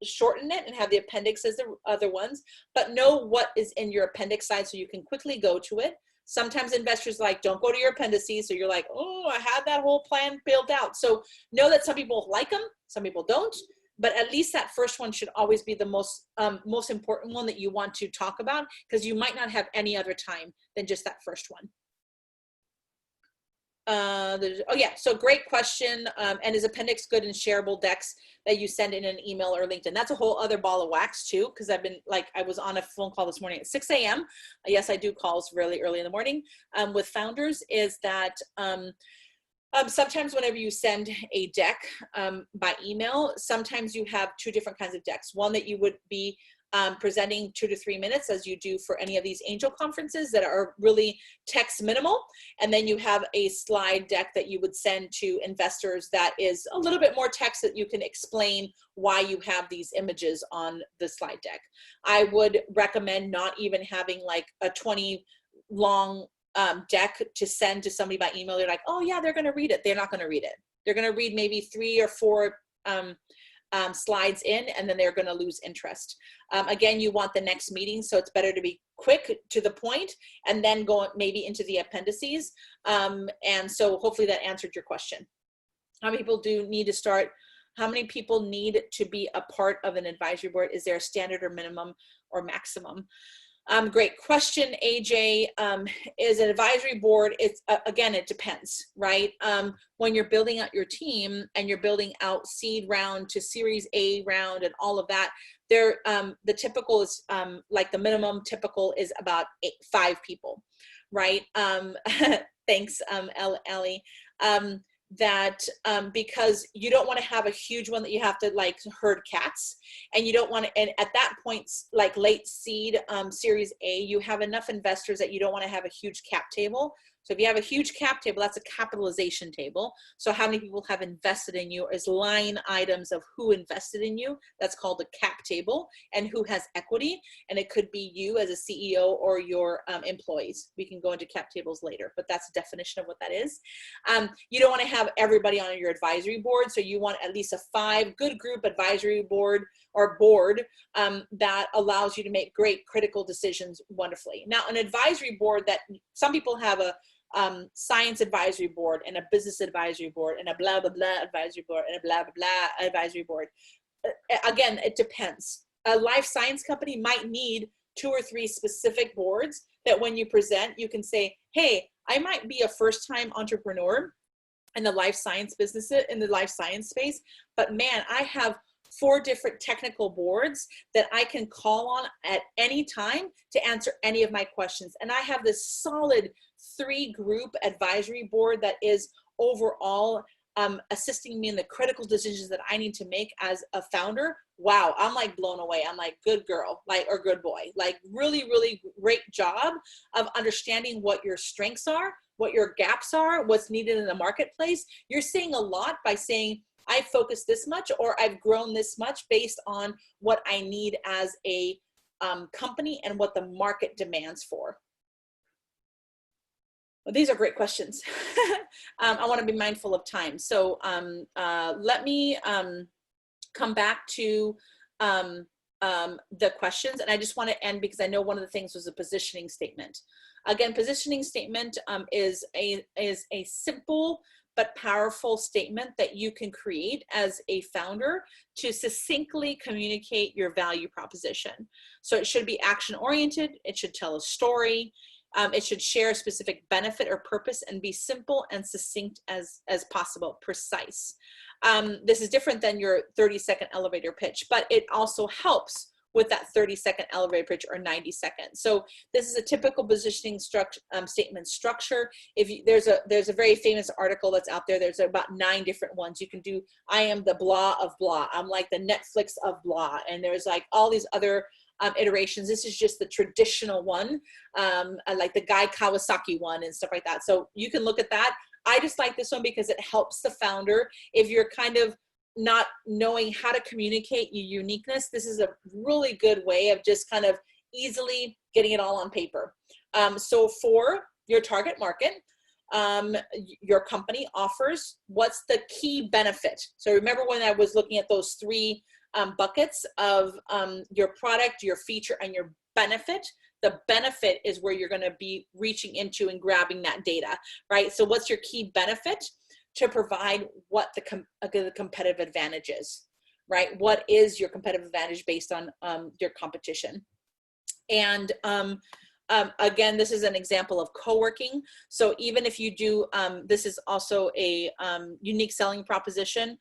shorten it and have the appendix as the other ones, but know what is in your appendix side so you can quickly go to it. Sometimes investors like, don't go to your appendices. So you're like, oh, I had that whole plan built out. So know that some people like them, some people don't, but at least that first one should always be the most important one that you want to talk about, because you might not have any other time than just that first one. Oh yeah, so great question. And is appendix good in shareable decks that you send in an email or LinkedIn? That's a whole other ball of wax too, because I've been I was on a phone call this morning at 6 a.m. Yes, I do calls really early in the morning with founders. Is that sometimes whenever you send a deck by email, sometimes you have two different kinds of decks. One that you would be presenting 2 to 3 minutes, as you do for any of these angel conferences that are really text minimal. And then you have a slide deck that you would send to investors that is a little bit more text, that you can explain why you have these images on the slide deck. I would recommend not even having like a 20 long deck to send to somebody by email. They're like, oh yeah, they're going to read it. They're not going to read it. They're going to read maybe 3 or 4 slides in, and then they're going to lose interest. Again, you want the next meeting, so it's better to be quick to the point and then go maybe into the appendices. And so hopefully that answered your question. How many people do need to start? How many people need to be a part of an advisory board? Is there a standard or minimum or maximum? Great question, AJ. Is an advisory board, it's again, it depends, right? When you're building out your team and you're building out seed round to Series A round and all of that, the typical is like the minimum typical is about 5 people, right? Thanks, Ellie. Because you don't want to have a huge one that you have to like herd cats, and you don't want to, and at that point, like late seed Series A, you have enough investors that you don't want to have a huge cap table. So if you have a huge cap table, that's a capitalization table. So how many people have invested in you is line items of who invested in you. That's called a cap table, and who has equity. And it could be you as a CEO or your employees. We can go into cap tables later, but that's a definition of what that is. You don't want to have everybody on your advisory board. So you want at least a 5 good group advisory board or board that allows you to make great critical decisions wonderfully. Now, an advisory board that some people have a science advisory board and a business advisory board and a blah, blah, blah advisory board and a blah, blah, blah advisory board. Again, it depends. A life science company might need 2 or 3 specific boards that when you present, you can say, hey, I might be a first-time entrepreneur in the life science business, in the life science space, but man, I have 4 different technical boards that I can call on at any time to answer any of my questions. And I have this solid 3-group advisory board that is overall assisting me in the critical decisions that I need to make as a founder. Wow, I'm like blown away. I'm like, good girl, like, or good boy, like really, really great job of understanding what your strengths are, what your gaps are, what's needed in the marketplace. You're saying a lot by saying, I focus this much, or I've grown this much based on what I need as a company and what the market demands for. Well, these are great questions. I want to be mindful of time. So let me come back to the questions. And I just want to end because I know one of the things was a positioning statement. Again, positioning statement is a simple but powerful statement that you can create as a founder to succinctly communicate your value proposition. So it should be action-oriented, it should tell a story, it should share a specific benefit or purpose, and be simple and succinct as possible, precise. This is different than your 30-second elevator pitch, but it also helps with that 30-second elevator pitch or 90 seconds. So this is a typical positioning statement structure. There's a very famous article that's out there. There's about 9 different ones. You can do, I am the blah of blah. I'm like the Netflix of blah. And there's like all these other iterations. This is just the traditional one, like the Guy Kawasaki one and stuff like that. So you can look at that. I just like this one because it helps the founder. If you're kind of not knowing how to communicate your uniqueness, this is a really good way of just kind of easily getting it all on paper. So for your target market, your company offers, what's the key benefit? So remember when I was looking at those three buckets of your product, your feature, and your benefit. The benefit is where you're going to be reaching into and grabbing that data, right? So what's your key benefit to provide what the competitive advantage is, right? What is your competitive advantage based on your competition? And again, this is an example of co-working. So even if you do, this is also a unique selling proposition.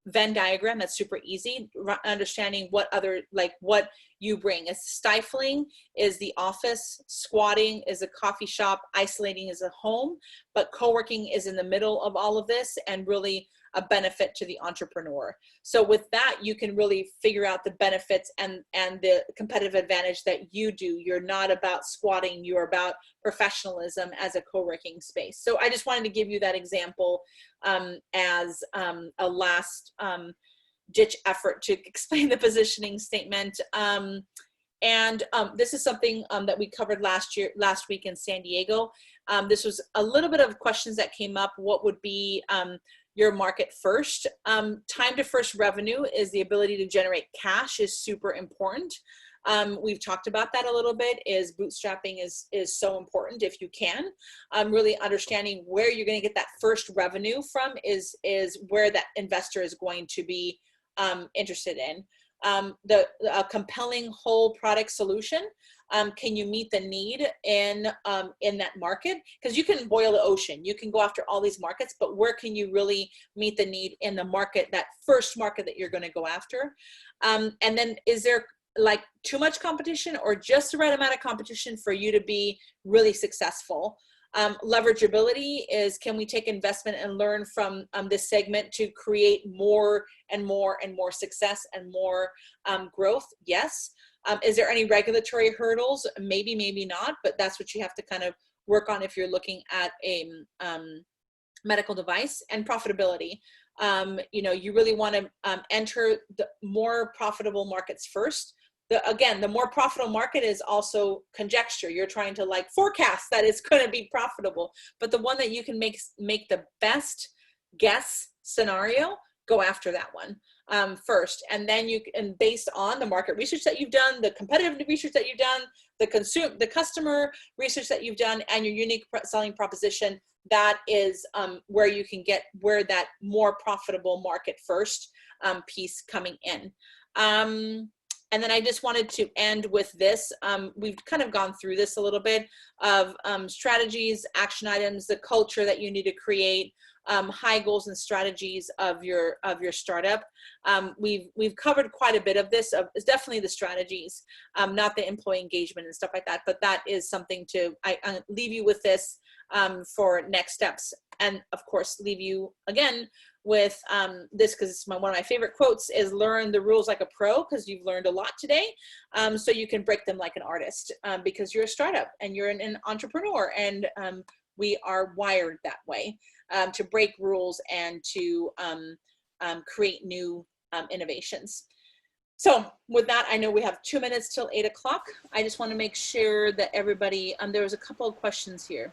Venn diagram, that's super easy. Understanding what other, like what you bring. Is stifling is the office, squatting is a coffee shop, isolating is a home, but co-working is in the middle of all of this and really a benefit to the entrepreneur. So with that, you can really figure out the benefits and the competitive advantage that you do. You're not about squatting, you're about professionalism as a co-working space. So I just wanted to give you that example as a last ditch effort to explain the positioning statement. This is something that we covered last week in San Diego. This was a little bit of questions that came up. What would be your market first? Time to first revenue is the ability to generate cash is super important. We've talked about that a little bit. Is bootstrapping is so important if you can. Really understanding where you're going to get that first revenue from is where that investor is going to be interested in. A compelling whole product solution. Can you meet the need in that market? Because you can boil the ocean. You can go after all these markets, but where can you really meet the need in the market, that first market that you're going to go after? And then is there like too much competition or just the right amount of competition for you to be really successful? Leverageability is, can we take investment and learn from this segment to create more and more and more success and more growth? Yes. Is there any regulatory hurdles? Maybe, maybe not, but that's what you have to kind of work on if you're looking at a medical device. And profitability. You know, you really want to enter the more profitable markets first. Again, the more profitable market is also conjecture. You're trying to like forecast that it's going to be profitable, but the one that you can make the best guess scenario, go after that one first. And then and based on the market research that you've done, the competitive research that you've done, the customer research that you've done, and your unique selling proposition, that is where you can get where that more profitable market first piece coming in. And then I just wanted to end with this. We've kind of gone through this a little bit of strategies, action items, the culture that you need to create, high goals and strategies of your startup. We've covered quite a bit of this. It's definitely the strategies, not the employee engagement and stuff like that. But that is something I leave you with this for next steps. And of course, leave you again with this, because it's one of my favorite quotes, is learn the rules like a pro, because you've learned a lot today, so you can break them like an artist, because you're a startup and you're an entrepreneur, and we are wired that way, to break rules and to create new innovations. So with that, I know we have 2 minutes till 8 o'clock. I just want to make sure that everybody, there was a couple of questions here.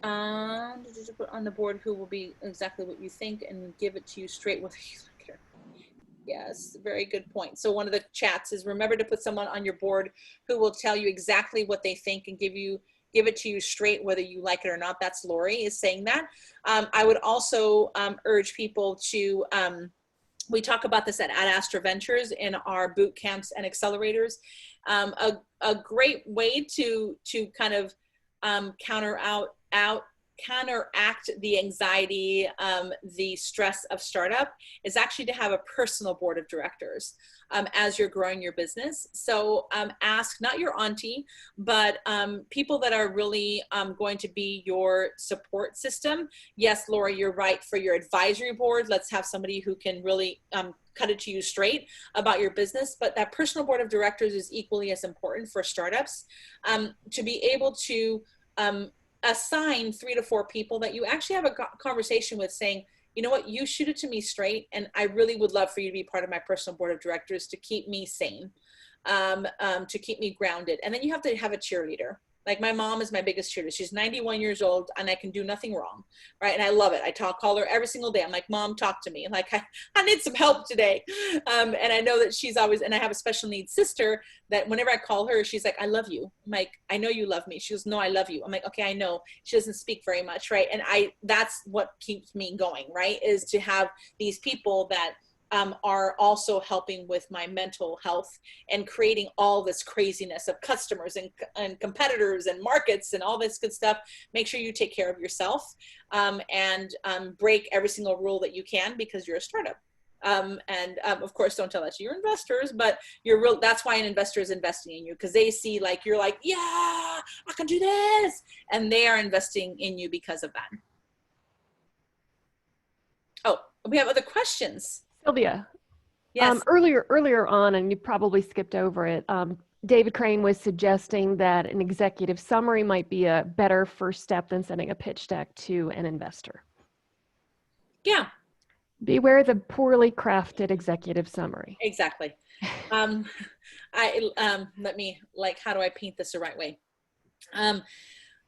Put on the board who will be exactly what you think and give it to you straight whether you like it. Yes, very good point. So one of the chats is, remember to put someone on your board who will tell you exactly what they think and give it to you straight whether you like it or not. That's Lori is saying that. I would also urge people to, we talk about this at Ad Astra Ventures in our boot camps and accelerators. A great way to kind of counteract the anxiety, the stress of startup is actually to have a personal board of directors as you're growing your business. So ask not your auntie, but people that are really going to be your support system. Yes, Laura, you're right. For your advisory board, let's have somebody who can really cut it to you straight about your business. But that personal board of directors is equally as important for startups, to be able to assign 3 to 4 people that you actually have a conversation with, saying, you know what, you shoot it to me straight, and I really would love for you to be part of my personal board of directors to keep me sane, to keep me grounded. And then you have to have a cheerleader. Like my mom is my biggest cheerleader. She's 91 years old and I can do nothing wrong, right? And I love it. I call her every single day. I'm like, Mom, talk to me. Like, I need some help today. And I know that she's always, and I have a special needs sister that whenever I call her, she's like, I love you. I'm like, I know you love me. She goes, no, I love you. I'm like, okay, I know. She doesn't speak very much, right? And that's what keeps me going, right? Is to have these people that are also helping with my mental health and creating all this craziness of customers and competitors and markets and all this good stuff. Make sure you take care of yourself and break every single rule that you can because you're a startup. Of course, don't tell that to your investors, but that's why an investor is investing in you, because they see like, you're like, yeah, I can do this. And they are investing in you because of that. Oh, we have other questions. Sylvia, yes. Earlier on, and you probably skipped over it, David Crane was suggesting that an executive summary might be a better first step than sending a pitch deck to an investor. Yeah. Beware the poorly crafted executive summary. Exactly. Let me, like, how do I paint this the right way?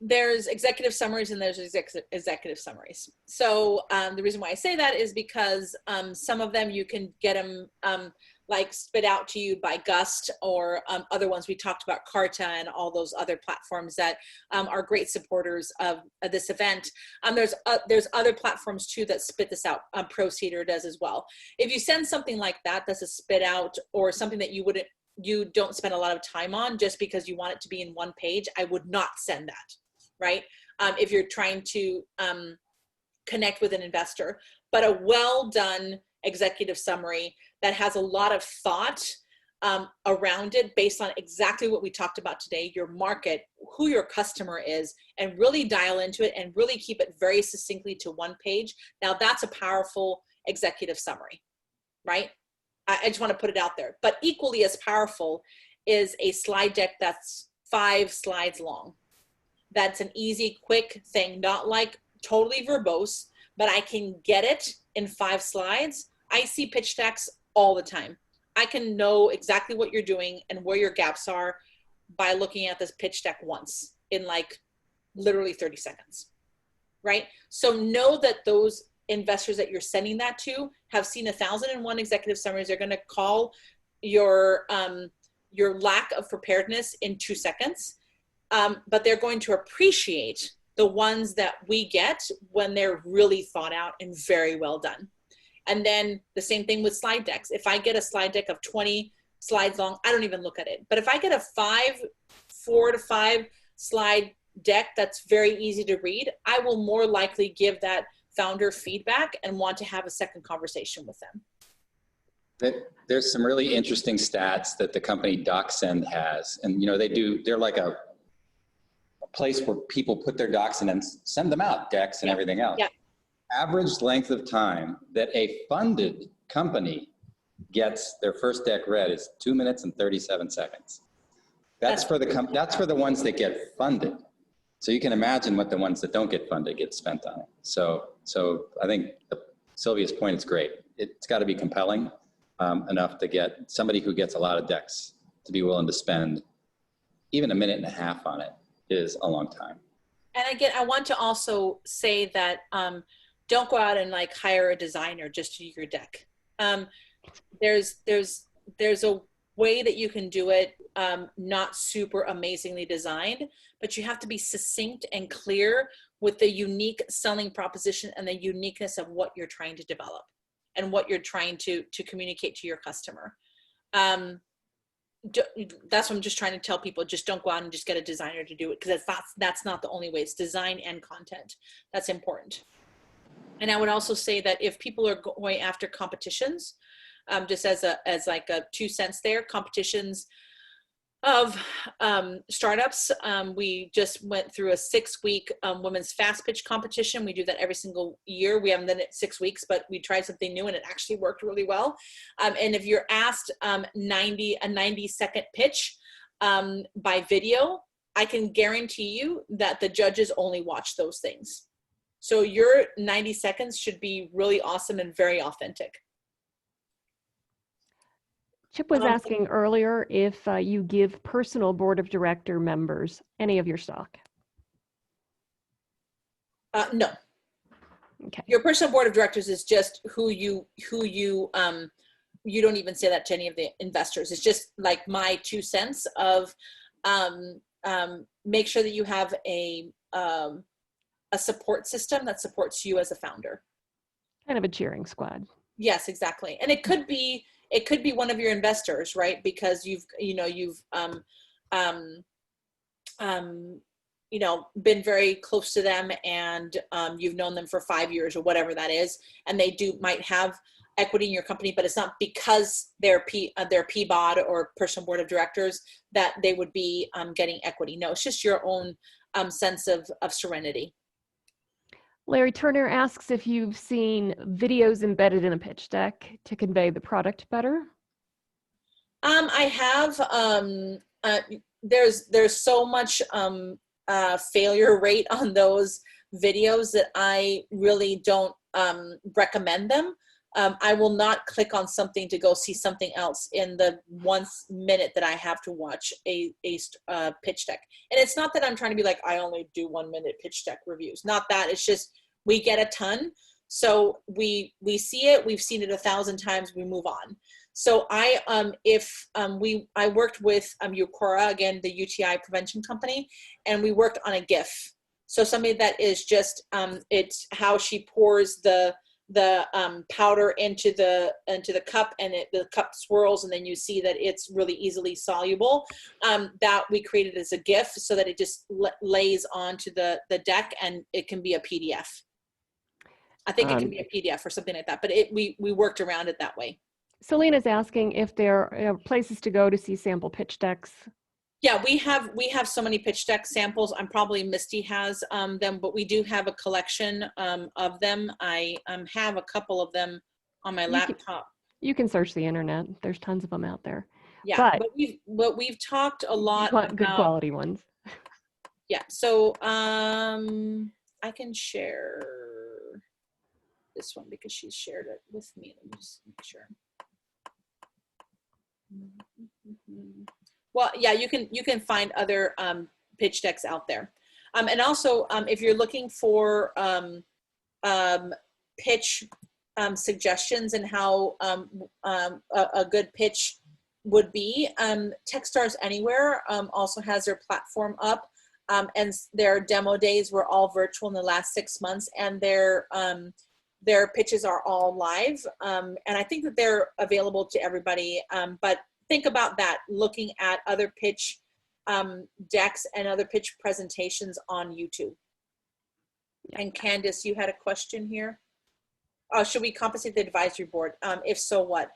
There's executive summaries and there's executive summaries. So the reason why I say that is because some of them you can get them like spit out to you by Gust, or other ones we talked about, Carta and all those other platforms that are great supporters of this event. There's other platforms too that spit this out. Proceeder does as well. If you send something like that, that's a spit out, or something that you don't spend a lot of time on just because you want it to be in one page, I would not send that. Right? If you're trying to connect with an investor, but a well done executive summary that has a lot of thought around it based on exactly what we talked about today, your market, who your customer is, and really dial into it and really keep it very succinctly to one page. Now that's a powerful executive summary, right? I just want to put it out there. But equally as powerful is a slide deck that's 5 slides long. That's an easy, quick thing, not like totally verbose, but I can get it in 5 slides. I see pitch decks all the time. I can know exactly what you're doing and where your gaps are by looking at this pitch deck once in like literally 30 seconds, right? So know that those investors that you're sending that to have seen 1,001 executive summaries. They're going to call your lack of preparedness in 2 seconds. But they're going to appreciate the ones that we get when they're really thought out and very well done. And then the same thing with slide decks. If I get a slide deck of 20 slides long, I don't even look at it. But if I get a 4 to 5 slide deck that's very easy to read, I will more likely give that founder feedback and want to have a second conversation with them. There's some really interesting stats that the company DocSend has. And, you know, they're like a place where people put their docs and then send them out, decks and everything else. Yeah. Average length of time that a funded company gets their first deck read is 2 minutes and 37 seconds. That's for the ones that get funded. So you can imagine what the ones that don't get funded get spent on. So I think Sylvia's point is great. It's got to be compelling enough to get somebody who gets a lot of decks to be willing to spend even 1.5 minutes on it is a long time. And again, I want to also say that don't go out and like hire a designer just to do your deck. There's a way that you can do it, not super amazingly designed, but you have to be succinct and clear with the unique selling proposition and the uniqueness of what you're trying to develop and what you're trying to communicate to your customer. That's what I'm just trying to tell people. Just don't go out and just get a designer to do it, because that's not the only way. It's design and content. That's important. And I would also say that if people are going after competitions, just as like a 2 cents there, competitions of startups. We just went through a 6-week women's fast pitch competition. We do that every single year. We haven't done it 6 weeks, but we tried something new and it actually worked really well. And if you're asked a 90-second pitch by video, I can guarantee you that the judges only watch those things. So your 90 seconds should be really awesome and very authentic. Chip was asking earlier if you give personal board of director members any of your stock. No. Okay. Your personal board of directors is just who you don't even say that to any of the investors. It's just like my 2 cents of make sure that you have a support system that supports you as a founder. Kind of a cheering squad. Yes, exactly. And it could be one of your investors, right? Because you've been very close to them, and you've known them for 5 years or whatever that is, and they might have equity in your company, but it's not because they're PBOD or personal board of directors that they would be getting equity. No, it's just your own sense of serenity. Larry Turner asks if you've seen videos embedded in a pitch deck to convey the product better. I have. There's so much failure rate on those videos that I really don't recommend them. I will not click on something to go see something else in the 1 minute that I have to watch a pitch deck. And it's not that I'm trying to be like, I only do 1 minute pitch deck reviews. Not that. It's just we get a ton. So we see it. We've seen it 1,000 times. We move on. So I worked with Eucora, again, the UTI prevention company, and we worked on a GIF. So somebody that is just it's how she pours the powder into the cup, and the cup swirls, and then you see that it's really easily soluble. That we created as a GIF so that it just lays onto the deck, and it can be a PDF. I think it can be a PDF or something like that, but we worked around it that way. Selena's asking if there are places to go to see sample pitch decks. Yeah, we have so many pitch deck samples. I'm probably Misty has them, but we do have a collection of them. I have a couple of them on my laptop. You can search the internet. There's tons of them out there. Yeah, but we've talked a lot about good quality ones. Yeah, so I can share this one because she's shared it with me. Let me just make sure. Well, yeah, you can find other pitch decks out there, and also if you're looking for pitch suggestions and how a good pitch would be, Techstars Anywhere also has their platform up, and their demo days were all virtual in the last 6 months, and their pitches are all live, and I think that they're available to everybody, but think about that, looking at other pitch decks and other pitch presentations on YouTube. Yeah. And Candace, you had a question here. Should we compensate the advisory board? If so, what?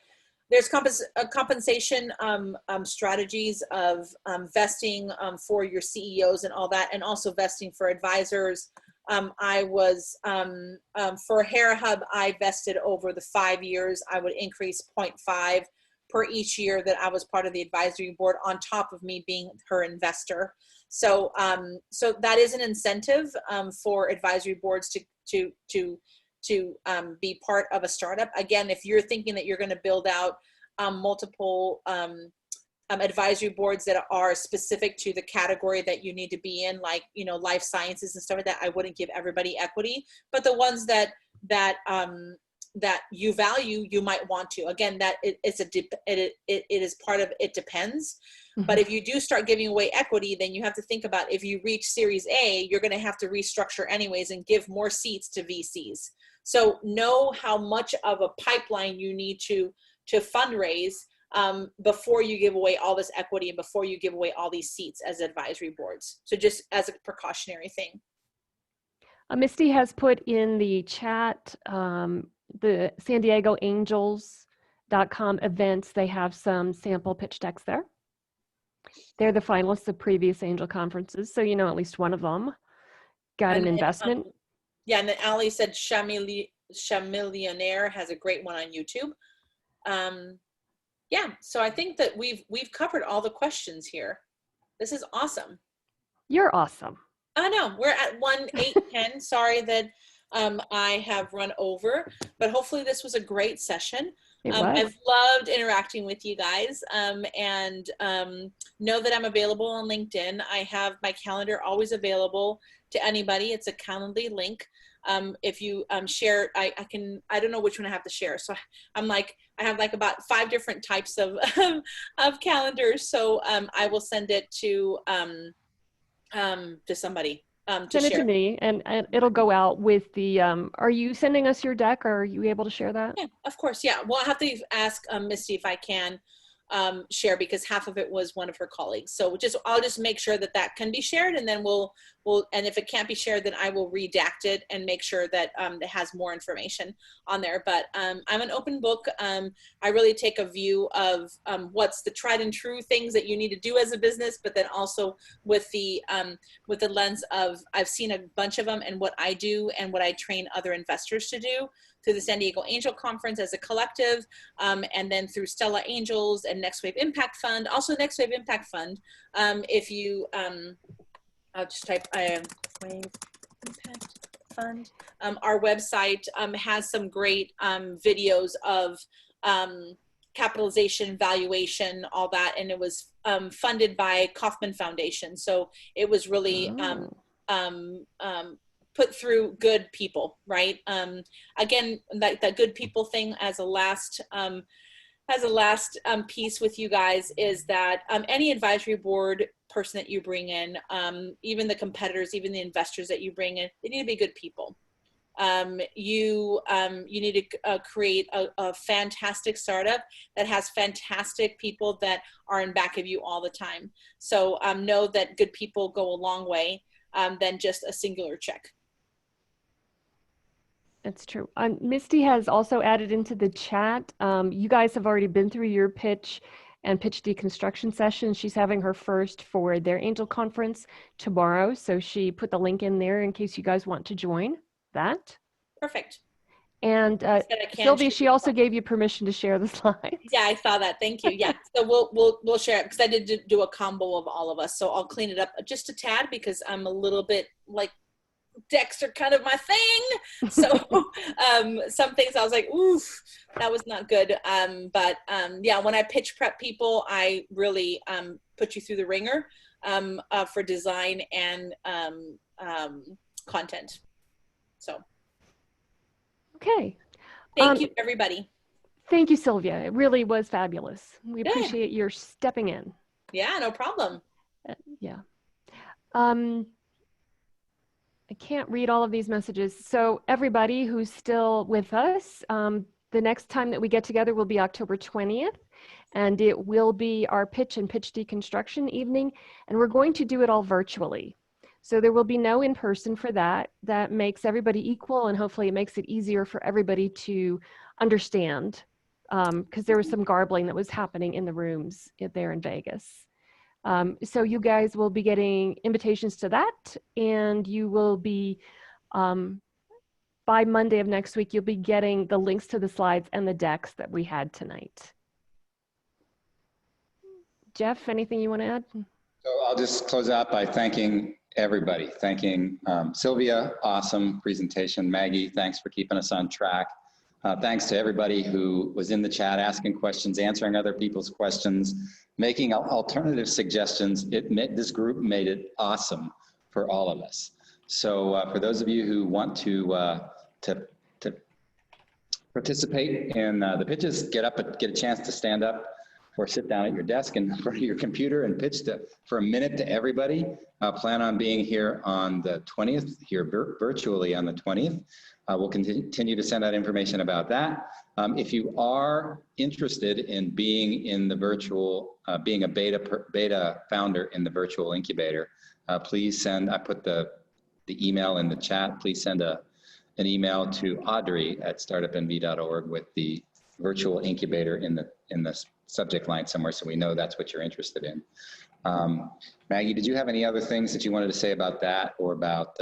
There's compensation strategies of vesting for your CEOs and all that, and also vesting for advisors. I was, for Hair Hub, I vested over the 5 years. I would increase 0.5 per each year that I was part of the advisory board, on top of me being her investor. So so that is an incentive for advisory boards to be part of a startup. Again, if you're thinking that you're going to build out multiple advisory boards that are specific to the category that you need to be in, like, you know, life sciences and stuff like that, I wouldn't give everybody equity, but the ones that you value, you might want to. Again, that it is part of it depends. Mm-hmm. But if you do start giving away equity, then you have to think about, if you reach Series A, you're going to have to restructure anyways and give more seats to VCs. So know how much of a pipeline you need to fundraise before you give away all this equity and before you give away all these seats as advisory boards. So just as a precautionary thing. Misty has put in the chat the San Diego Angels.com events. They have some sample pitch decks there. They're the finalists of previous angel conferences, so you know at least one of them got an investment. Yeah, and then Ali said Chamillionaire has a great one on YouTube. Yeah, so I think that we've covered all the questions here. This is awesome. You're awesome. I know, we're at 1:08:10. Sorry that I have run over, but hopefully this was a great session. I've loved interacting with you guys, and know that I'm available on LinkedIn. I have my calendar always available to anybody. It's a Calendly link. If you share, I don't know which one I have to share. So I have like about 5 different types of calendars. So I will send it to somebody to Send it share. to me, and it'll go out with the, are you sending us your deck, or are you able to share that? Yeah, of course. Yeah. Well, I have to ask Misty if I can share, because half of it was one of her colleagues. So I'll just make sure that that can be shared, and then and if it can't be shared, then I will redact it and make sure that it has more information on there. But I'm an open book. I really take a view of what's the tried and true things that you need to do as a business, but then also with the lens of, I've seen a bunch of them and what I do and what I train other investors to do through the San Diego Angel Conference as a collective, and then through Stella Angels and Next Wave Impact Fund. Also Next Wave Impact Fund, if you, I'll just type Wave Impact Fund. Our website has some great videos of capitalization, valuation, all that, and it was funded by Kauffman Foundation. So it was really put through good people, right? Again, that good people thing as a last piece with you guys is that any advisory board person that you bring in, even the competitors, even the investors that you bring in, they need to be good people. You need to create a fantastic startup that has fantastic people that are in back of you all the time. So know that good people go a long way than just a singular check. That's true. Misty has also added into the chat. You guys have already been through your pitch and pitch deconstruction session. She's having her first for their angel conference tomorrow. So she put the link in there in case you guys want to join that. Perfect. And Sylvia, she also gave you permission to share the slides. Yeah, I saw that. Thank you. Yeah. So we'll share it, because I did do a combo of all of us. So I'll clean it up just a tad, because I'm a little bit like, decks are kind of my thing. So some things I was like, oof, that was not good. But yeah, when I pitch prep people, I really put you through the ringer for design and content. So. Okay. Thank you, everybody. Thank you, Sylvia. It really was fabulous. We appreciate your stepping in. Yeah, no problem. Yeah. I can't read all of these messages. So everybody who's still with us, the next time that we get together will be October 20th, and it will be our pitch and pitch deconstruction evening, and we're going to do it all virtually. So there will be no in-person for that. That makes everybody equal, and hopefully it makes it easier for everybody to understand, because there was some garbling that was happening in the rooms there in Vegas. So you guys will be getting invitations to that, and you will be, by Monday of next week, you'll be getting the links to the slides and the decks that we had tonight. Jeff, anything you want to add? So I'll just close out by thanking everybody. Thanking Sylvia, awesome presentation. Maggie, thanks for keeping us on track. Thanks to everybody who was in the chat asking questions, answering other people's questions, making alternative suggestions. This group made it awesome for all of us. So for those of you who want to participate in the pitches, get a chance to stand up or sit down at your desk in front of your computer and pitch for a minute to everybody. Plan on being here on the 20th, here virtually on the 20th. We'll continue to send out information about that. If you are interested in being in the virtual, being a beta founder in the virtual incubator, please send, I put the email in the chat, please send an email to Audrey at startupnv.org with the virtual incubator in the subject line somewhere, so we know that's what you're interested in. Maggie, did you have any other things that you wanted to say about that, or about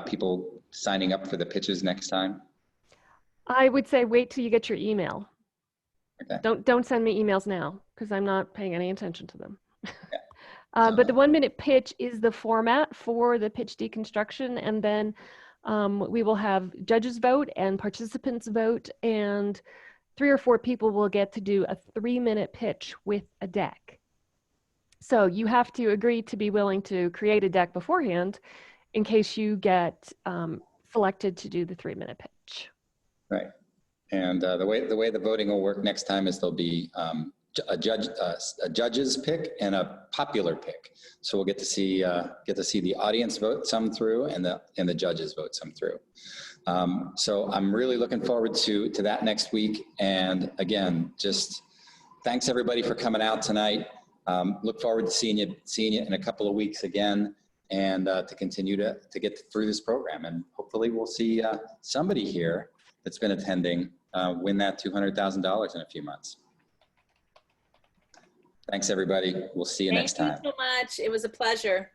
people signing up for the pitches next time? I would say wait till you get your email. Okay. Don't send me emails now, because I'm not paying any attention to them. Yeah. But the 1-minute pitch is the format for the pitch deconstruction, and then we will have judges vote and participants vote, and 3 or 4 people will get to do a 3-minute pitch with a deck. So you have to agree to be willing to create a deck beforehand in case you get selected to do the 3-minute pitch. Right. And the way the voting will work next time is there'll be a judge's pick and a popular pick. So we'll get to see the audience vote some through and the judges vote some through. So I'm really looking forward to that next week. And again, just thanks everybody for coming out tonight. Look forward to seeing you in a couple of weeks again, and to continue to get through this program. And hopefully we'll see somebody here that's been attending win that $200,000 in a few months. Thanks, everybody. We'll see you next time. Thank you so much. It was a pleasure.